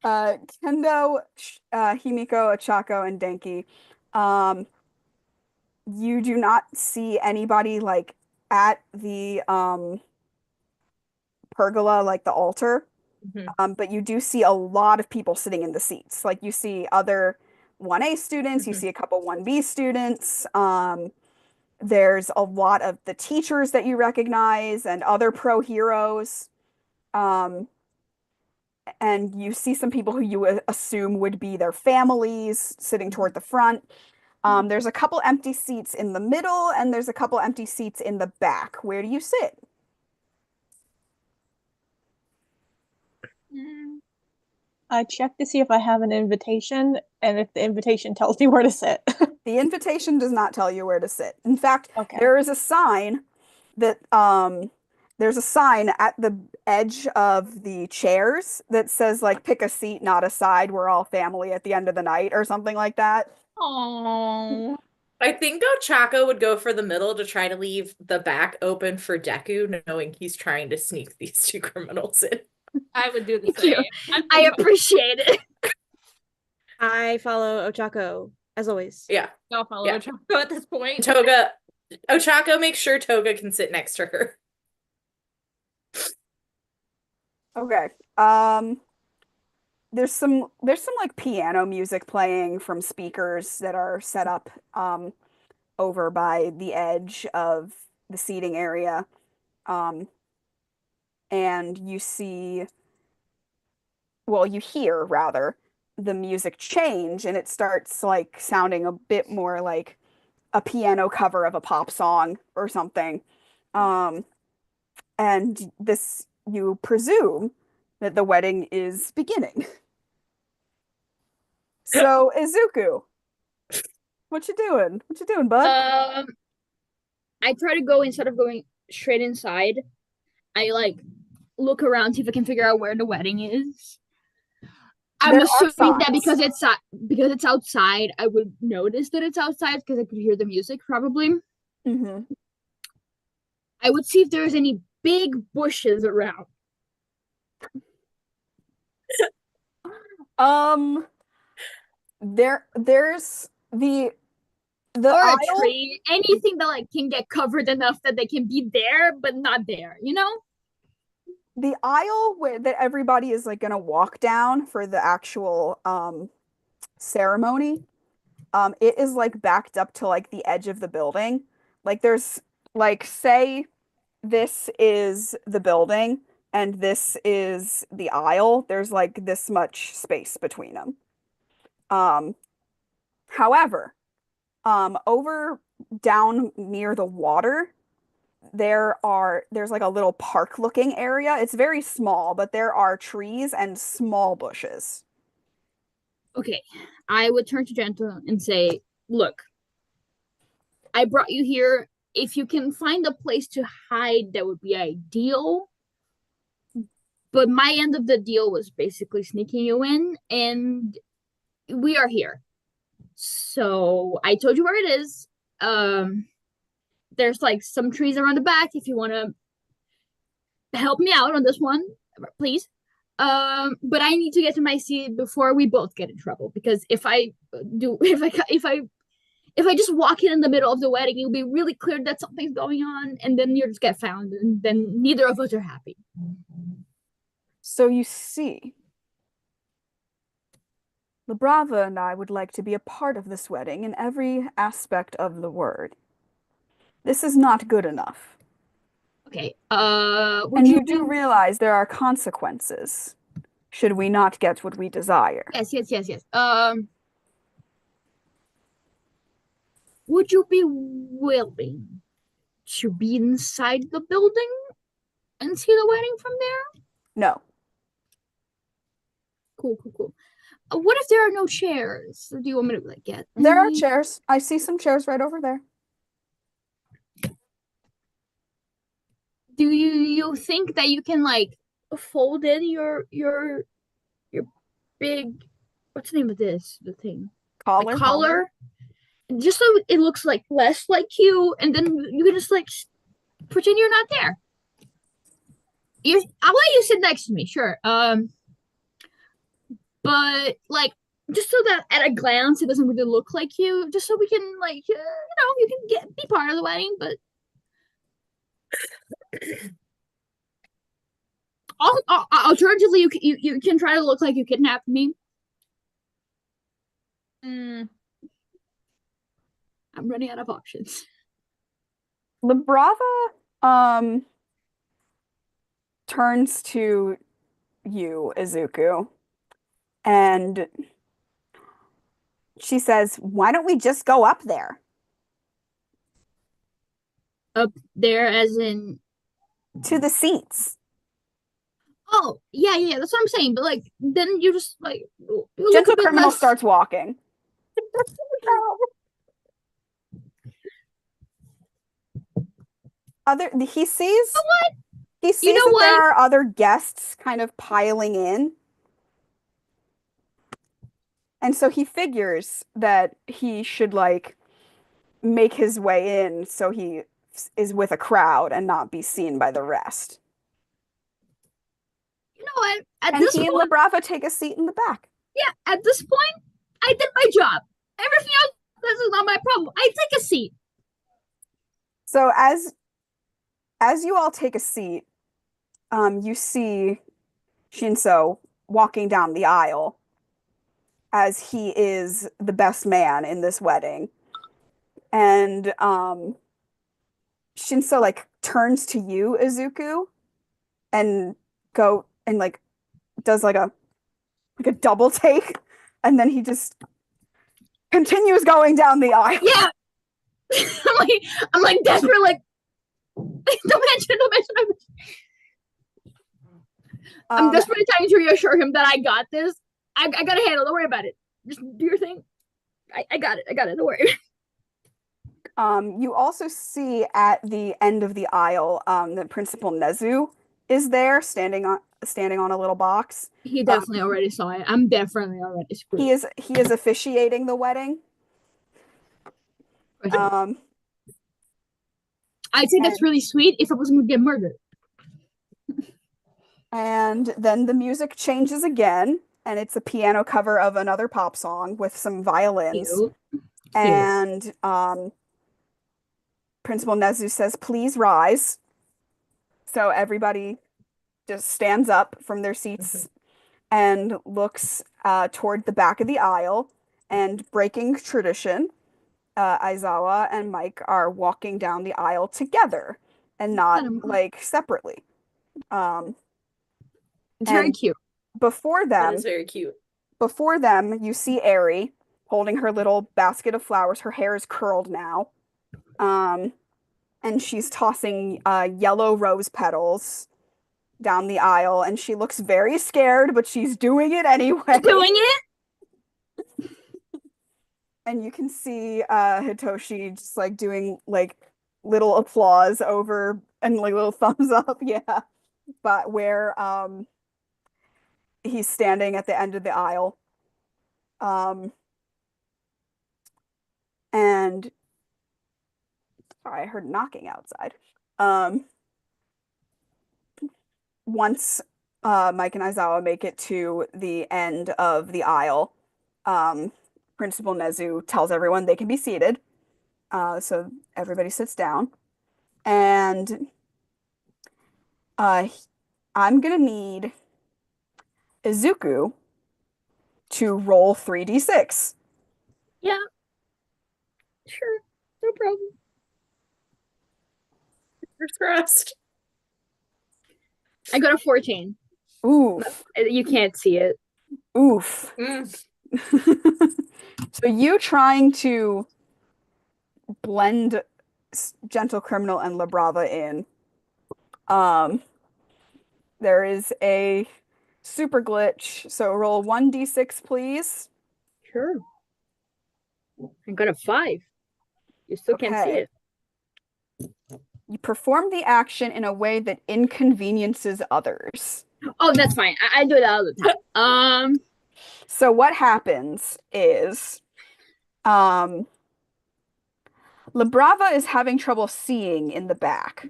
Kendo, Himiko, Ochako, and Denki. You do not see anybody like at the pergola, like the altar. But you do see a lot of people sitting in the seats. Like you see other 1A students, you see a couple 1B students. There's a lot of the teachers that you recognize and other pro heroes. And you see some people who you assume would be their families sitting toward the front. There's a couple empty seats in the middle, and there's a couple empty seats in the back. Where do you sit?
I check to see if I have an invitation, and if the invitation tells me where to sit.
The invitation does not tell you where to sit. In fact,
Okay.
there is a sign that there's a sign at the edge of the chairs that says like pick a seat, not a side. We're all family at the end of the night, or something like that.
Oh.
I think Ochako would go for the middle to try to leave the back open for Deku, knowing he's trying to sneak these two criminals in.
I would do the
Thank you.
same.
I appreciate it.
I follow Ochako as always.
Yeah.
I'll follow
Yeah.
Ochako at this point.
Ochako makes sure Toga can sit next to her.
Okay. There's some like piano music playing from speakers that are set up over by the edge of the seating area. And you hear rather the music change, and it starts like sounding a bit more like a piano cover of a pop song or something. And this, you presume that the wedding is beginning. So, Izuku, what you doing? What you doing, bud?
I try to go, instead of going straight inside, I like look around, see if I can figure out where the wedding is. I'm
There are
assuming that
signs.
because it's outside, I would notice that it's outside because I could hear the music probably.
Mm-hmm.
I would see if there's any big bushes around.
There's the
Or
aisle.
a tree, anything that like can get covered enough that they can be there but not there, you know?
The aisle that everybody is like gonna walk down for the actual ceremony, it is like backed up to like the edge of the building. Like there's like, say this is the building and this is the aisle. There's like this much space between them. However, over down near the water, there's like a little park looking area. It's very small, but there are trees and small bushes.
Okay, I would turn to Genta and say, look, I brought you here. If you can find a place to hide, that would be ideal. But my end of the deal was basically sneaking you in, and we are here. So I told you where it is. There's like some trees around the back if you want to help me out on this one, please. But I need to get to my seat before we both get in trouble, because if if I just walk in the middle of the wedding, it'll be really clear that something's going on, and then you just get found, and then neither of us are happy.
So you see, Labrava and I would like to be a part of this wedding in every aspect of the word. This is not good enough.
Okay. Would
And
you
you do realize there are consequences should we not get what we desire.
Yes. Would you be willing to be inside the building and see the wedding from there?
No.
Cool. What if there are no chairs? Do you want me to like get
There are
any?
chairs. I see some chairs right over there.
Do you think that you can like fold in your big, what's the name of this? The thing.
Collar.
Like collar? Just so it looks like less like you, and then you can just like pretend you're not there. I'll let you sit next to me, sure. But like just so that at a glance it doesn't really look like you, just so we can like you can be part of the wedding, but alternatively you can try to look like you kidnapped me. I'm running out of options.
Labrava turns to you, Izuku, and she says, "Why don't we just go up there?"
Up there as in
To the seats.
oh yeah, that's what I'm saying. But like then you just like you look
Gentle
a bit
Criminal
less...
starts walking. He sees
what?
He sees
know
that
what?
there are other guests kind of piling in. And so he figures that he should like make his way in so he is with a crowd and not be seen by the rest.
You know what? At
And
this
he
point,
and Labrava take a seat in the back.
yeah, at this point, I did my job. Everything else, this is not my problem. I take a seat.
So as you all take a seat, you see Shinsou walking down the aisle as he is the best man in this wedding. And Shinsou like turns to you, Izuku, and like does like a double take, and then he just continues going down the aisle.
Yeah. I'm like desperate, like don't mention. I'm desperately trying to reassure him that I got this. I got a handle. Don't worry about it. Just do your thing. I got it. Don't worry.
You also see at the end of the aisle, that Principal Nezu is there, standing on a little box.
He definitely already saw it. I'm definitely already screwed.
He is officiating the wedding.
I'd say that's really sweet if I wasn't gonna get murdered.
And then the music changes again, and it's a piano cover of another pop song with some violins.
Cute.
And Principal Nezu says, "Please rise." So everybody just stands up from their seats and looks toward the back of the aisle. And breaking tradition, Aizawa and Mike are walking down the aisle together and not like separately.
It's very cute.
Before
That
them,
is very cute.
before them, you see Aerie holding her little basket of flowers. Her hair is curled now. And she's tossing yellow rose petals down the aisle, and she looks very scared, but she's doing it anyway.
Doing it?
And you can see Hitoshi just like doing like little applause over and like little thumbs up, yeah. But where he's standing at the end of the aisle. And sorry, I heard knocking outside. Once Mike and Aizawa make it to the end of the aisle, Principal Nezu tells everyone they can be seated. So everybody sits down, and uh, I'm gonna need Izuku to roll 3d6.
Yeah, sure. No problem.
Fingers crossed.
I got a 14.
Oof.
You can't see it.
Oof. So you trying to blend Gentle Criminal and La Brava in. There is a super glitch. So roll 1d6, please.
Sure. I got a 5. You still can't see
Okay.
it.
You perform the action in a way that inconveniences others.
Oh, that's fine. I do that all the time.
So what happens is, La Brava is having trouble seeing in the back.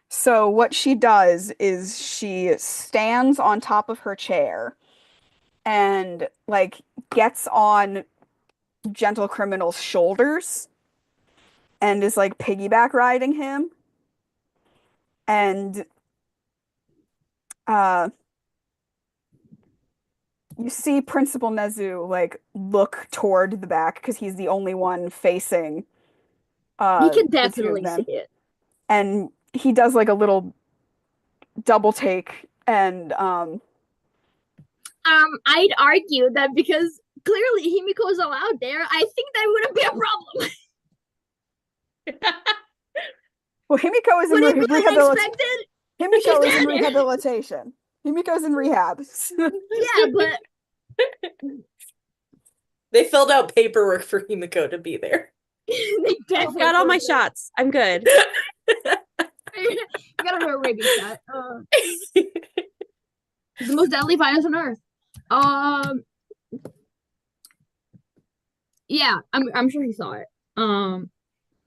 So what she does is she stands on top of her chair and like gets on Gentle Criminal's shoulders and is like piggyback riding him. And you see Principal Nezu like look toward the back because he's the only one facing
He can
the two of
definitely
them.
see it.
And he does like a little double take and
I'd argue that because clearly Himiko is allowed there, I think that wouldn't be a problem.
well, Himiko is in
Would it be
rehabilitation.
unexpected?
Himiko is in
dead.
rehabilitation. Himiko's in rehab.
Yeah, but
They filled out paperwork for Himiko to be there.
they
I've
definitely
got all my
put it.
shots. I'm good.
You gotta do a rabies shot. It's the most deadly virus on earth. Yeah, I'm sure he saw it.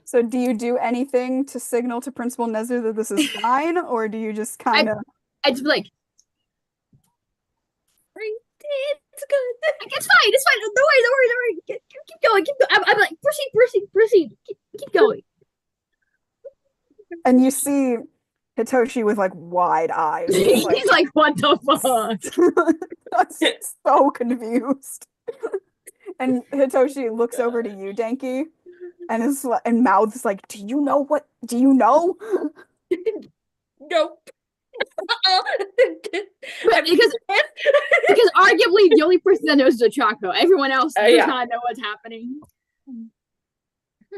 So do you do anything to signal to Principal Nezu that this is fine, or do you just kind of...
I just be like,
It's good.
it's fine. Don't worry. Keep going. I'm like, proceed. Keep going.
And you see Hitoshi with like wide eyes. Just,
He's like, what the fuck?
That's so confused. And Hitoshi looks over to you, Denki, and mouths like, "Do you know what? Do you know?"
Nope.
because arguably the only person that knows is Ochako. Everyone else does not know what's happening.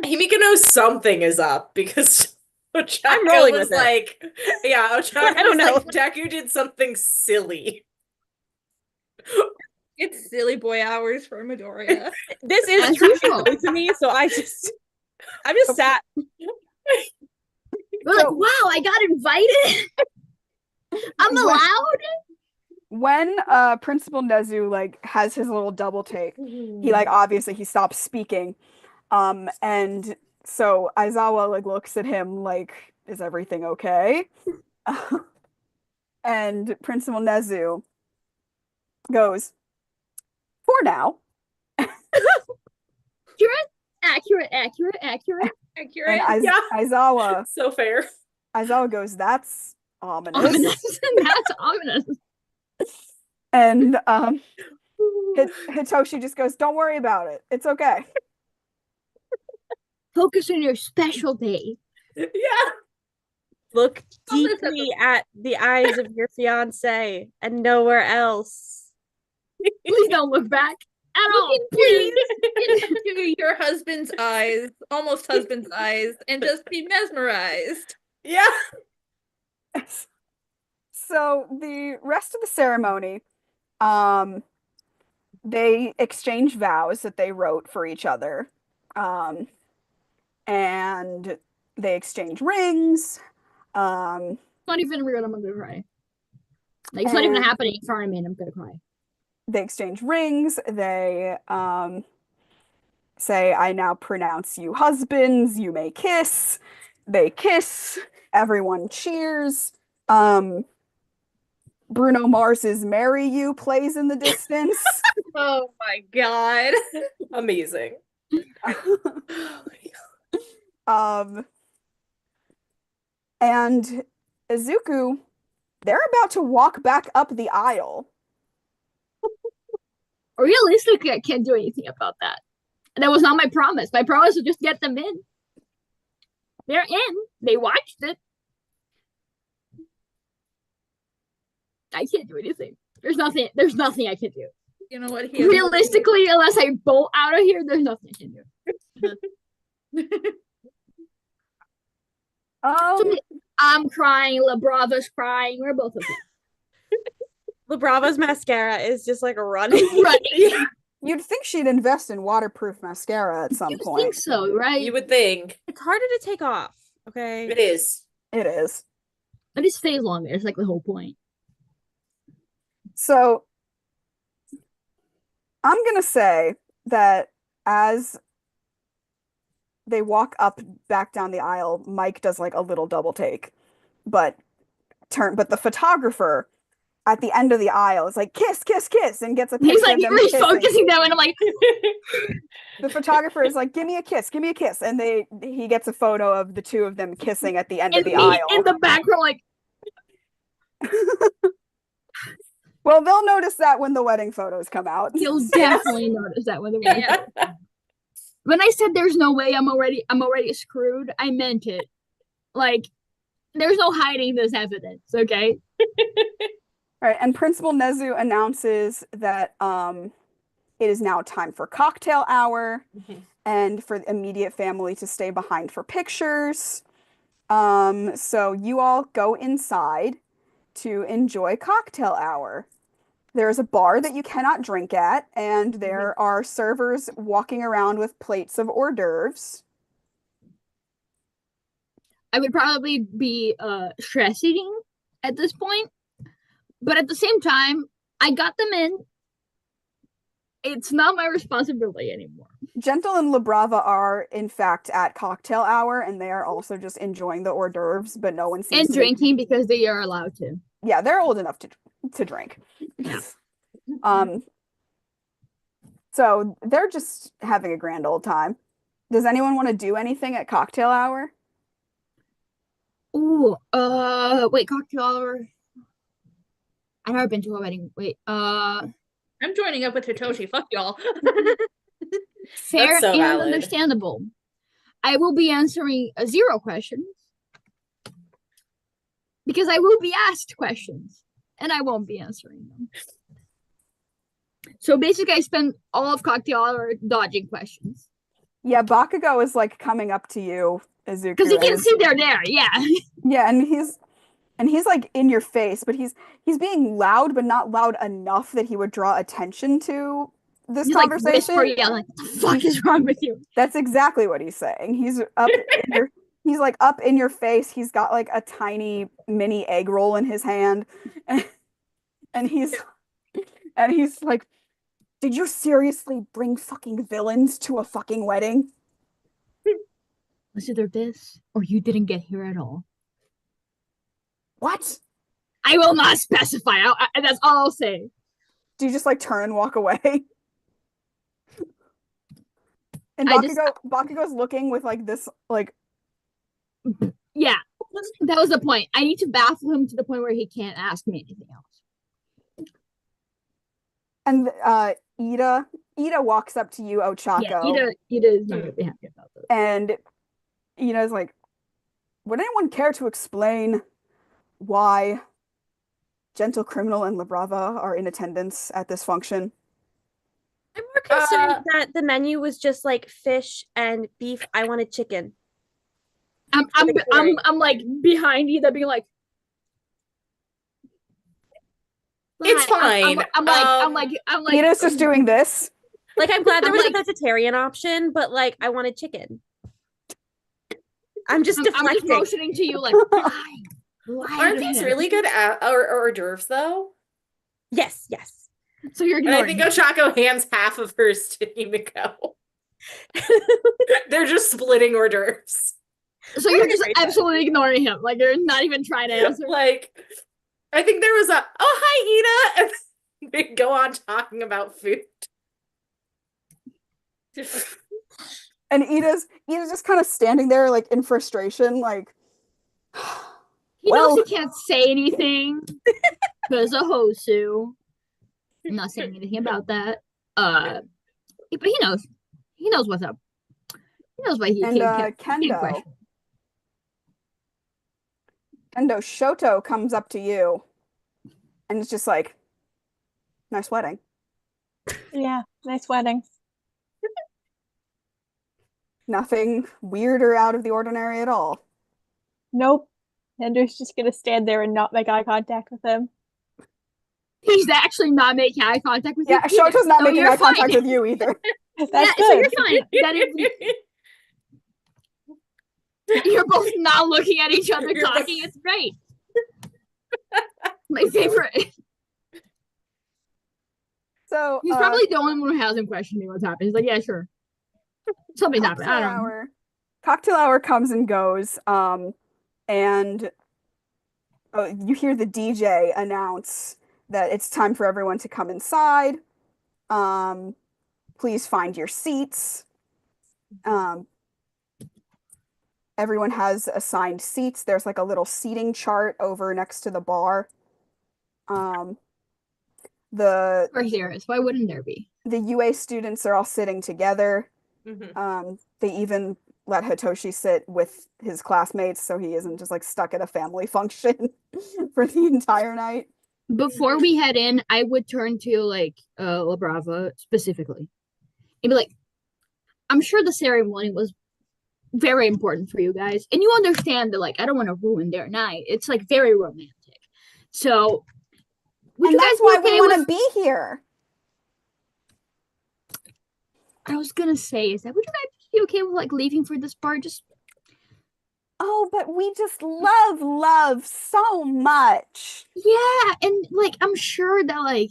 Himiko knows something is up because Ochako
I'm rolling
was
with it.
like, Ochako
I don't
was
know.
like, Deku did something silly.
It's silly boy hours for Midoriya.
This is
As
truly
usual.
new to me, so I'm just sat.
We're like, wow, I got invited. I'm allowed.
When Principal Nezu like has his little double take, he like obviously he stops speaking. And so Aizawa like looks at him like, "Is everything okay?" And Principal Nezu goes, "For now."
Accurate.
And Aizawa
So fair.
goes, "That's ominous."
That's ominous.
And Hitoshi just goes, "Don't worry about it. It's okay."
Focus on your specialty.
Yeah.
Look deeply at the eyes of your fiance and nowhere else.
Please don't look back at all.
Please into your husband's eyes, almost husband's eyes, and just be mesmerized.
Yeah.
So the rest of the ceremony, they exchange vows that they wrote for each other. And they exchange rings.
It's not even real. I'm gonna cry. Like it's not even happening in front of me, and I'm gonna cry.
They exchange rings. They say, "I now pronounce you husbands. You may kiss." They kiss. Everyone cheers. Bruno Mars's "Marry You" plays in the distance.
Oh my god.
Amazing.
Um, and Izuku, they're about to walk back up the aisle.
Realistically, I can't do anything about that. And that was not my promise. My promise was just get them in. They're in. They watched it. I can't do anything. There's nothing I can do.
You know what?
Realistically, unless I bolt out of here, there's nothing I can do. I'm crying. La Brava's crying. We're both okay.
La Brava's mascara is just like running.
Right.
You'd think she'd invest in waterproof mascara at some
You
point.
think so, right?
You would think.
It's harder to take off, okay?
It is.
It is.
But it stays longer. It's like the whole point.
So I'm gonna say that as they walk up back down the aisle, Mike does like a little double take, but the photographer at the end of the aisle is like kiss, kiss, kiss, and gets a picture
He's like
of them
really
kissing.
focusing them, and I'm like,
The photographer is like, give me a kiss, and he gets a photo of the two of them kissing at the end of the aisle.
In the background, like.
Well, they'll notice that when the wedding photos come out.
You'll definitely notice that when the wedding. When I said there's no way I'm already screwed, I meant it. Like, there's no hiding this evidence, okay?
All right, and Principal Nezu announces that it is now time for cocktail hour and for the immediate family to stay behind for pictures. So you all go inside to enjoy cocktail hour. There is a bar that you cannot drink at, and there are servers walking around with plates of hors d'oeuvres.
I would probably be stress eating at this point, but at the same time, I got them in. It's not my responsibility anymore.
Gentle and La Brava are, in fact, at cocktail hour, and they are also just enjoying the hors d'oeuvres, but no one seems
and
to
drinking because they are allowed to.
Yeah, they're old enough to drink.
Yeah.
So they're just having a grand old time. Does anyone want to do anything at cocktail hour?
Ooh, wait, cocktail hour. I've never been to a wedding. Wait,
I'm joining up with Hitoshi. Fuck y'all.
Fair
so
and
valid.
understandable. I will be answering 0 questions because I will be asked questions and I won't be answering them. So basically, I spend all of cocktail hour dodging questions.
Yeah, Bakugo is like coming up to you, Izuku.
Because he can see they're there, yeah.
Yeah, and he's like in your face, but he's being loud, but not loud enough that he would draw attention to this
He's
conversation.
like yelling, like, what the fuck is wrong with you?
That's exactly what he's saying. He's up he's like up in your face. He's got like a tiny mini egg roll in his hand. And he's like, did you seriously bring fucking villains to a fucking wedding?
Was either this or you didn't get here at all.
What?
I will not specify. That's all I'll say.
Do you just like turn and walk away? And Bakugo's looking with like this like.
Yeah, that was the point. I need to baffle him to the point where he can't ask me anything else.
And Ida walks up to you, Ochako.
Yeah, Ida is not really happy about this.
And Ida's like, would anyone care to explain why Gentle Criminal and La Brava are in attendance at this function?
I'm more concerned that the menu was just like fish and beef. I wanted chicken.
I'm like behind Ida, being like,
it's fine.
I'm like.
Ida's just doing this.
Like, I'm glad there was
like,
a vegetarian option, but like, I wanted chicken. I'm just deflecting.
I'm just motioning to you, like, why
Aren't these really good hors d'oeuvres though?
Yes.
So you're
And I think Ochako hands half of hers to Himiko. They're just splitting hors d'oeuvres.
So you're just absolutely ignoring him. Like, you're not even trying to answer.
Like, I think there was a, oh, hi, Ida. And they go on talking about food.
And Ida's just kind of standing there like in frustration, like
He knows
well,
he can't say anything because of Hosu. I'm not saying anything about that. But he knows. He knows what's up. He knows why he
and
can't question.
Kendo Shoto comes up to you and it's just like, nice wedding.
Yeah, nice wedding.
Nothing weird or out of the ordinary at all.
Nope. Ender's just gonna stand there and not make eye contact with him.
He's actually not making eye contact with you.
Yeah, Shoto's not
So
making
you're
eye contact
fine.
with you either.
That's
Yeah, so
good.
you're fine. That is, you're both not looking at each other
You're
talking. It's great. My favorite.
So
He's probably the only one who hasn't questioned me what's happened. He's like, yeah, sure. Something's happened. I don't know.
Cocktail hour comes and goes. And you hear the DJ announce that it's time for everyone to come inside. Please find your seats. Everyone has assigned seats. There's like a little seating chart over next to the bar. The
Of course there is. Why wouldn't there be?
the UA students are all sitting together.
Mhm.
They even let Hitoshi sit with his classmates so he isn't just like stuck at a family function for the entire night.
Before we head in, I would turn to like La Brava specifically and be like, I'm sure the ceremony was very important for you guys, and you understand that like I don't want to ruin their night. It's like very romantic. So would
And
you
that's
guys
why
be okay
we want to
with...
be here.
I was gonna say, is that would you guys be okay with like leaving for this bar? Just
Oh, but we just love so much.
yeah, and like I'm sure that like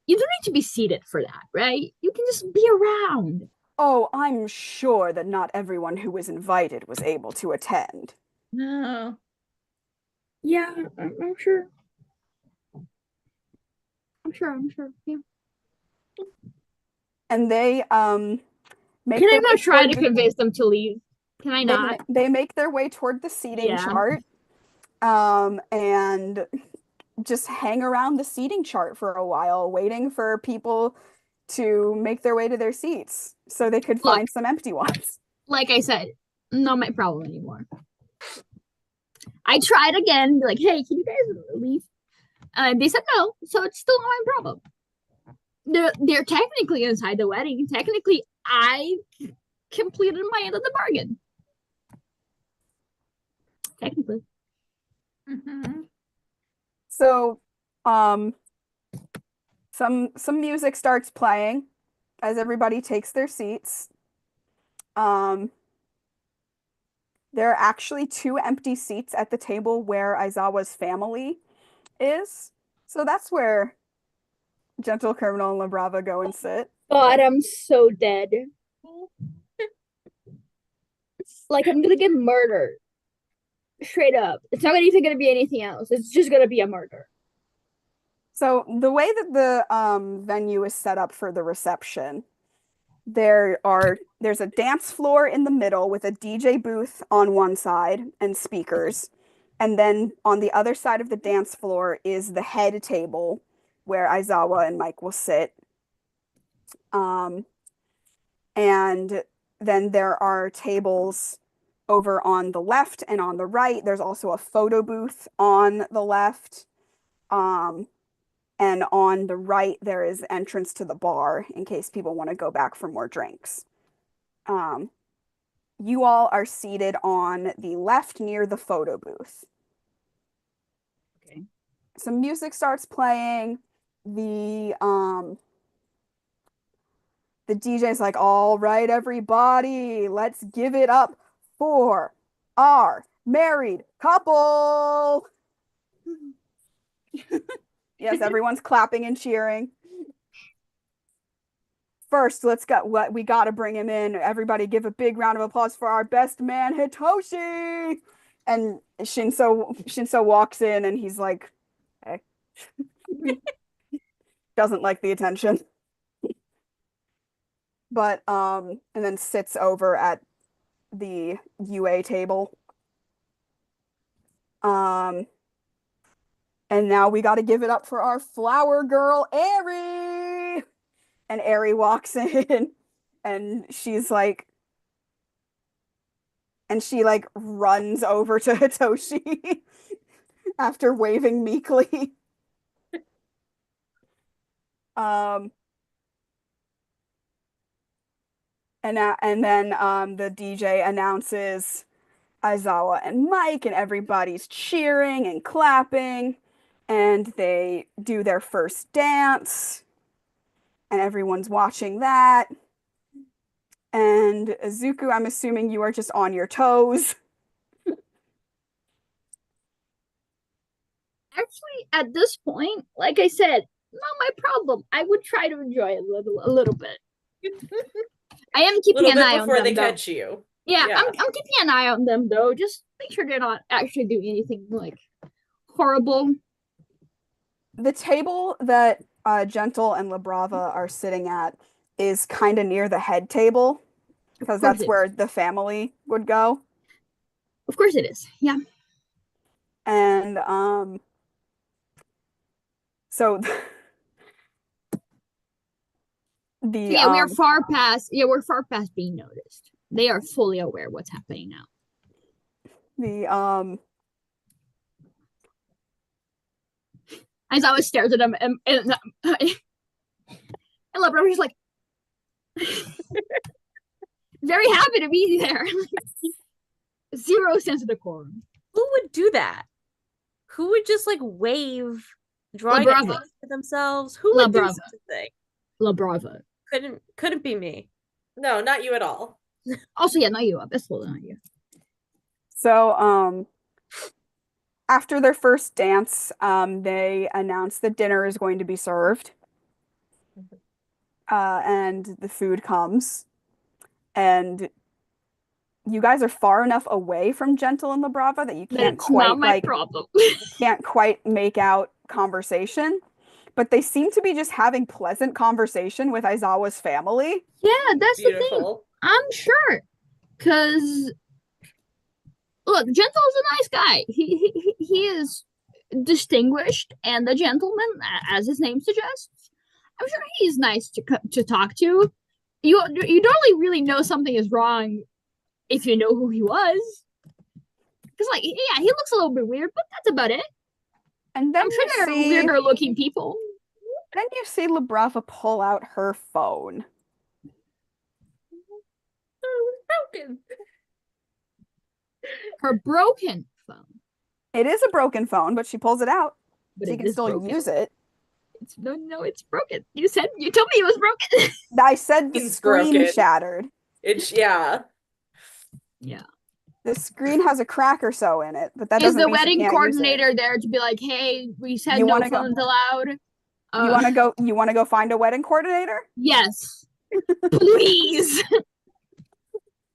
you don't need to be seated for that, right? You can just be around.
Oh, I'm sure that not everyone who was invited was able to attend.
No.
Yeah, I'm sure. I'm sure. Yeah.
And they make
Can I
their way
not try
toward
to convince them to leave? Can I not?
they make their way toward the seating
Yeah.
chart. And just hang around the seating chart for a while, waiting for people to make their way to their seats so they could
Look.
find some empty ones.
Like I said, not my problem anymore. I tried again, be like, hey, can you guys leave? They said no, so it's still not my problem. They're technically inside the wedding. Technically, I completed my end of the bargain. Technically.
Mm-hmm.
So, some music starts playing as everybody takes their seats. There are actually 2 empty seats at the table where Aizawa's family is. So that's where Gentle Criminal and La Brava go and sit.
God, I'm so dead. Like, I'm gonna get murdered. Straight up. It's not even gonna be anything else. It's just gonna be a murder.
So the way that the venue is set up for the reception, there's a dance floor in the middle with a DJ booth on one side and speakers. And then on the other side of the dance floor is the head table where Aizawa and Mike will sit. And then there are tables over on the left and on the right. There's also a photo booth on the left. And on the right, there is entrance to the bar in case people want to go back for more drinks. You all are seated on the left near the photo booth.
Okay.
Some music starts playing. The DJ's like, all right, everybody, let's give it up for our married couple. Yes, everyone's clapping and cheering. First, we got to bring him in. Everybody give a big round of applause for our best man, Hitoshi. And Shinsou walks in and he's like, hey. Doesn't like the attention. but and then sits over at the UA table. Um, and now we got to give it up for our flower girl, Eri. And Eri walks in, and she's like, and she like runs over to Hitoshi after waving meekly. Um, and then the DJ announces Aizawa and Mike, and everybody's cheering and clapping, and they do their first dance, and everyone's watching that. And Izuku, I'm assuming you are just on your toes.
Actually, at this point, like I said, not my problem. I would try to enjoy it a little bit. I am keeping an eye on
before
them,
they
though.
catch you.
Yeah, I'm keeping an eye on them, though. Just make sure they're not actually doing anything like horrible.
The table that Gentle and La Brava are sitting at is kind of near the head table, because that's where the family would go.
Of course it is. Yeah.
And so
yeah, we're far past being noticed. They are fully aware of what's happening now. As I was stares at them and La Brava's like very happy to be there. Zero sense of decorum.
Who would do that? Who would just like wave, drawing attention to themselves? Who would do such a thing?
La Brava.
Couldn't be me.
No, not you at all.
Also, yeah, not you. Absolutely not you.
So, after their first dance, they announce that dinner is going to be served. And the food comes. And you guys are far enough away from Gentle and La Brava that you can't can't quite make out conversation. But they seem to be just having pleasant conversation with Aizawa's family.
Yeah, that's the thing. I'm sure. Because, look, Gentle's a nice guy. He is distinguished and a gentleman, as his name suggests. I'm sure he's nice to talk to. You don't really know something is wrong if you know who he was. Because, like, yeah, he looks a little bit weird, but that's about it.
And then
I'm sure there are weirder looking people.
Then you see La Brava pull out her phone.
Oh, it's broken.
Her broken phone.
It is a broken phone, but she pulls it out.
But
so you can still use it.
No, it's broken. You told me it was broken.
I said the screen shattered.
Yeah.
The screen has a crack or so in it, but that doesn't mean
Is the wedding coordinator there to be like, hey, we said no phones allowed?
You want to go find a wedding coordinator?
Yes. Please.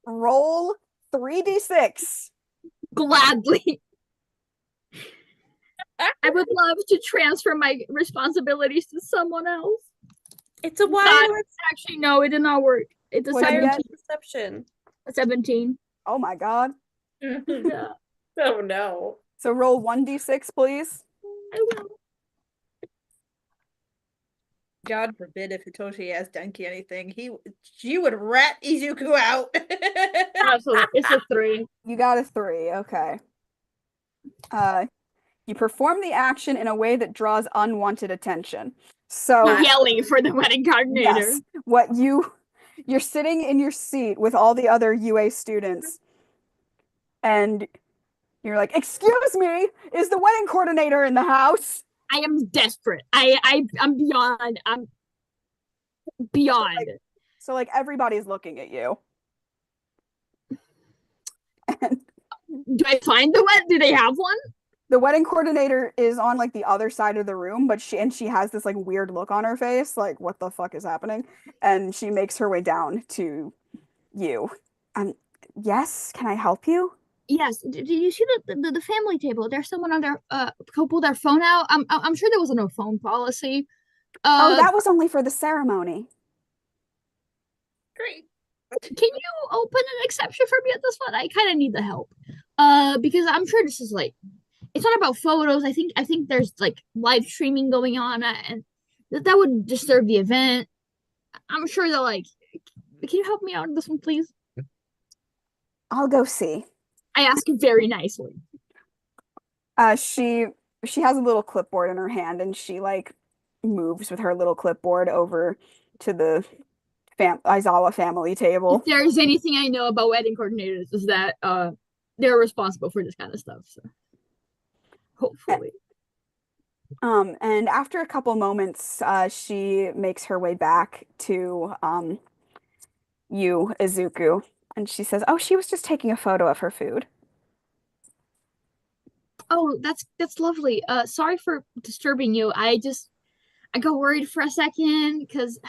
Roll 3d6.
Gladly. I would love to transfer my responsibilities to someone else.
It's a wild.
Actually, no, it did not work. It's a 17.
Perception.
A 17.
Oh my god.
Yeah.
Oh no.
So roll 1d6, please.
I will.
God forbid if Hitoshi asked Denki anything, she would rat Izuku out.
Absolutely. It's a 3.
You got a 3, okay. You perform the action in a way that draws unwanted attention. So
yelling for the wedding coordinator.
Yes, you're sitting in your seat with all the other UA students, and you're like, "Excuse me, is the wedding coordinator in the house?"
I am desperate. I'm beyond. I'm beyond.
So like everybody's looking at you. And
do I find the wedding? Do they have one?
The wedding coordinator is on like the other side of the room, but she has this like weird look on her face, like what the fuck is happening? And she makes her way down to you. Yes, can I help you?
Yes. Did you see the family table? There's someone on their pull their phone out. I'm sure there was a no phone policy.
That was only for the ceremony.
Great.
Can you open an exception for me at this one? I kind of need the help. Because I'm sure this is like, it's not about photos. I think there's like live streaming going on, and that would disturb the event. I'm sure that like, can you help me out in this one, please?
I'll go see.
I ask very nicely.
She has a little clipboard in her hand, and she like moves with her little clipboard over to the Aizawa family table.
If there's anything I know about wedding coordinators, is that they're responsible for this kind of stuff. So hopefully.
And after a couple moments, she makes her way back to you, Izuku, and she says, "Oh, she was just taking a photo of her food."
Oh, that's lovely. Sorry for disturbing you. I got worried for a second because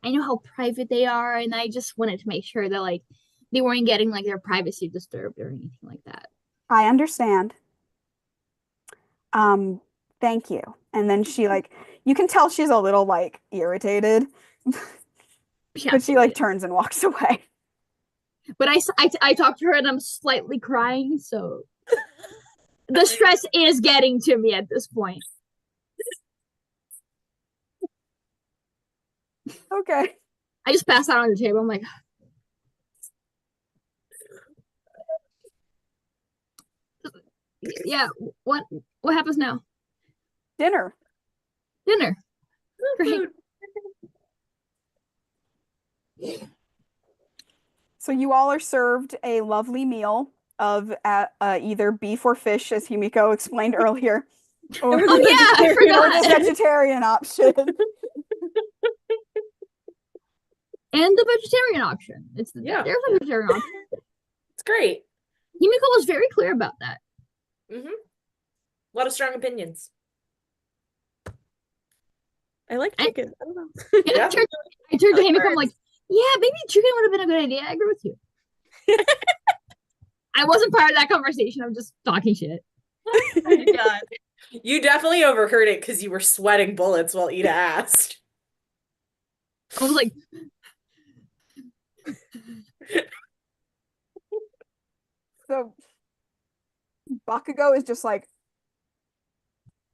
I know how private they are, and I just wanted to make sure that like they weren't getting like their privacy disturbed or anything like that.
I understand. Thank you. And then she like, you can tell she's a little like irritated,
Yeah,
but she like turns and walks away.
but I talked to her and I'm slightly crying, so the stress is getting to me at this point.
Okay.
I just passed out on the table. I'm like, yeah, what happens now?
Dinner.
Dinner. Great.
So you all are served a lovely meal of either beef or fish, as Himiko explained earlier, or,
Oh yeah, I
or the
forgot.
vegetarian option.
And the vegetarian option. There's a vegetarian option.
It's great.
Himiko was very clear about that.
Mm-hmm. A lot of strong opinions.
I like chicken. I don't know.
Yeah.
I turned to Himiko. I'm like, yeah, maybe chicken would have been a good idea. I agree with you. I wasn't part of that conversation. I'm just talking shit.
Oh my god.
You definitely overheard it because you were sweating bullets while Ida asked.
I was like,
So Bakugo is just like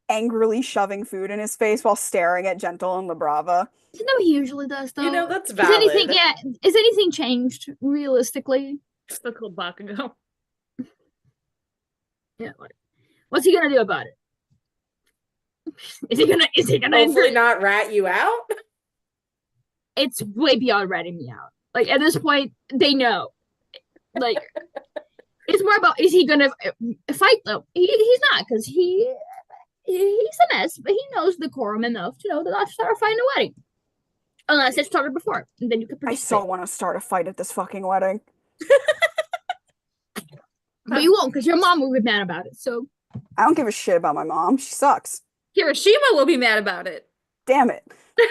angrily shoving food in his face while staring at Gentle and Labrava.
you know he usually does though.
You know, that's
Is
valid.
anything changed realistically?
So cool Bakugo.
Yeah. Like, what's he gonna do about it? Is he gonna
Hopefully not rat you out.
It's way beyond ratting me out. Like at this point, they know. Like it's more about, is he gonna fight though? He's not, because he's a mess, but he knows decorum enough to know that I'll start a fight in a wedding. Unless it started before, and then you could
I
participate.
so want to start a fight at this fucking wedding.
But you won't, because your mom will be mad about it. So
I don't give a shit about my mom. She sucks.
Hiroshima will be mad about it.
Damn it.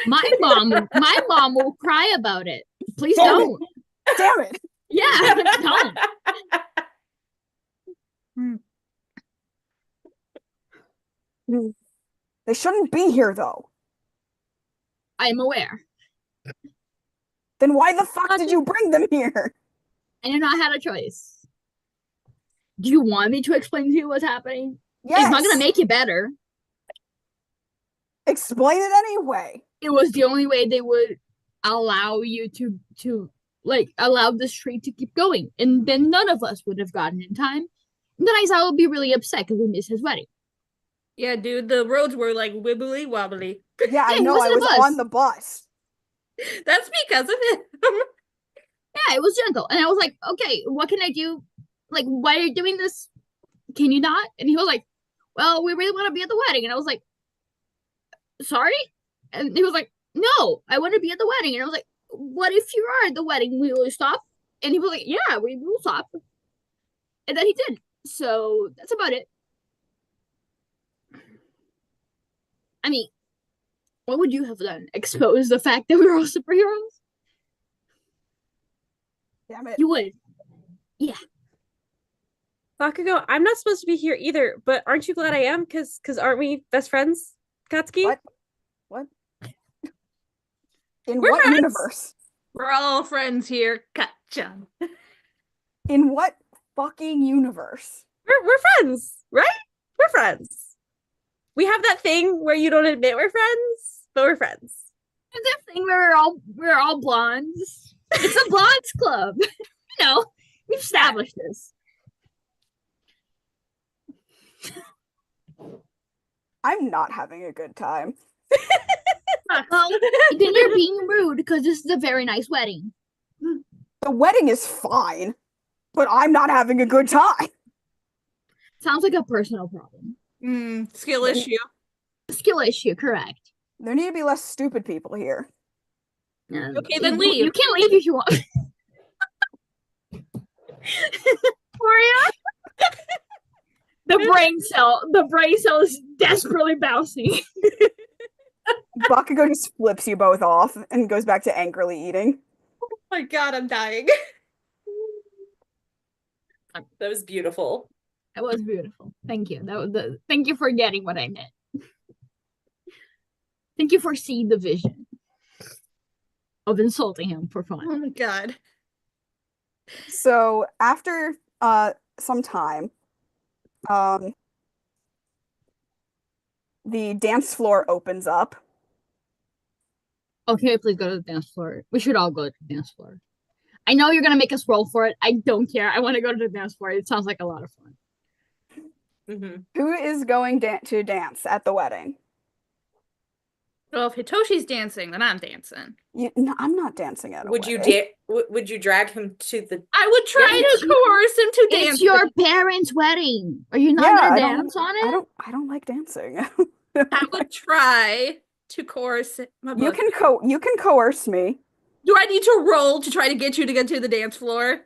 my mom will cry about it. Please
Damn it.
don't.
Damn it.
Yeah, don't.
They shouldn't be here though.
I am aware.
Then why the fuck did you bring them here?
I do not have a choice. Do you want me to explain to you what's happening?
Yes.
It's not gonna make it better.
Explain it anyway.
It was the only way they would allow you to like allow the street to keep going, and then none of us would have gotten in time. And then Aizawa would be really upset because we missed his wedding.
Yeah, dude, the roads were like wibbly wobbly.
Yeah, I
Yeah, he
know.
was
I
in a
was
bus.
on the bus.
That's because of him.
Yeah, it was Gentle, and I was like, okay, what can I do? Like, why are you doing this? Can you not? And he was like, well, we really want to be at the wedding. And I was like, sorry? And he was like, no, I want to be at the wedding. And I was like, what if you are at the wedding? Will you stop? And he was like, yeah, we will stop. And then he did. So that's about it. I mean, what would you have done? Expose the fact that we were all superheroes?
Damn it.
You would.
Bakugo, I'm not supposed to be here either, but aren't you glad I am? Because aren't we best friends, Katsuki?
What? What? In
We're
what
friends.
universe?
We're all friends here. Gotcha.
In what fucking universe?
We're friends, right? We're friends. We have that thing where you don't admit we're friends, but we're friends.
It's that thing where we're all blondes. It's a blondes club. You know, we've established this.
I'm not having a good time.
Well, then you're being rude because this is a very nice wedding.
The wedding is fine, but I'm not having a good time.
Sounds like a personal problem.
Skill issue.
Skill issue, correct.
There need to be less stupid people here.
Okay, then leave.
You can leave if you want. Gloria? The brain cell is desperately bouncing.
Bakugo just flips you both off and goes back to angrily eating.
Oh my god, I'm dying. That was beautiful.
That was beautiful. Thank you. Thank you for getting what I meant. Thank you for seeing the vision of insulting him for fun.
Oh my god.
So after some time, the dance floor opens up.
Okay, please go to the dance floor. We should all go to the dance floor. I know you're gonna make us roll for it. I don't care. I want to go to the dance floor. It sounds like a lot of fun.
Mm-hmm.
Who is going to dance at the wedding?
Well, if Hitoshi's dancing, then I'm dancing.
No, I'm not dancing at a
Would you
wedding.
would you drag him to the
I would try to coerce him to dance.
It's your parents' wedding. Are you not
Yeah,
gonna
I don't-
dance on it?
I don't like dancing.
I would try to coerce my
You
brother.
can coerce me.
Do I need to roll to try to get you to get to the dance floor?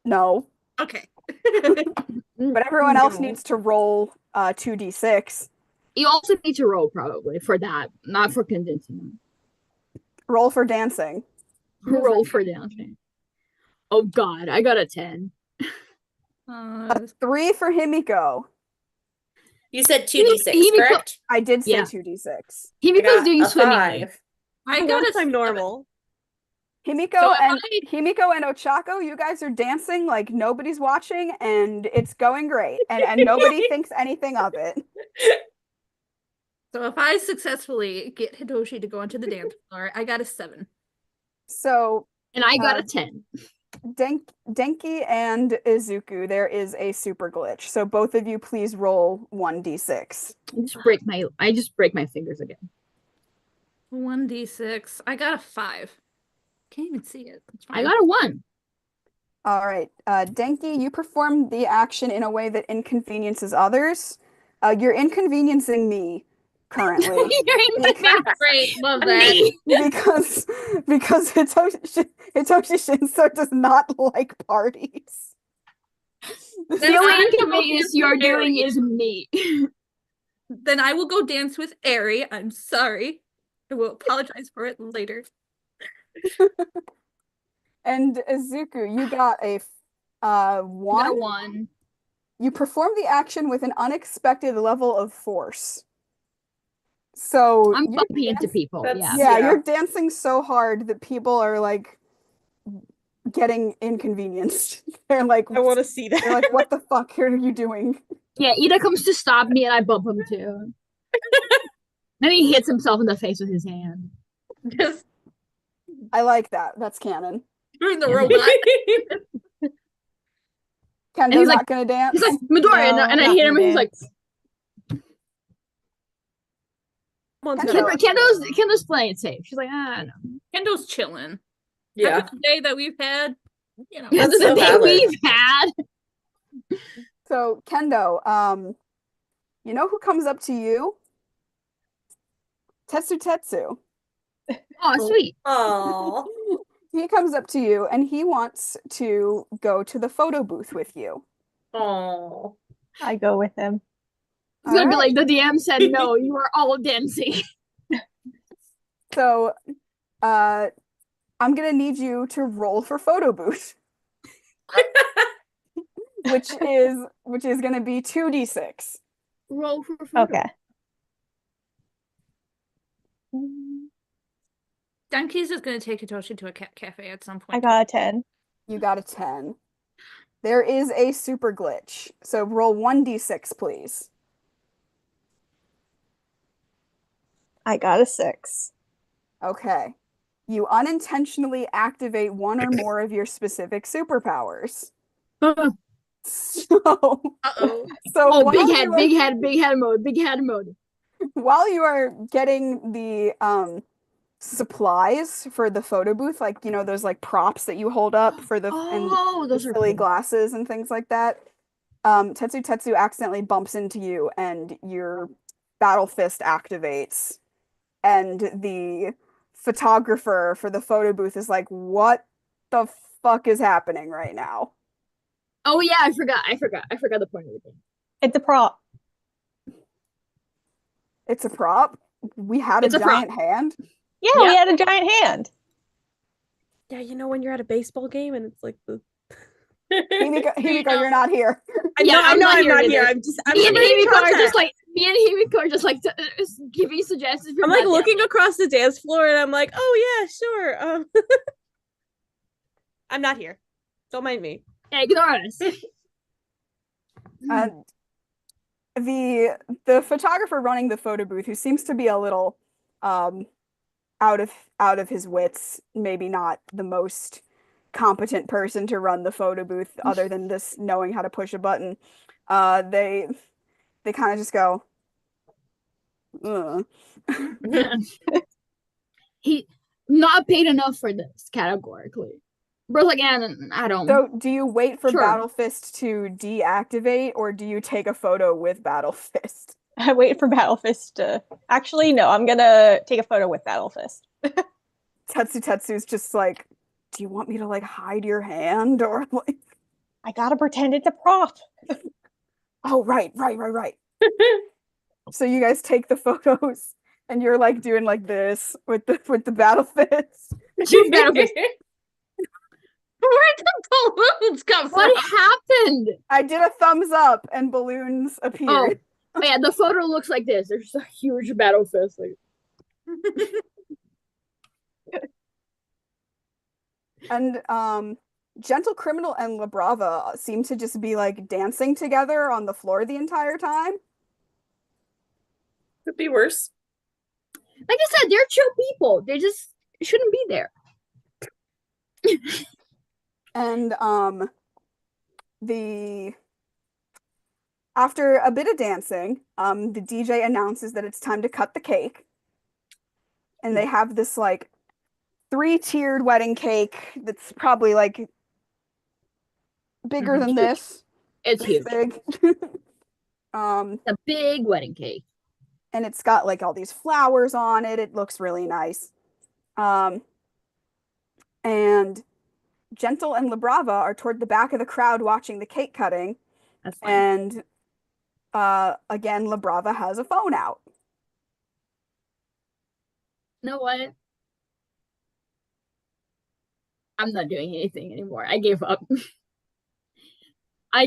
No,
Okay.
but everyone else
No.
needs to roll 2d6.
You also need to roll probably for that, not for convincing them.
Roll for dancing.
Roll for dancing. Oh god, I got a 10.
3 for Himiko.
You said 2d6,
Himiko-
correct?
I did say
Yeah.
2d6.
Himiko's doing
a
swimmingly.
5.
I
For
got
once
a
I'm normal.
Himiko
So
and Ochako, you guys are dancing like nobody's watching, and it's going great, and nobody thinks anything of it.
So if I successfully get Hitoshi to go onto the dance floor, I got a 7.
So
And I got a 10.
Denki and Izuku, there is a super glitch. So both of you please roll 1d6.
I just break my fingers again.
1d6. I got a 5. Can't even see it. It's
I
fine.
got a 1.
All right, Denki, you performed the action in a way that inconveniences others. You're inconveniencing me currently
Great, love that.
because Hitoshi Shinsou does not like parties.
The
Then I
only
will
inconvenience
go
you're
with
doing
Eri.
is me.
Then I will go dance with Eri. I'm sorry. I will apologize for it later.
And Izuku, you got a
I got
1.
a 1.
You performed the action with an unexpected level of force. So
I'm
you're
bumping into people.
That's-
Yeah.
yeah,
Yeah.
you're dancing so hard that people are like getting inconvenienced. They're like,
I want to see that.
they're like, what the fuck are you doing?
Yeah, Ida comes to stop me and I bump him too. Then he hits himself in the face with his hand.
Just
I like that. That's canon.
doing the
Yeah.
robot.
Kendo's
he's
not
like-
gonna dance.
He's like, Midoriya,
No,
and I
not
hit him and he's
gonna
like,
Come on,
Kendo-
Kendo.
Kendo's playing it safe. She's like, no.
Kendo's chilling.
Yeah.
After the day that we've had, you know.
That's
the
so
day
valid.
we've had.
So Kendo, you know who comes up to you? Tetsu.
Oh, sweet.
Aww.
He comes up to you and he wants to go to the photo booth with you.
Aww.
I go with him.
He's gonna be
Alright.
like, the DM said no, you are all dancing.
So, I'm gonna need you to roll for photo booth, which is gonna be 2d6.
Roll for photo.
Okay.
Denki's is going to take Hitoshi to a cat cafe at some point.
I got a 10.
You got a 10. There is a super glitch. So roll 1d6, please.
I got a 6.
Okay. You unintentionally activate one or more of your specific superpowers. So,
Uh-oh.
so
Oh, big head mode.
while you are getting the supplies for the photo booth, like those like props that you hold up for the
Oh, those are
silly
cool.
glasses and things like that, Tetsu accidentally bumps into you and your battle fist activates, and the photographer for the photo booth is like, what the fuck is happening right now?
Oh yeah, I forgot the point of the game.
It's a prop.
It's a prop. We had
It's
a
a prop.
giant hand.
Yeah,
Yeah.
we had a giant hand.
Yeah, you know when you're at a baseball game and it's like the
Himiko, you're not here.
Yeah,
I know I'm
here
not here.
either.
I'm
Me and
providing
Himiko are
content.
just like giving suggestions.
I'm like looking across the dance floor and I'm like, oh yeah, sure. I'm not here. Don't mind me.
Yeah, ignore us.
The photographer running the photo booth, who seems to be a little out of his wits, maybe not the most competent person to run the photo booth other than this knowing how to push a button. They kind of just go, ugh.
He not paid enough for this categorically. Bro's like, yeah, I don't.
So do you wait for
Sure.
Battle Fist to deactivate, or do you take a photo with Battle Fist?
I wait for Battle Fist to... Actually, no, I'm gonna take a photo with Battle Fist.
Tetsu's just like, do you want me to like hide your hand, or like,
I gotta pretend it's a prop.
oh right. So you guys take the photos and you're like doing like this with the Battle Fist.
Battle Fist.
Where'd the balloons come from?
What happened?
I did a thumbs up and balloons appeared.
Oh yeah, the photo looks like this. There's a huge Battle Fist.
And Gentle Criminal and La Brava seem to just be like dancing together on the floor the entire time.
Could be worse.
Like I said, they're chill people. They just shouldn't be there.
And after a bit of dancing, the DJ announces that it's time to cut the cake. And they have this like 3-tiered wedding cake that's probably like bigger than this.
It's huge.
Big.
It's a big wedding cake.
And it's got like all these flowers on it. It looks really nice. And Gentle and La Brava are toward the back of the crowd watching the cake cutting.
That's fine.
And again, La Brava has a phone out.
You know what? I'm not doing anything anymore. I gave up. I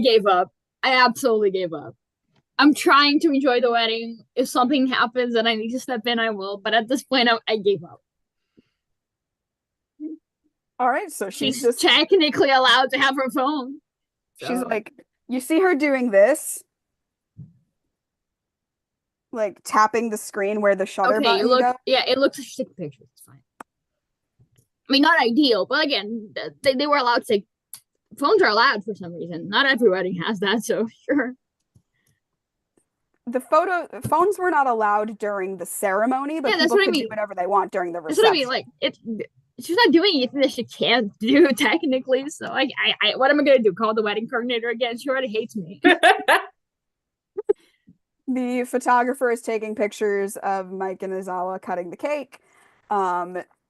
absolutely gave up. I'm trying to enjoy the wedding. If something happens and I need to step in, I will. But at this point, I gave up.
All right, so
She's
just
technically allowed to have her phone.
she's
So-
like, you see her doing this, like tapping the screen where the shutter button goes.
it looks like she's taking pictures. It's fine. I mean, not ideal, but again, they were allowed to take phones are allowed for some reason. Not every wedding has that, so sure.
The phones were not allowed during the ceremony, but
Yeah, that's
people
what I
could do
mean.
whatever they want during the
That's what I
reception.
mean. Like she's not doing anything that she can't do technically. So I what am I gonna do? Call the wedding coordinator again? She already hates me.
The photographer is taking pictures of Mike and Izawa cutting the cake.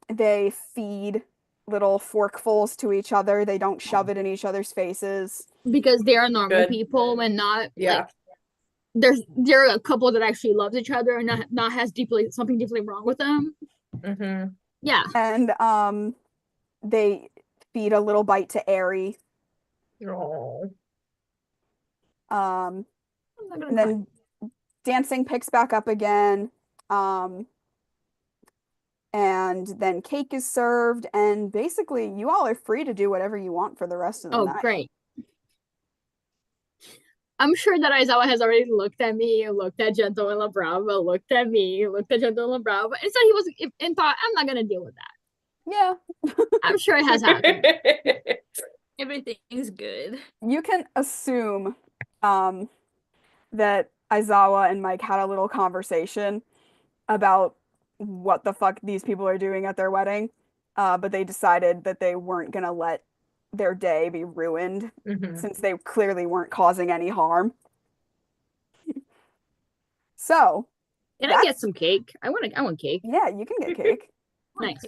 They feed little forkfuls to each other. They don't shove it in each other's faces.
Because they are normal
Good.
people and not
Yeah.
like there are a couple that actually loves each other and not has something deeply wrong with them.
Mm-hmm.
Yeah.
And they feed a little bite to Aerie.
Oh.
I'm not gonna
And then dancing picks back up again. And and then cake is served, and basically you all are free to do whatever you want for the rest of the
Oh,
night.
great. I'm sure that Aizawa has already looked at me, looked at Gentle and La Brava, looked at me, looked at Gentle and La Brava, and said he was and thought, I'm not gonna deal with that.
Yeah.
I'm sure it has happened.
Everything's good.
You can assume that Aizawa and Mike had a little conversation about what the fuck these people are doing at their wedding, but they decided that they weren't gonna let their day be ruined since they clearly weren't causing any harm. So,
Can I get some cake? I want cake.
yeah, you can get cake.
Nice.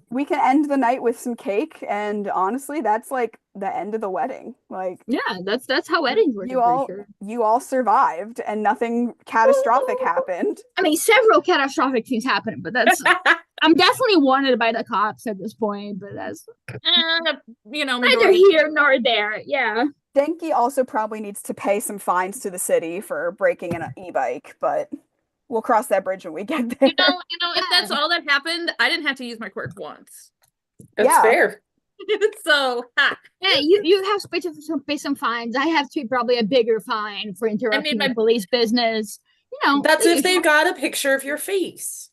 We can end the night with some cake, and honestly, that's like the end of the wedding. Like,
Yeah, that's how weddings work.
you
I'm
all
pretty sure.
you all survived, and nothing catastrophic happened.
I mean, several catastrophic things happened, but that's I'm definitely wanted by the cops at this point. But that's
Neither
neither here nor there. Yeah.
Denki also probably needs to pay some fines to the city for breaking an e-bike, but we'll cross that bridge when we get there.
If that's all that happened, I didn't have to use my quirk once.
That's
Yeah.
fair.
So,
Yeah, you have to pay some fines. I have to pay probably a bigger fine for interrupting
my-
the police business.
That's
the
if they've
usual.
got a picture of your face.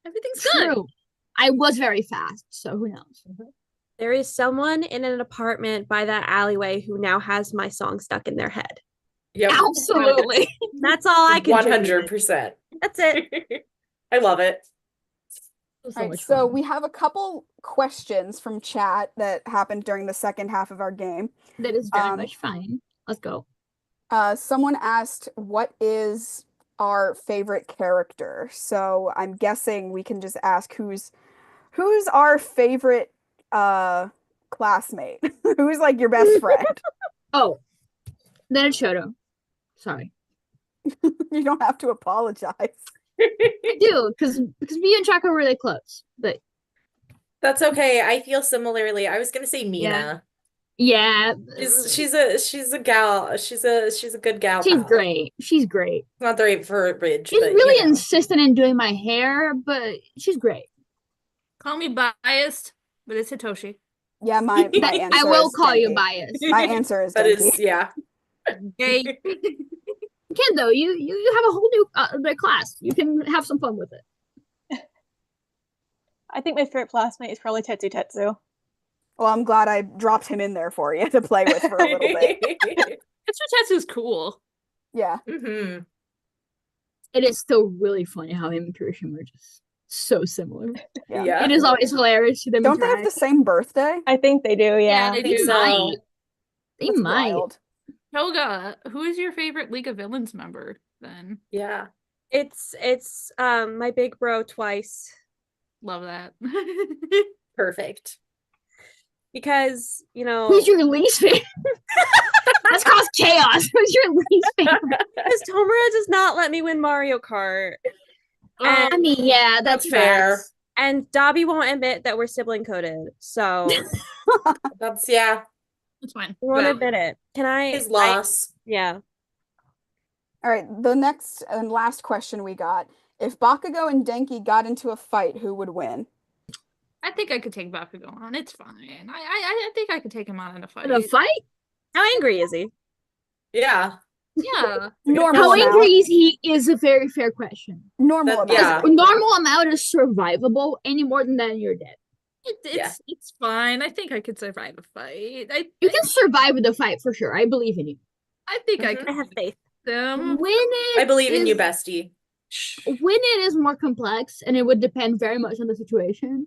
everything's good.
True. I was very fast, so who knows?
There is someone in an apartment by that alleyway who now has my song stuck in their head.
Yep.
Absolutely.
That's all I can.
100%.
That's it.
I love it.
So
All right,
much
so
fun.
we have a couple questions from chat that happened during the second half of our game.
That is very
um,
much fine. Let's go.
Someone asked, what is our favorite character? So I'm guessing we can just ask who's our favorite classmate? Who's like your best friend?
Oh, then it's Shoto. Sorry.
You don't have to apologize.
I do, because me and Chaka are really close. But
That's okay. I feel similarly. I was gonna say Mina.
yeah,
She's a gal. She's a good gal.
she's
pal.
great. She's great.
Not the right for bridge,
She's
but
really
you know.
insistent in doing my hair, but she's great.
Call me biased, but it's Hitoshi.
Yeah, my answer
I will
is
call you
Denki.
biased.
My answer is
That
Denki.
is, yeah.
Yay.
Kendo, you have a whole new class. You can have some fun with it.
I think my favorite classmate is probably Tetsu Tetsu.
Well, I'm glad I dropped him in there for you to play with for a little bit.
Tetsu's cool.
Yeah.
Mhm.
It is still really funny how him and Kirishima are just so similar.
Yeah.
Yeah.
It is always hilarious to them.
Don't they have the
interact.
same birthday?
I think they do, yeah.
they
They
do.
might. They
That's
might.
wild.
Toga, who is your favorite League of Villains member then?
Yeah.
It's my big bro twice
Love that.
Perfect.
because
Who's your least favorite? That's caused chaos. Who's your least favorite?
because Tomura does not let me win Mario Kart,
I mean, yeah, that's
fair.
facts.
and Dobby won't admit that we're sibling coded, so
That's yeah.
It's fine.
he won't
But
admit it. Can I?
His loss.
Yeah.
All right, the next and last question we got. If Bakugo and Denki got into a fight, who would win?
I think I could take Bakugo on. It's fine. I think I could take him on in a fight.
In a fight?
How angry is he?
Yeah.
Yeah.
Normal
How
amount.
angry is he is a very fair question.
Normal
That-
amount.
yeah.
Normal amount is survivable. Any more than that, you're dead.
It's fine. I think I could survive a fight.
You can survive with a fight for sure. I believe in you.
I think I
Mhm.
can
I have faith.
them.
When it
I believe in you,
is-
bestie.
when it is more complex, and it would depend very much on the situation.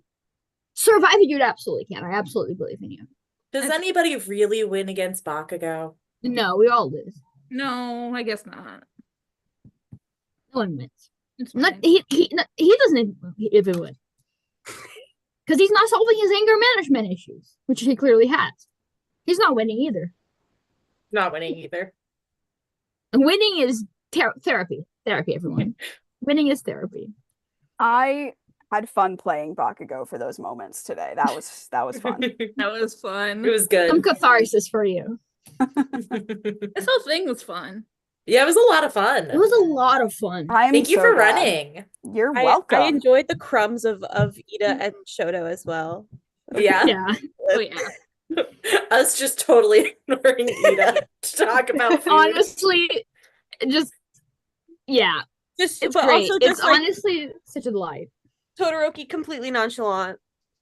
Surviving, you absolutely can. I absolutely believe in you.
Does anybody really win against Bakugo?
No, we all lose.
No, I guess not.
No one wins.
It's
Not
fine.
he doesn't even win because he's not solving his anger management issues, which he clearly has. He's not winning either.
Not winning either.
And winning is therapy. Therapy, everyone. Winning is therapy.
I had fun playing Bakugo for those moments today. That was fun.
That was fun.
It was
Some
good.
catharsis for you.
This whole thing was fun.
Yeah, it was a lot of fun.
It was a lot of fun.
I'm
Thank you
so
for
glad.
running.
You're
I
welcome.
enjoyed the crumbs of Ida and Shoto as well.
Yeah.
Yeah. Oh yeah.
Us just totally ignoring Ida to talk about food.
Honestly, just yeah.
Just
It's
but
great.
also
It's
just like
honestly such a delight.
Todoroki completely nonchalant.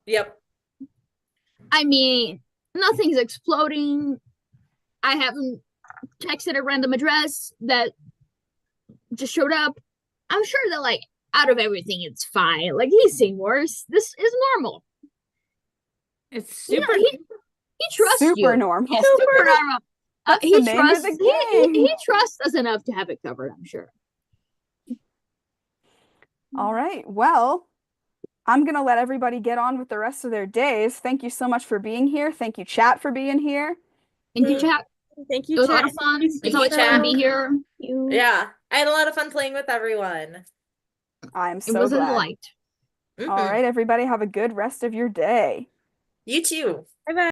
Yep.
I mean, nothing's exploding. I haven't texted a random address that just showed up. I'm sure that like out of everything it's fine. Like he's seen worse. This is normal.
It's
You know,
super.
he trusts you.
Super normal.
He's super normal.
That's
He
the name of
trusts
the
he
game.
trusts us enough to have it covered, I'm sure.
All right. Well, I'm going to let everybody get on with the rest of their days. Thank you so much for being here. Thank you, chat, for being here.
Thank you, chat.
Thank
It
you,
was a lot
chat.
of fun.
Thank
It's
you,
always fun to be
chat.
here.
Yeah. I had a lot of fun playing with everyone.
I'm
It
so
was a
glad.
delight.
All right, everybody, have a good rest of your day.
You too.
Bye-bye.